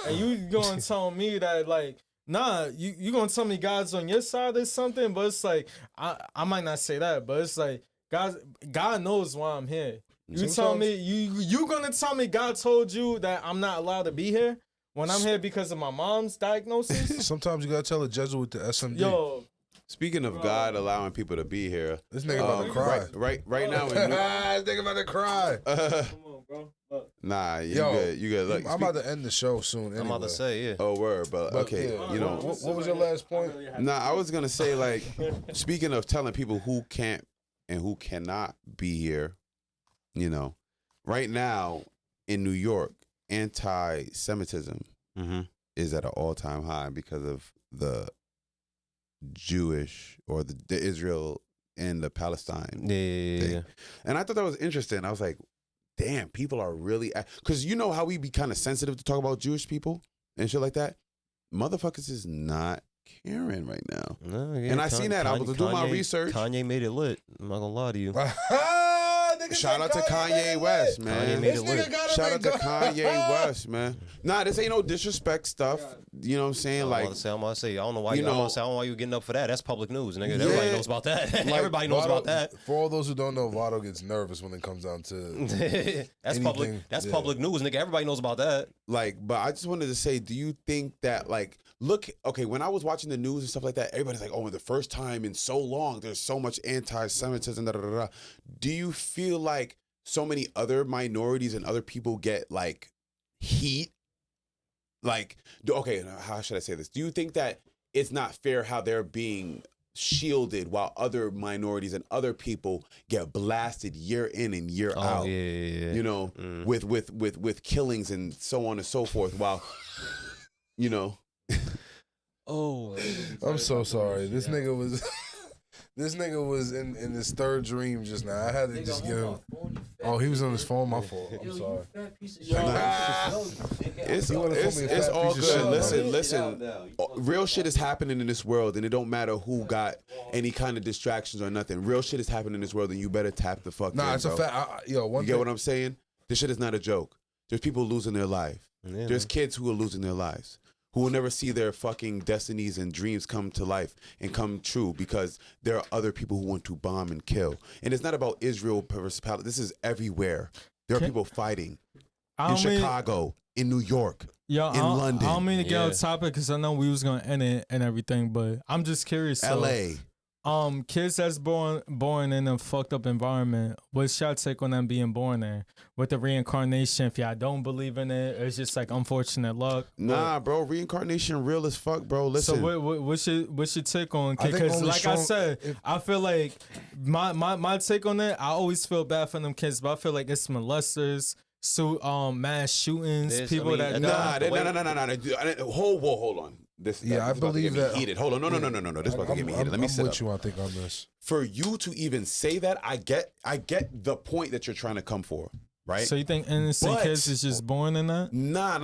and you gonna tell me that like. Nah, you gonna tell me God's on your side or something, but it's like I might not say that, but it's like God knows why I'm here. You tell me you gonna tell me God told you that I'm not allowed to be here when I'm here because of my mom's diagnosis? Sometimes you gotta tell a Jesuit the SMD. Yo. Speaking of God allowing people to be here, this nigga about to cry. Right now. This nigga about to cry. Come on, bro. Nah, you good. Look, I'm about to end the show soon. Anyway. I'm about to say, yeah. Oh, word, but okay, yeah. you know. What was your last point? Nah, I was gonna say like, speaking of telling people who can't and who cannot be here, you know, right now in New York, anti-Semitism is at an all-time high because of the Jewish or the Israel and the Palestine thing. Yeah. And I thought that was interesting. I was like, damn, people are really... Because you know how we be kind of sensitive to talk about Jewish people and shit like that? Motherfuckers is not caring right now. No, yeah, and I seen that. I was doing my research. Kanye made it lit. I'm not going to lie to you. Shout out to Kanye West, man. Kanye made it lit. Shout out to Kanye West, man. Nah, this ain't no disrespect stuff. You know what I'm saying? I'm like, about to say, I don't know why I don't know why you getting up for that. That's public news, nigga. Everybody knows about that. Like, Everybody knows about that. For all those who don't know, Vado gets nervous when it comes down to that's anything. public. That's public news, nigga. Everybody knows about that. Like, but I just wanted to say, do you think that, like, okay, when I was watching the news and stuff like that, everybody's like, oh, the first time in so long, there's so much anti-Semitism, da da da da. Do you feel like so many other minorities and other people get like heat? Like, okay, how should I say this? Do you think that it's not fair how they're being shielded while other minorities and other people get blasted year in and year out? Yeah. You know, with killings and so on and so forth. While, you know, I'm so sorry. This nigga was. This nigga was in his third dream just now. I had to just give him. Oh, he was on his phone. My fault. I'm sorry. It's all good. Listen. Real shit is happening in this world, and it don't matter who got any kind of distractions or nothing. Real shit is happening in this world, and you better tap the fuck. Nah, in, it's bro. a fact. You get what I'm saying? This shit is not a joke. There's people losing their life. Yeah, There's kids who are losing their lives, who will never see their fucking destinies and dreams come to life and come true because there are other people who want to bomb and kill. And it's not about Israel versus Palestine. This is everywhere. There are people fighting in Chicago, in New York, in London. I don't mean to get off topic because I know we was gonna end it and everything, but I'm just curious. L.A. Kids that's born in a fucked up environment. What's your take on them being born there with the reincarnation? If y'all don't believe in it, it's just like unfortunate luck. Nah, bro, reincarnation real as fuck, bro. Listen. So what's your take on? Because like I said, I feel like my take on it. I always feel bad for them kids, but I feel like it's molesters. So mass shootings, people that die. Hold on. I believe that. Heated. Hold on, no. This is about to get me heated. Let me sit with up. you. I think on this. For For you to even say that, I get the point that you're trying to come for, right? So you think innocent kids is just born in that? Nah.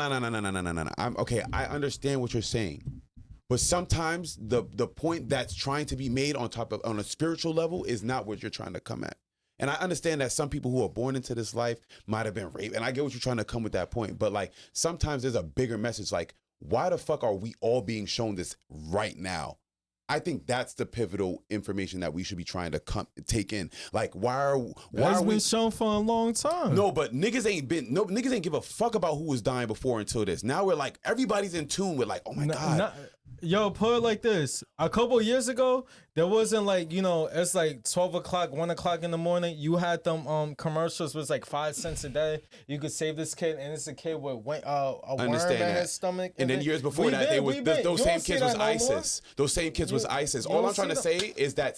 I'm okay. I understand what you're saying, but sometimes the point that's trying to be made on a spiritual level is not what you're trying to come at. And I understand that some people who are born into this life might have been raped, and I get what you're trying to come with that point. But like sometimes there's a bigger message, like, why the fuck are we all being shown this right now? I think that's the pivotal information that we should be trying to take in. Like, why are we been shown for a long time? No, but niggas ain't give a fuck about who was dying before until this. Now we're like, everybody's in tune with like, oh my God. Yo, put it like this. A couple years ago, there wasn't like, it's like 12 o'clock, 1 o'clock in the morning. You had them commercials was like 5 cents a day. You could save this kid, and it's a kid with a worm in his stomach. And then years before that, those same kids was ISIS. Those same kids was ISIS. All I'm trying to say is that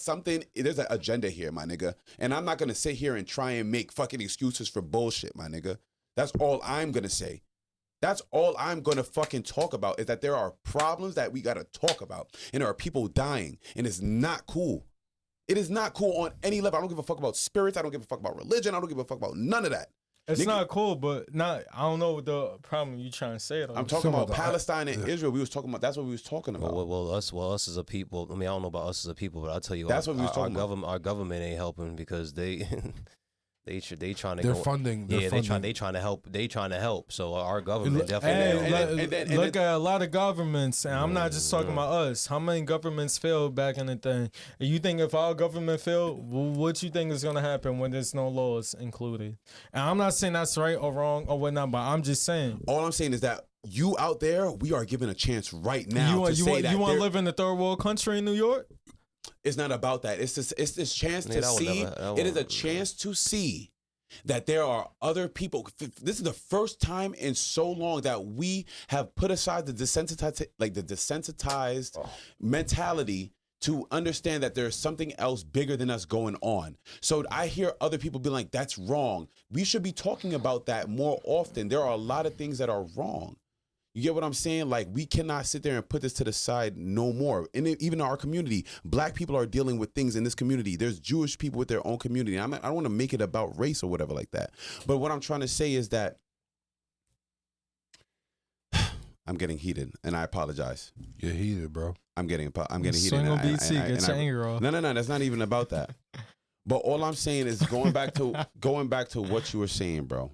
there's an agenda here, my nigga. And I'm not going to sit here and try and make fucking excuses for bullshit, my nigga. That's all I'm going to say. That's all I'm going to fucking talk about is that there are problems that we got to talk about. And there are people dying. And it's not cool. It is not cool on any level. I don't give a fuck about spirits. I don't give a fuck about religion. I don't give a fuck about none of that. It's not cool, but I don't know what the problem you trying to say. I'm talking about Palestine and Israel. We was talking about. That's what we was talking about. Well, us as a people. I mean, I don't know about us as a people, but I'll tell you, that's what we was talking about. Our government ain't helping because they trying to. They're funding. They trying to help. They trying to help. So our government definitely. Look at a lot of governments, and I'm not just talking about us. How many governments failed back in the thing? You think if our government failed, what you think is gonna happen when there's no laws included? And I'm not saying that's right or wrong or whatnot, but I'm just saying. All I'm saying is that you out there, we are given a chance right now you want to live in a third world country in New York? It's not about that. It's this chance to see. It is a chance to see that there are other people. This is the first time in so long that we have put aside the desensitized mentality to understand that there's something else bigger than us going on. So I hear other people be like, that's wrong. We should be talking about that more often. There are a lot of things that are wrong. You get what I'm saying? Like, we cannot sit there and put this to the side no more. And even in our community, black people are dealing with things in this community. There's Jewish people with their own community. I don't want to make it about race or whatever like that. But what I'm trying to say is that I'm getting heated, and I apologize. You're heated, bro. I'm getting heated. Swing on BT, get your anger off. No, that's not even about that. But all I'm saying is going back to what you were saying, bro.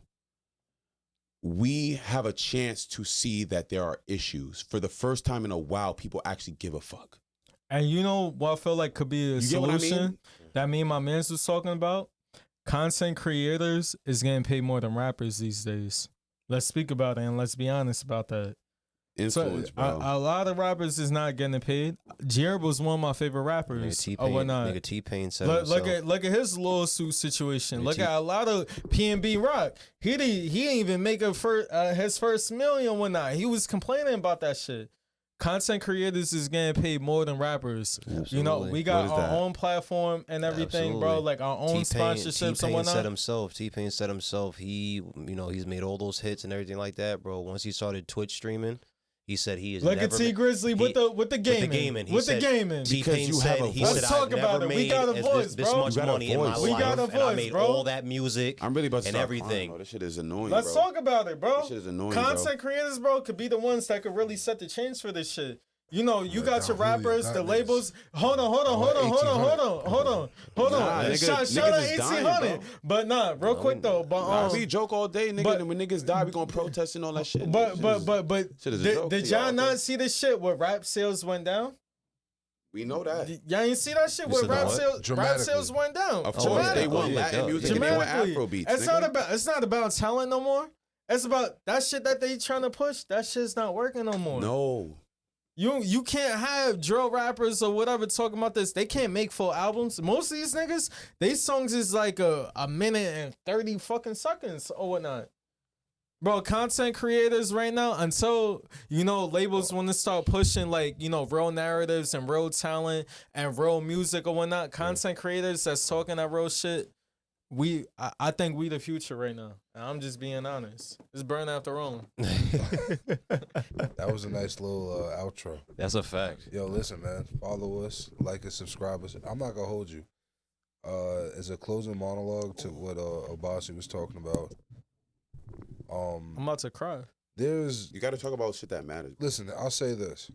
We have a chance to see that there are issues. For the first time in a while, people actually give a fuck. And you know what I feel like could be a solution that me and my mans was talking about? Content creators is getting paid more than rappers these days. Let's speak about it and let's be honest about that. influence, bro. A lot of rappers is not getting paid. Jared was one of my favorite rappers. Nigga T-Pain said himself. Look at his lawsuit situation. Look at a lot of P&B Rock. He didn't even make his first $1 million one night. He was complaining about that shit. Content creators is getting paid more than rappers. Absolutely. You know, we got our own platform and everything, bro. Like our own sponsorships and whatnot. T-Pain said himself. He, he's made all those hits and everything like that, bro. Once he started Twitch streaming, he said he is. Look at T Grizzly with the gaming. T-Pain said, let's talk about it. We got a voice, bro. This much money in my life. We got a voice, and I made bro. all that music. I'm really about to and start everything. Bro. This shit is annoying. Let's talk about it, bro. This shit is annoying, Content creators, bro, could be the ones that could really set the change for this shit. You know, you got your rappers, the labels. Hold on. Shout out 1800. But nah, real quick though. But we joke all day, nigga. And when niggas die, we gonna protest and all that shit. But did y'all not see this shit where rap sales went down? We know that. Y'all ain't see that shit where rap sales went down. Of course, they want Latin music and they want Afro beats. It's not about talent no more. It's about that shit that they trying to push. That shit's not working no more. No. You can't have drill rappers or whatever talking about this. They can't make full albums. Most of these niggas, they songs is like a minute and 30 fucking seconds or whatnot. Bro, content creators right now, until, labels want to start pushing like, real narratives and real talent and real music or whatnot, content creators that's talking that real shit, I think we the future right now. And I'm just being honest. It's burn after rolling. That was a nice little outro. That's a fact. Yo, listen, man. Follow us, like and subscribe us. I'm not gonna hold you. As a closing monologue to what Obasi was talking about. I'm about to cry. You got to talk about shit that matters. Listen, I'll say this.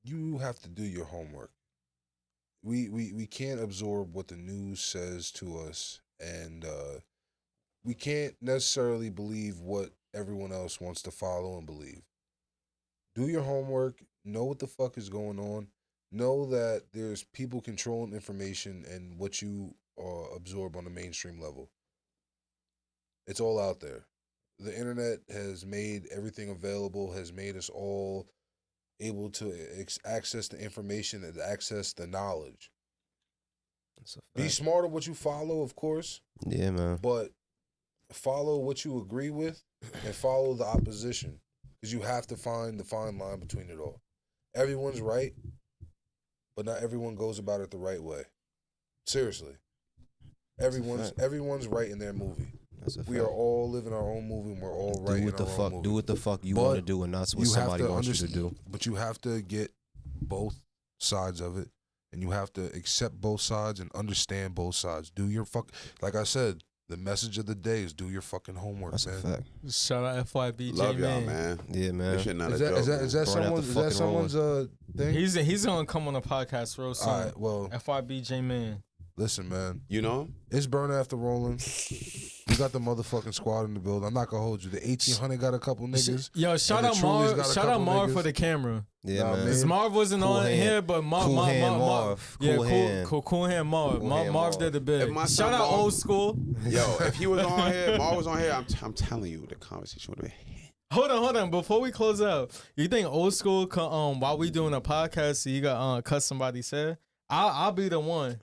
You have to do your homework. We can't absorb what the news says to us, and we can't necessarily believe what everyone else wants to follow and believe. Do your homework. Know what the fuck is going on. Know that there's people controlling information and what you absorb on the mainstream level. It's all out there. The internet has made everything available, has made us all able to access the information and access the knowledge. Be smart of what you follow, of course. Yeah, man. But follow what you agree with and follow the opposition, because you have to find the fine line between it all. Everyone's right, but not everyone goes about it the right way. Seriously. Everyone's right in their movie. We are all living our own movie and we're all right in our own movie. Do what the fuck you want to do and not what somebody wants you to do. But you have to get both sides of it, and you have to accept both sides and understand both sides. Like I said, the message of the day is do your fucking homework, That's man. a fact. Shout out FYB Love y'all, J-Man. man. Yeah, man. This shit not Is a joke. that someone's thing? He's gonna come on the podcast real soon. All right, well, FYB J-Man. Listen, man. You know? It's burn after rolling. We got the motherfucking squad in the building. I'm not gonna hold you. The 1800 got a couple niggas. Yo, shout out Marv for the camera. Yeah, man. Because Marv wasn't on here, but Marv. Cool hand Marv. Marv did the big. Shout out Old School. Yo, if he was on here, Marv was on here, I'm telling you, the conversation would have been. Hold on. Before we close out, you think Old School, while we doing a podcast, you got cut somebody's hair? I'll be the one.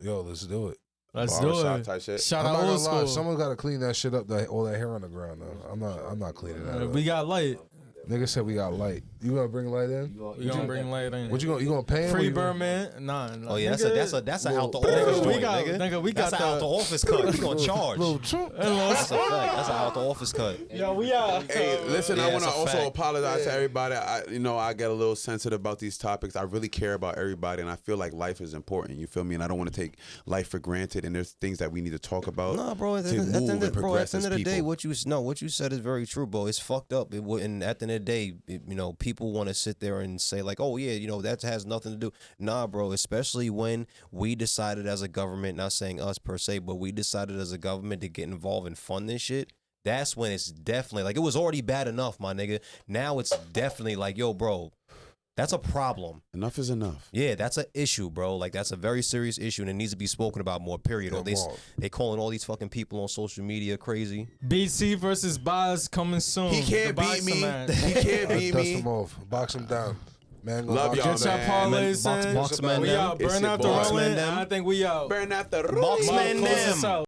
Yo, let's do it. Let's do it. Type shit. Shout out Old School. Someone got to clean that shit up. All that hair on the ground though. I'm not cleaning that up. We got light. Nigga said we got light. You gonna bring light in? We gonna bring light in. What you gonna pay him? Free Birdman? Nah. Oh yeah, that's a out the office joint, nigga. We got that's an out the office cut. We gonna charge. That's a fact. That's an out the office cut. Yo, we out. Hey, listen, Yeah, I want to that's a also fact. apologize to everybody. I get a little sensitive about these topics. I really care about everybody, and I feel like life is important. You feel me? And I don't want to take life for granted. And there's things that we need to talk about. Nah, bro. At the end of the day, what you said is very true, bro. It's fucked up. And at the end of the day, people want to sit there and say like, oh yeah, that has nothing to do. Nah, bro. Especially when we decided as a government, not saying us per se, but we decided as a government to get involved and fund this shit. That's when it's definitely like, it was already bad enough, my nigga. Now it's definitely like, yo, bro, That's a problem. Enough is enough. Yeah, that's an issue, bro. Like, that's a very serious issue, and it needs to be spoken about more, period. Or they calling all these fucking people on social media crazy. BC versus Boz coming soon. He can't beat me. He can't beat Dust me. him off. Box him down. Man, Love y'all, Get your parlays in. Box man We down. out. Burn out the rolling. I think we out. Burn out the Box man Close us them. out.